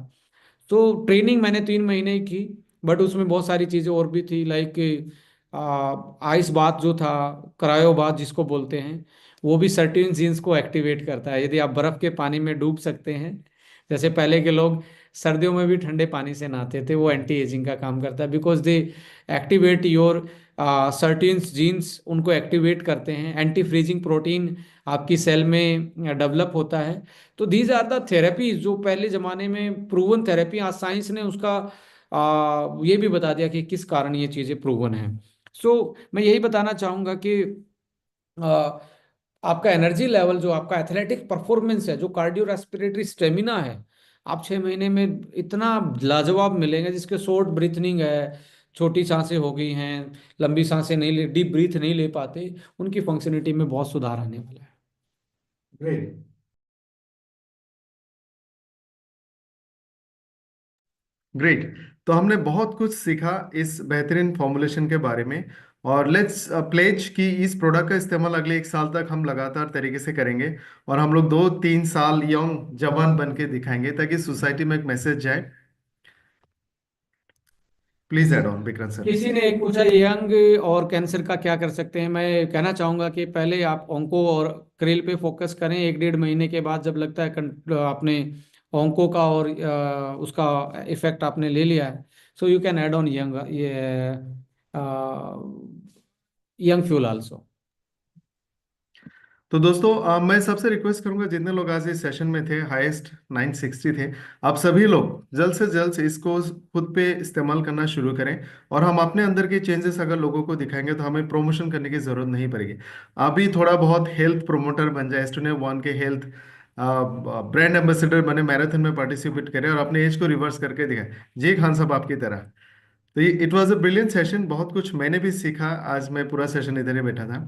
तो ट्रेनिंग मैंने 3 महीने ही की। बट उसमें बहुत सारी चीज़ें और भी थी, लाइक आइस बाथ जो था, क्रायो बाथ जिसको बोलते हैं, वो भी सर्टेन जीन्स को एक्टिवेट करता है। यदि आप बर्फ़ के पानी में डूब सकते हैं, जैसे पहले के लोग सर्दियों में भी ठंडे पानी से नहाते थे, वो एंटी एजिंग का काम करता है। Because they activate your certain jeans, उनको एक्टिवेट करते हैं। एंटी फ्रीजिंग प्रोटीन आपकी सेल में डेवलप होता है। तो दीज आर द थेरेपीज जो पहले ज़माने में प्रूवन थेरेपी, आज साइंस ने उसका ये भी बता दिया कि किस कारण ये चीज़ें प्रूवन है। सो मैं यही बताना चाहूँगा कि आ, आपका एनर्जी लेवल, जो आपका एथलेटिक परफॉर्मेंस है, जो कार्डियो रेस्पिरेटरी स्टेमिना है, आप 6 महीने में इतना लाजवाब मिलेंगे। जिसके शॉर्ट ब्रीथनिंग है, छोटी सांसें हो गई हैं, लंबी सांसें नहीं ले, डीप ब्रीथ नहीं ले पाते, उनकी फंक्शनलिटी में बहुत सुधार आने वाला है। ग्रेट। ग्रेट। तो हमने बहुत कुछ सीखा इस बेहतरीन फॉर्मुलेशन के बारे में। और लेट्स प्लेज कि इस प्रोडक्ट का इस्तेमाल अगले 1 साल तक हम लगातार तरीके से करेंगे, और हम लोग 2-3 साल यंग जवान बन के दिखाएंगे ताकि सोसाइटी में एक मैसेज जाए। Please add on Vikrant sir. किसी ने एक पूछा यंग और कैंसर का क्या कर सकते हैं। मैं कहना चाहूंगा कि पहले आप ओंको और क्रेल पे फोकस करें। 1-1.5 महीने के बाद जब लगता है आपने ओंको का और उसका इफेक्ट आपने ले लिया है, so you can add on young, ये यंग फ्यूल आल्सो। तो दोस्तों, मैं सबसे रिक्वेस्ट करूंगा, जितने लोग आज इस सेशन में थे, हाईएस्ट 960 थे, आप सभी लोग जल्द से जल्द इसको खुद पे इस्तेमाल करना शुरू करें। और हम अपने अंदर के चेंजेस अगर लोगों को दिखाएंगे तो हमें प्रमोशन करने की जरूरत नहीं पड़ेगी। अभी थोड़ा बहुत हेल्थ प्रोमोटर बन जाए, स्टूडेंट वन के हेल्थ ब्रांड एम्बेसडर बने, मैराथन में पार्टिसिपेट करें और अपने एज को रिवर्स करके दिखाएं, जी खान साहब आपकी तरह। तो ये it was a brilliant session, बहुत कुछ मैंने भी सीखा। आज मैं पूरा सेशन इधर ही बैठा था।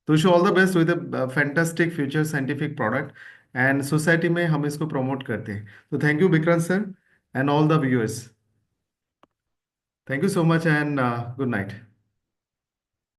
तो wish all the best with a fantastic future scientific product, and society में हम इसको प्रमोट करते हैं। तो thank you Vikrant sir and all the viewers. Thank you so much and good night.